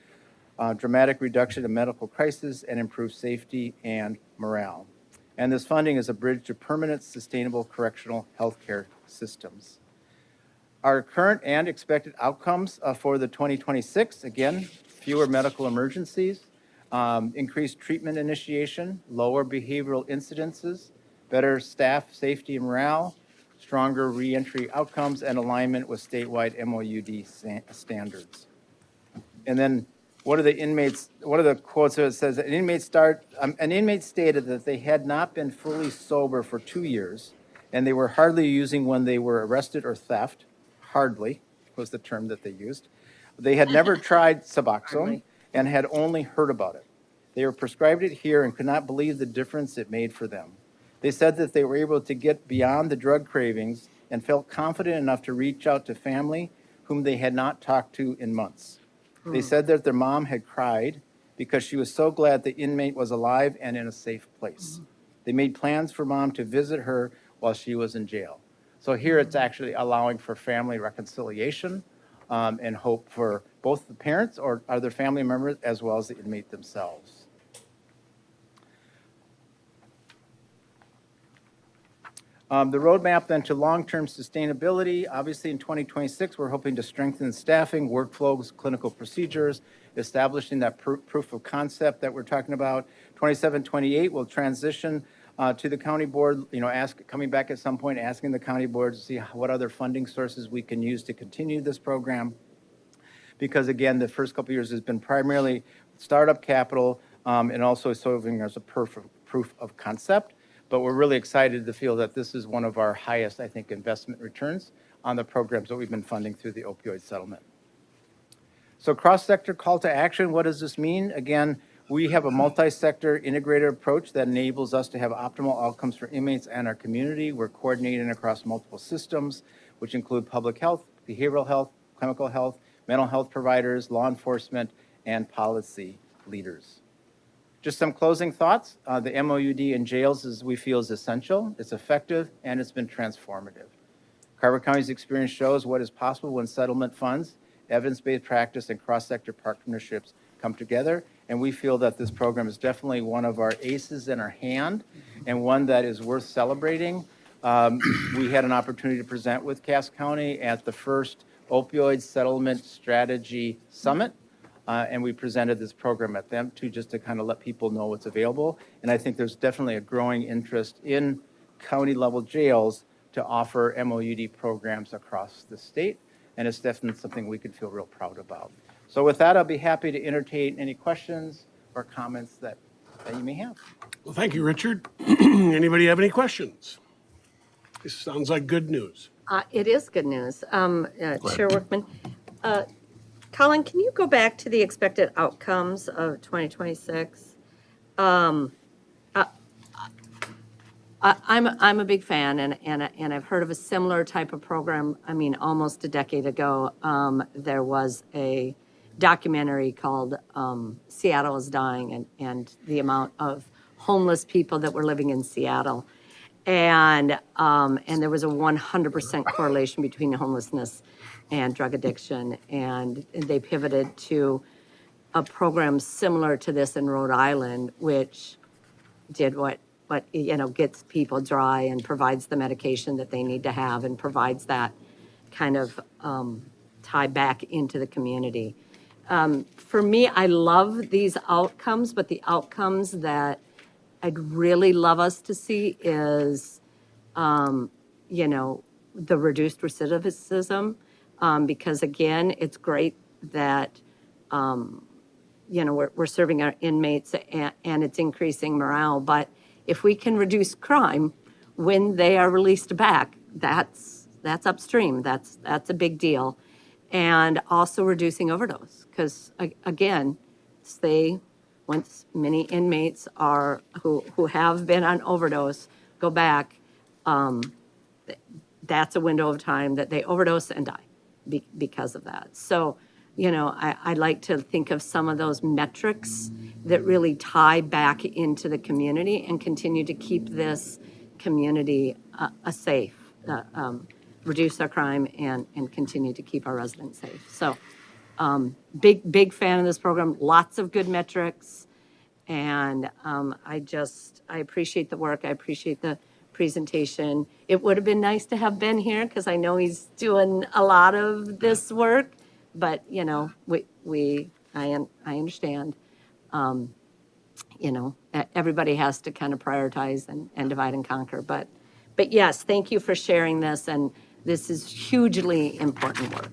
dramatic reduction in medical crisis, and improved safety and morale. And this funding is a bridge to permanent, sustainable correctional healthcare systems. Our current and expected outcomes for the 2026, again, fewer medical emergencies, increased treatment initiation, lower behavioral incidences, better staff safety and morale, stronger reentry outcomes, and alignment with statewide MOUD standards. And then one of the quotes that says, an inmate stated that they had not been fully sober for 2 years, and they were hardly using when they were arrested or theft. Hardly was the term that they used. They had never tried Suboxone Hardly. and had only heard about it. They were prescribed it here and could not believe the difference it made for them. They said that they were able to get beyond the drug cravings and felt confident enough to reach out to family whom they had not talked to in months. They said that their mom had cried because she was so glad the inmate was alive and in a safe place. They made plans for mom to visit her while she was in jail. So here it's actually allowing for family reconciliation and hope for both the parents or other family members as well as the inmate themselves. The roadmap then to long-term sustainability, obviously in 2026, we're hoping to strengthen staffing, workflows, clinical procedures, establishing that proof of concept that we're talking about. 27, 28, we'll transition to the county board, coming back at some point, asking the county board to see what other funding sources we can use to continue this program. Because again, the first couple of years has been primarily startup capital and also serving as a proof of concept. But we're really excited to feel that this is one of our highest, I think, investment returns on the programs that we've been funding through the opioid settlement. So cross-sector call to action, what does this mean? Again, we have a multi-sector integrated approach that enables us to have optimal outcomes for inmates and our community. We're coordinating across multiple systems, which include public health, behavioral health, chemical health, mental health providers, law enforcement, and policy leaders. Just some closing thoughts. The MOUD in jails we feel is essential, it's effective, and it's been transformative. Carver County's experience shows what is possible when settlement funds, evidence-based practice, and cross-sector partnerships come together, and we feel that this program is definitely one of our aces in our hand and one that is worth celebrating. We had an opportunity to present with Cass County at the first Opioid Settlement Strategy Summit. And we presented this program at them too, just to kind of let people know what's available. And I think there's definitely a growing interest in county level jails to offer MOUD programs across the state. And it's definitely something we could feel real proud about. So with that, I'll be happy to entertain any questions or comments that you may have. Well, thank you, Richard. Anybody have any questions? This sounds like good news. It is good news. Chair Workman, Colin, can you go back to the expected outcomes of 2026? I'm a big fan, and I've heard of a similar type of program. I mean, almost a decade ago, there was a documentary called Seattle is Dying, and the amount of homeless people that were living in Seattle. And there was a 100% correlation between homelessness and drug addiction. And they pivoted to a program similar to this in Rhode Island, which did what gets people dry and provides the medication that they need to have and provides that kind of tie back into the community. For me, I love these outcomes, but the outcomes that I'd really love us to see is, the reduced recidivism, because again, it's great that, we're serving our inmates and it's increasing morale, but if we can reduce crime when they are released back, that's upstream, that's a big deal. And also reducing overdose, because again, once many inmates who have been on overdose go back, that's a window of time that they overdose and die because of that. So, I'd like to think of some of those metrics that really tie back into the community and continue to keep this community a safe, reduce our crime and continue to keep our residents safe. So big fan of this program, lots of good metrics. And I appreciate the work. I appreciate the presentation. It would have been nice to have been here because I know he's doing a lot of this work, but you know, I understand. You know, everybody has to kind of prioritize and divide and conquer. But yes, thank you for sharing this, and this is hugely important work.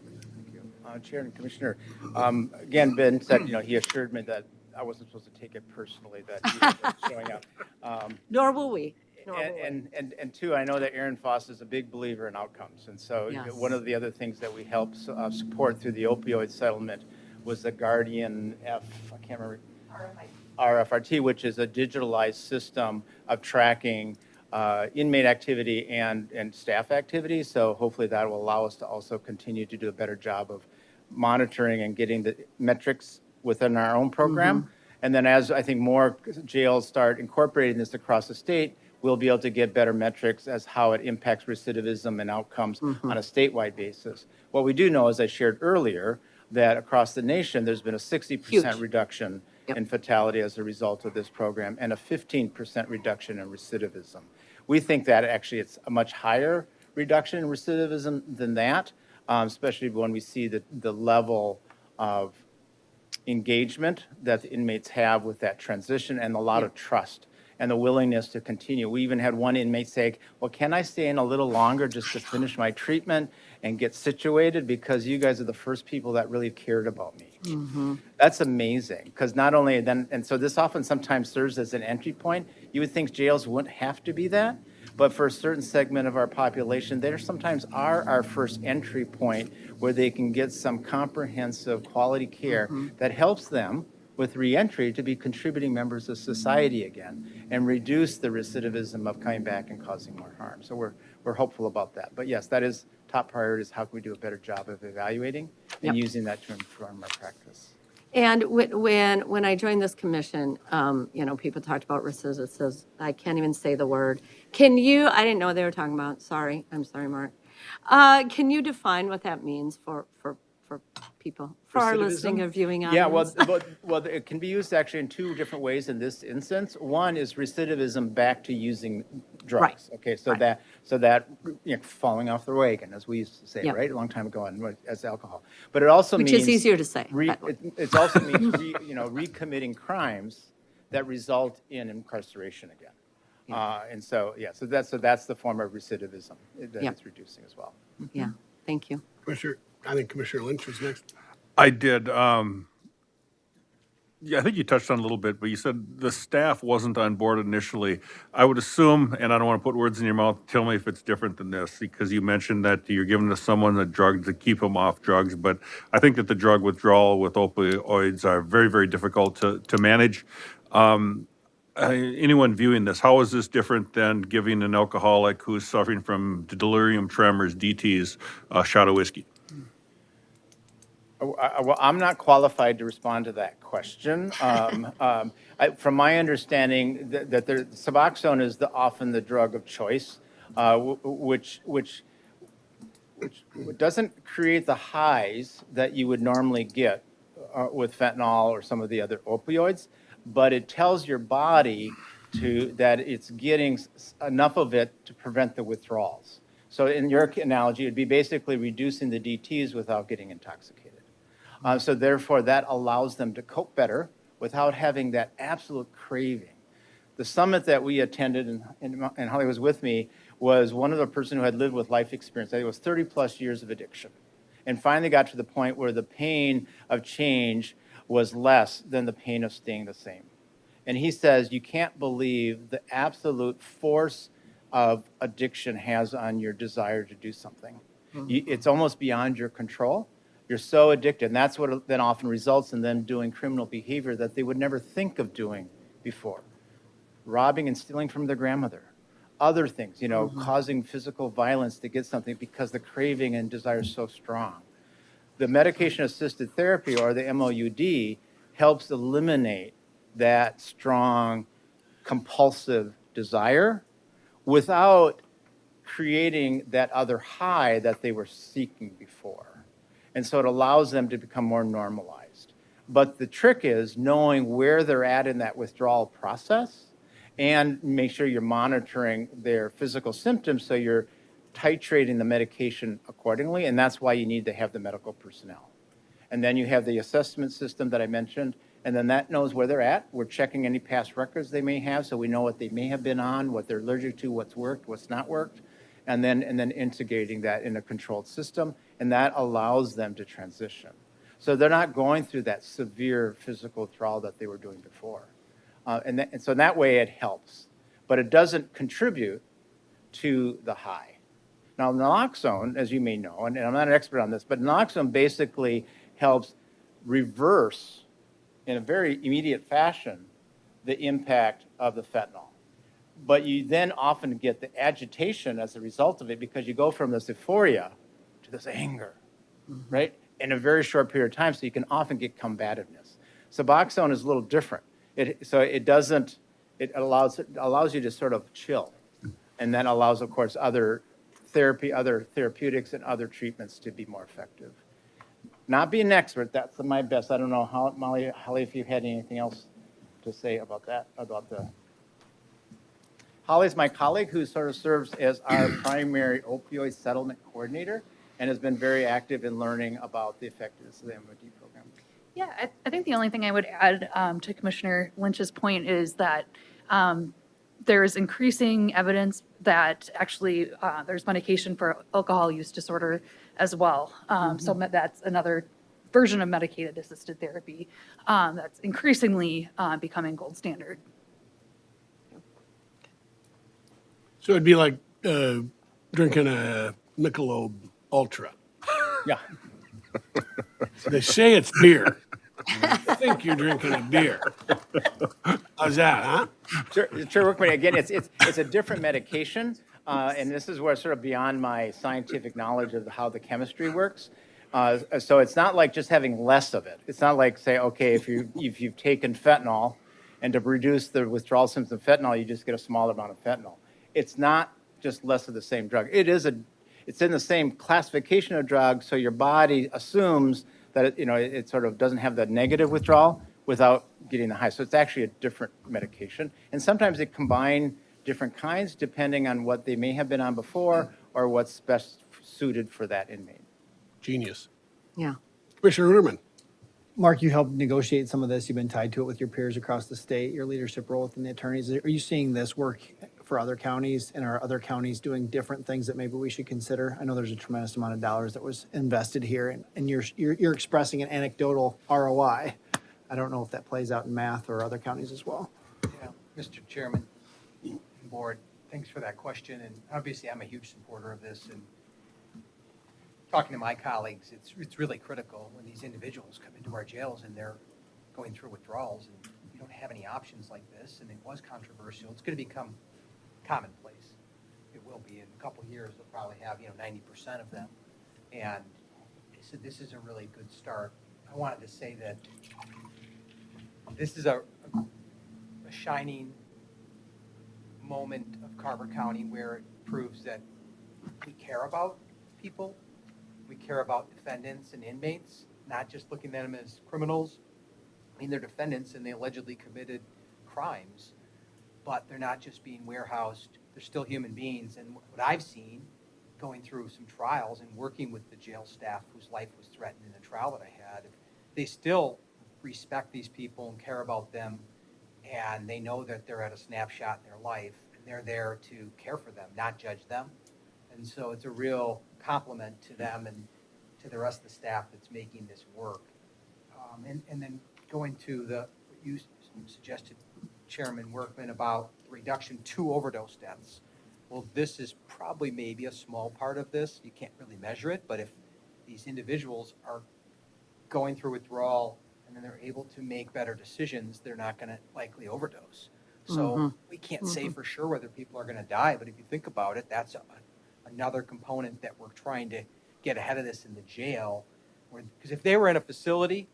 Chair and Commissioner, again, Ben said, he assured me that I wasn't supposed to take it personally that he wasn't showing up. Nor will we. Nor will we. And two, I know that Aaron Foss is a big believer in outcomes. And so Yes. one of the other things that we helped support through the opioid settlement was the Guardian I can't remember. RFRT, which is a digitalized system of tracking inmate activity and staff activity. So hopefully that will allow us to also continue to do a better job of monitoring and getting the metrics within our own program. And then as I think more jails start incorporating this across the state, we'll be able to get better metrics as how it impacts recidivism and outcomes on a statewide basis. What we do know, as I shared earlier, that across the nation, there's been a 60% Huge. reduction Yep. in fatality as a result of this program and a 15% reduction in recidivism. We think that actually it's a much higher reduction in recidivism than that, especially when we see the level of engagement that the inmates have with that transition and a lot of trust and the willingness to continue. We even had one inmate say, well, can I stay in a little longer just to finish my treatment and get situated because you guys are the first people that really cared about me. That's amazing because not only then, and so this often sometimes serves as an entry point. You would think jails wouldn't have to be that, but for a certain segment of our population, they sometimes are our first entry point where they can get some comprehensive quality care that helps them with reentry to be contributing members of society again and reduce the recidivism of coming back and causing more harm. So we're hopeful about that. But yes, that is top priority is how can we do a better job of evaluating and using that to inform our practice. And when I joined this commission, people talked about recidivism. I can't even say the word. I didn't know what they were talking about. Sorry. I'm sorry, Mark. Can you define what that means for people, for our listening and viewing audience? Yeah, well, it can be used actually in two different ways in this instance. One is recidivism back to using drugs. Right. Okay, so Right. that falling off the wagon, as we used to say, Yep. right, a long time ago, as alcohol. But it also Which means is easier to say. it also means recommitting crimes that result in incarceration again. And so that's the form of recidivism that Yep. it's reducing as well. Yeah, thank you. I think Commissioner Lynch was next. I did. Yeah, I think you touched on it a little bit, but you said the staff wasn't on board initially. I would assume, and I don't want to put words in your mouth, tell me if it's different than this, because you mentioned that you're giving to someone a drug to keep them off drugs, but I think that the drug withdrawal with opioids are very, very difficult to manage. Anyone viewing this, how is this different than giving an alcoholic who's suffering from delirium tremors, DTs, a shot of whiskey? Well, I'm not qualified to respond to that question. From my understanding, that Suboxone is often the drug of choice, which doesn't create the highs that you would normally get with fentanyl or some of the other opioids, but it tells your body that it's getting enough of it to prevent the withdrawals. So in your analogy, it'd be basically reducing the DTs without getting intoxicated. So therefore, that allows them to cope better without having that absolute craving. The summit that we attended, and Holly was with me, was one of the person who had lived with life experience. I think it was 30 plus years of addiction, and finally got to the point where the pain of change was less than the pain of staying the same. And he says, you can't believe the absolute force of addiction has on your desire to do something. It's almost beyond your control. You're so addicted, and that's what then often results in them doing criminal behavior that they would never think of doing before. Robbing and stealing from their grandmother. Other things, causing physical violence to get something because the craving and desire is so strong. The medication-assisted therapy, or the MOUD, helps eliminate that strong compulsive desire without creating that other high that they were seeking before. And so it allows them to become more normalized. But the trick is knowing where they're at in that withdrawal process and make sure you're monitoring their physical symptoms so you're titrating the medication accordingly. And that's why you need to have the medical personnel. And then you have the assessment system that I mentioned, and then that knows where they're at. We're checking any past records they may have, so we know what they may have been on, what they're allergic to, what's worked, what's not worked, and then integrating that in a controlled system, and that allows them to transition. So they're not going through that severe physical withdrawal that they were doing before. And so in that way, it helps. But it doesn't contribute to the high. Now, naloxone, as you may know, and I'm not an expert on this, but naloxone basically helps reverse, in a very immediate fashion, the impact of the fentanyl. But you then often get the agitation as a result of it because you go from this euphoria to this anger, right? In a very short period of time, so you can often get combativeness. Suboxone is a little different. It allows you to sort of chill, and then allows, of course, other therapeutics and other treatments to be more effective. Not being an expert, that's my best. I don't know how, Molly, Holly, if you had anything else to say about that, Holly's my colleague who sort of serves as our primary opioid settlement coordinator and has been very active in learning about the effectiveness of the MOD program. Yeah, I think the only thing I would add to Commissioner Lynch's point is that there is increasing evidence that actually there's medication for alcohol use disorder as well. So that's another version of medicated assisted therapy that's increasingly becoming gold standard. So it'd be like drinking a Michelob Ultra. Yeah. They say it's beer. I think you're drinking a beer. How's that, huh? Chair Workman, again, it's a different medication, and this is where sort of beyond my scientific knowledge of how the chemistry works. So it's not like just having less of it. It's not like, say, okay, if you've taken fentanyl, and to reduce the withdrawal symptoms of fentanyl, you just get a smaller amount of fentanyl. It's not just less of the same drug. It's in the same classification of drugs, so your body assumes that it sort of doesn't have that negative withdrawal without getting the high. So it's actually a different medication. And sometimes they combine different kinds depending on what they may have been on before or what's best suited for that inmate. Genius. Yeah. Commissioner Uterman. Mark, you helped negotiate some of this. You've been tied to it with your peers across the state, your leadership role within the attorneys. Are you seeing this work for other counties, and are other counties doing different things that maybe we should consider? I know there's a tremendous amount of dollars that was invested here, and you're expressing an anecdotal ROI. I don't know if that plays out in math or other counties as well. Yeah, Mr. Chairman, Board, thanks for that question. And obviously, I'm a huge supporter of this. And talking to my colleagues, it's really critical when these individuals come into our jails and they're going through withdrawals and you don't have any options like this. And it was controversial. It's going to become commonplace. It will be in a couple of years. They'll probably have 90% of them. And so this is a really good start. I wanted to say that this is a shining moment of Carver County where it proves that we care about people. We care about defendants and inmates, not just looking at them as criminals. I mean, they're defendants and they allegedly committed crimes, but they're not just being warehoused. They're still human beings. And what I've seen going through some trials and working with the jail staff whose life was threatened in the trial that I had, they still respect these people and care about them, and they know that they're at a snapshot in their life, and they're there to care for them, not judge them. And so it's a real compliment to them and to the rest of the staff that's making this work. And then going to what you suggested, Chairman Workman, about reduction to overdose deaths. Well, this is probably maybe a small part of this. You can't really measure it, but if these individuals are going through withdrawal and then they're able to make better decisions, they're not going to likely overdose. So we can't say for sure whether people are going to die, but if you think about it, that's another component that we're trying to get ahead of this in the jail. Because if they were in a facility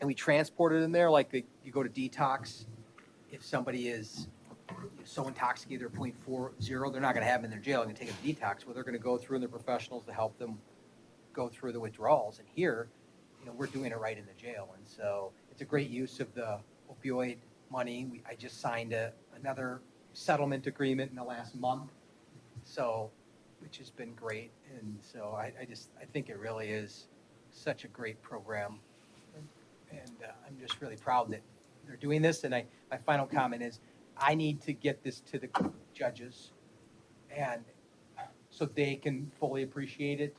and we transported them there, like you go to detox, if somebody is so intoxicated they're .40, they're not gonna have them in their jail and take them to detox. Well, they're gonna go through and they're professionals to help them go through the withdrawals. And here, we're doing it right in the jail. And so it's a great use of the opioid money. I just signed another settlement agreement in the last month. So, which has been great. And so I think it really is such a great program. And I'm just really proud that they're doing this. And my final comment is, I need to get this to the judges and so they can fully appreciate it.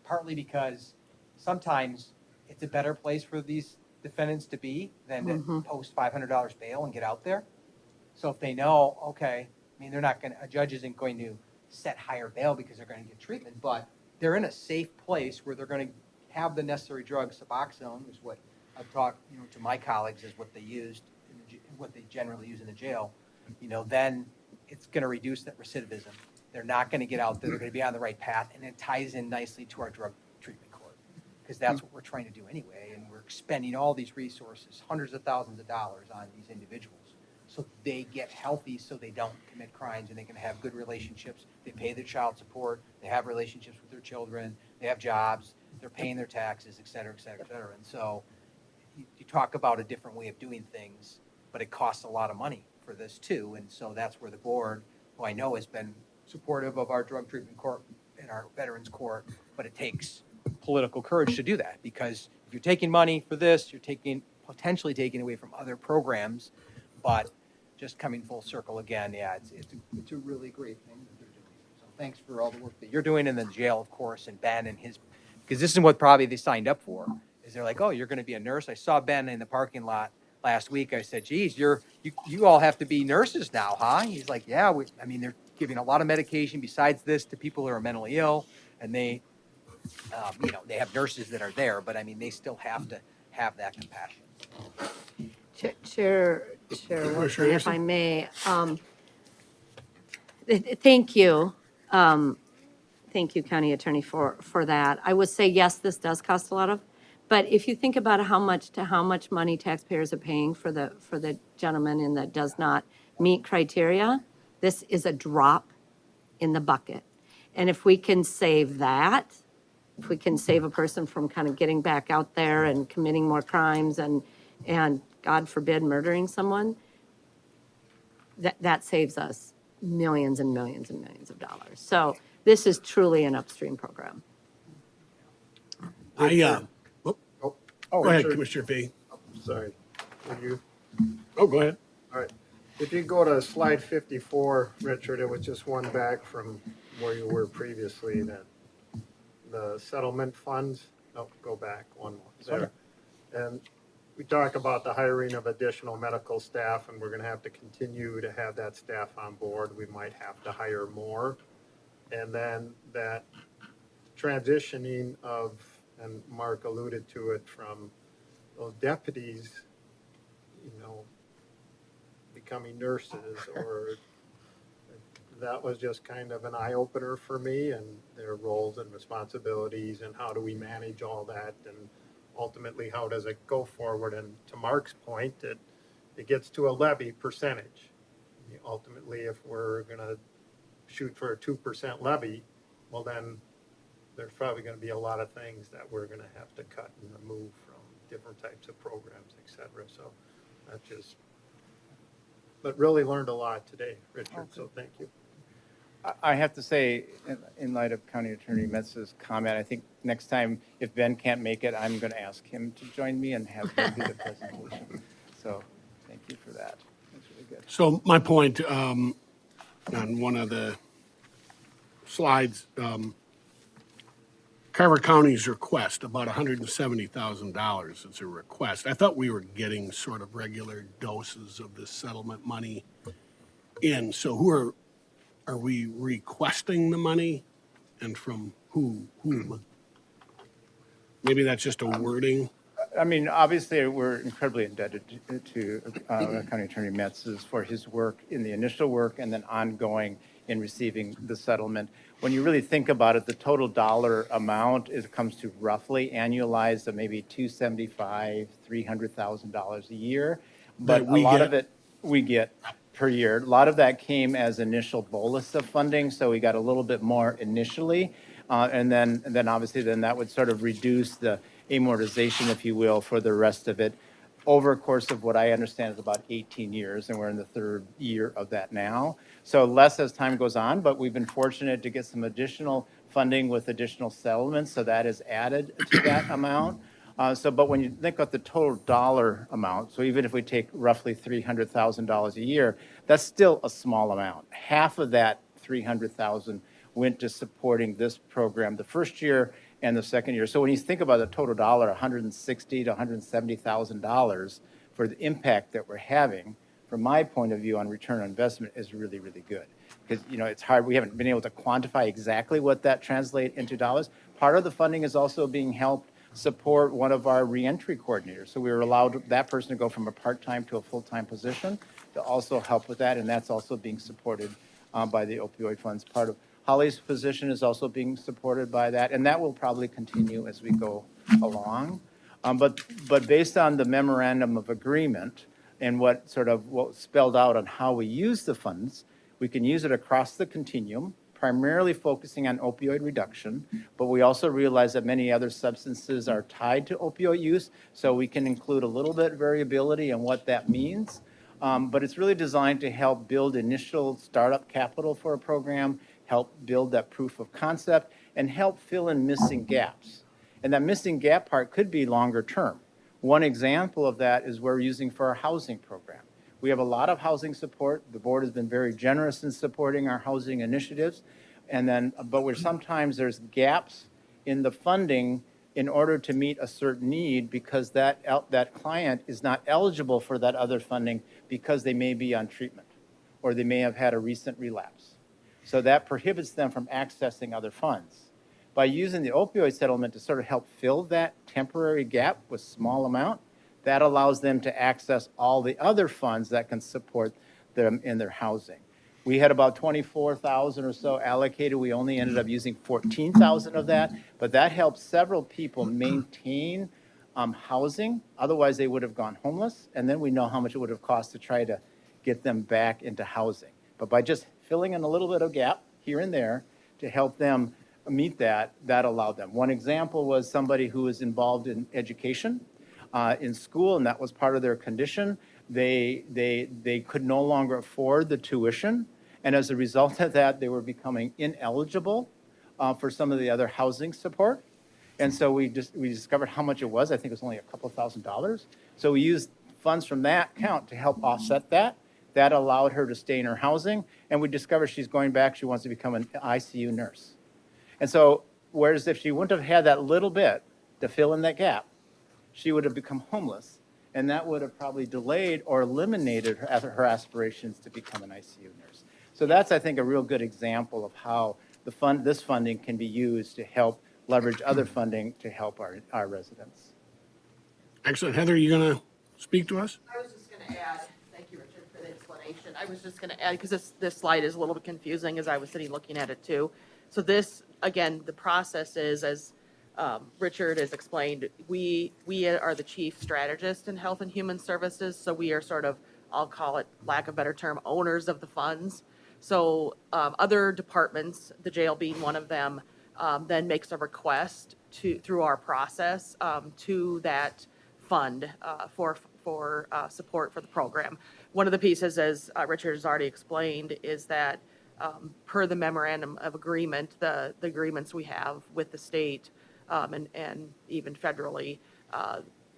Partly because sometimes it's a better place for these defendants to be than to post $500 bail and get out there. So if they know, okay, I mean, a judge isn't going to set higher bail because they're going to get treatment, but they're in a safe place where they're going to have the necessary drug. Suboxone is what I've talked, to my colleagues is what they used, what they generally use in the jail. Then it's going to reduce that recidivism. They're not going to get out there. They're going to be on the right path, and it ties in nicely to our drug treatment court because that's what we're trying to do anyway. And we're expending all these resources, hundreds of thousands of dollars on these individuals so they get healthy so they don't commit crimes and they can have good relationships. They pay their child support. They have relationships with their children. They have jobs. They're paying their taxes, et cetera, et cetera, et cetera. And so you talk about a different way of doing things, but it costs a lot of money for this too. And so that's where the board, who I know has been supportive of our drug treatment court and our veterans court, but it takes political courage to do that because if you're taking money for this, you're potentially taking away from other programs, but just coming full circle again, yeah, it's a really great thing that they're doing. So thanks for all the work that you're doing in the jail, of course, and Ben and because this is what probably they signed up for, is they're like, oh, you're going to be a nurse. I saw Ben in the parking lot last week. I said, geez, you all have to be nurses now, huh? He's like, yeah, they're giving a lot of medication besides this to people who are mentally ill, and they have nurses that are there, but they still have to have that compassion. Chair Wilson, if I may, thank you. Thank you, County Attorney, for that. I would say, yes, this does cost a lot but if you think about how much money taxpayers are paying for the gentleman and that does not meet criteria, this is a drop in the bucket. And if we can save that, if we can save a person from kind of getting back out there and committing more crimes and God forbid, murdering someone, that saves us millions and millions and millions of dollars. So this is truly an upstream program. Go ahead, Richard. Commissioner Fahey. Sorry. Would you? Oh, go ahead. All right. If you go to slide 54, Richard, it was just one back from where you were previously, that the settlement funds, no, go back one more there. And we talk about the hiring of additional medical staff, and we're going to have to continue to have that staff on board. We might have to hire more. And then that transitioning of, and Mark alluded to it, from those deputies, becoming nurses, or that was just kind of an eye-opener for me, and their roles and responsibilities, and how do we manage all that, and ultimately, how does it go forward? And to Mark's point, it gets to a levy percentage. Ultimately, if we're going to shoot for a 2% levy, well, then there's probably going to be a lot of things that we're going to have to cut and remove from different types of programs, et cetera. So that's just, but really learned a lot today, Richard, so thank you. I have to say, in light of County Attorney Metz's comment, I think next time, if Ben can't make it, I'm going to ask him to join me and have him do the presentation. So thank you for that. That's really good. So my point on one of the slides, Carver County's request, about $170,000 is a request. I thought we were getting sort of regular doses of this settlement money in. So who are we requesting the money, and from whom? Maybe that's just a wording. Obviously, we're incredibly indebted to County Attorney Metz for his work in the initial work and then ongoing in receiving the settlement. When you really think about it, the total dollar amount comes to roughly annualized of maybe $275,000, $300,000 a year. But a lot of it we get per year. A lot of that came as initial bolus of funding, so we got a little bit more initially. And then obviously then that would sort of reduce the amortization, if you will, for the rest of it over a course of what I understand is about 18 years, and we're in the third year of that now. So less as time goes on, but we've been fortunate to get some additional funding with additional settlements, so that is added to that amount. But when you think about the total dollar amount, so even if we take roughly $300,000 a year, that's still a small amount. Half of that 300,000 went to supporting this program the first year and the second year. So when you think about the total dollar, $160,000 to $170,000 for the impact that we're having, from my point of view on return on investment is really, really good. Because, it's hard, we haven't been able to quantify exactly what that translates into dollars. Part of the funding is also being helped support one of our reentry coordinators. So we were allowed that person to go from a part-time to a full-time position to also help with that, and that's also being supported by the opioid funds. Part of Holly's position is also being supported by that, and that will probably continue as we go along. But based on the memorandum of agreement and what spelled out on how we use the funds, we can use it across the continuum, primarily focusing on opioid reduction, but we also realize that many other substances are tied to opioid use, so we can include a little bit variability in what that means. But it's really designed to help build initial startup capital for a program, help build that proof of concept, and help fill in missing gaps. And that missing gap part could be longer term. One example of that is we're using for our housing program. We have a lot of housing support. The board has been very generous in supporting our housing initiatives. But where sometimes there's gaps in the funding in order to meet a certain need because that client is not eligible for that other funding because they may be on treatment or they may have had a recent relapse. So that prohibits them from accessing other funds. By using the opioid settlement to sort of help fill that temporary gap with small amount, that allows them to access all the other funds that can support them in their housing. We had about 24,000 or so allocated. We only ended up using 14,000 of that, but that helped several people maintain housing. Otherwise, they would have gone homeless, and then we know how much it would have cost to try to get them back into housing. But by just filling in a little bit of gap here and there to help them meet that allowed them. One example was somebody who was involved in education in school, and that was part of their condition. They could no longer afford the tuition, and as a result of that, they were becoming ineligible for some of the other housing support. And so we discovered how much it was. I think it was only a couple $1,000s. So we used funds from that account to help offset that. That allowed her to stay in her housing, and we discovered she's going back. She wants to become an ICU nurse. And so, whereas if she wouldn't have had that little bit to fill in that gap, she would have become homeless, and that would have probably delayed or eliminated her aspirations to become an ICU nurse. So that's, I think, a real good example of how this funding can be used to help leverage other funding to help our residents. Excellent. Heather, are you going to speak to us? I was just going to add, thank you, Richard, for the explanation. I was just going to add, because this slide is a little bit confusing as I was sitting looking at it too. So this, again, the process is, as Richard has explained, we are the chief strategist in Health and Human Services, so we are sort of, I'll call it, lack of a better term, owners of the funds. So other departments, the jail being one of them, then makes a request through our process to that fund for support for the program. One of the pieces, as Richard has already explained, is that per the memorandum of agreement, the agreements we have with the state and even federally,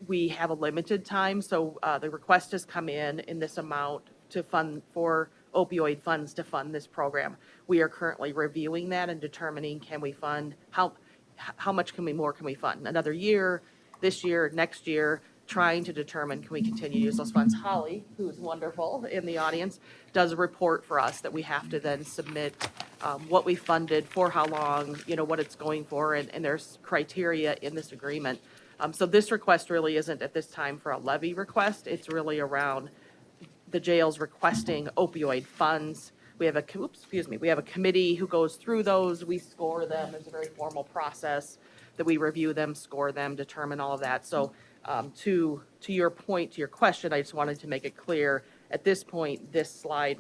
we have a limited time. So the request has come in this amount to fund for opioid funds to fund this program. We are currently reviewing that and determining can we fund, how much more can we fund? Another year, this year, next year, trying to determine can we continue to use those funds. Holly, who is wonderful in the audience, does a report for us that we have to then submit what we funded, for how long, what it's going for, and there's criteria in this agreement. So this request really isn't at this time for a levy request. It's really around the jails requesting opioid funds. We have a committee who goes through those. We score them. There's a very formal process that we review them, score them, determine all of that. So to your point, to your question, I just wanted to make it clear, At this point, this slide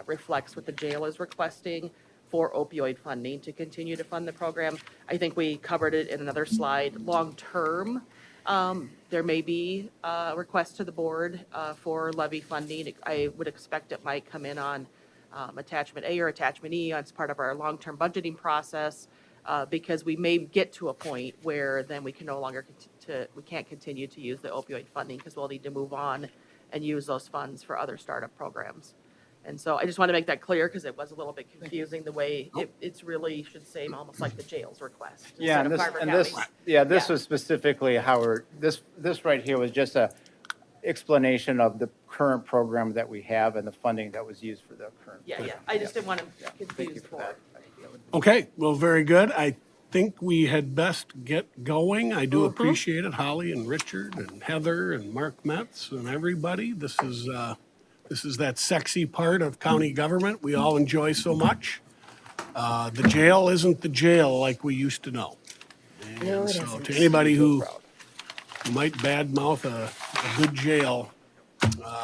reflects what the jail is requesting for opioid funding to continue to fund the program. I think we covered it in another slide. Long-term, there may be a request to the board for levy funding. I would expect it might come in on Attachment A or Attachment E as part of our long-term budgeting process, because we may get to a point where then we can no longer, we can't continue to use the opioid funding because we'll need to move on and use those funds for other startup programs. And so I just want to make that clear because it was a little bit confusing the way it's really should say almost like the jail's request. Yeah, instead of Carver and this, County's. yeah, this Yeah. was specifically how we're, this right here was just a explanation of the current program that we have and the funding that was used for the current. Yeah, yeah. I just didn't want to Thank you confuse the for board. that. Okay, well, very good. I think we had best get going. I do appreciate it, Holly and Richard and Heather and Mark Metz and everybody. This is that sexy part of county government we all enjoy so much. The jail isn't the jail like we used to know. No, And it so isn't. to anybody who might badmouth a good jail,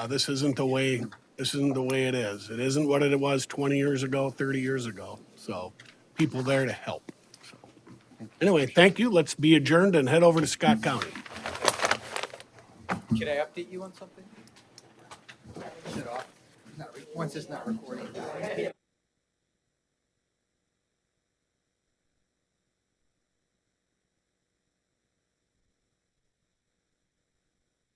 this isn't the way it is. It isn't what it was 20 years ago, 30 years ago. So people there to help. So, anyway, thank you. Let's be adjourned and head over to Scott County. Can I update you on something? Turn it off. Once it's not recording.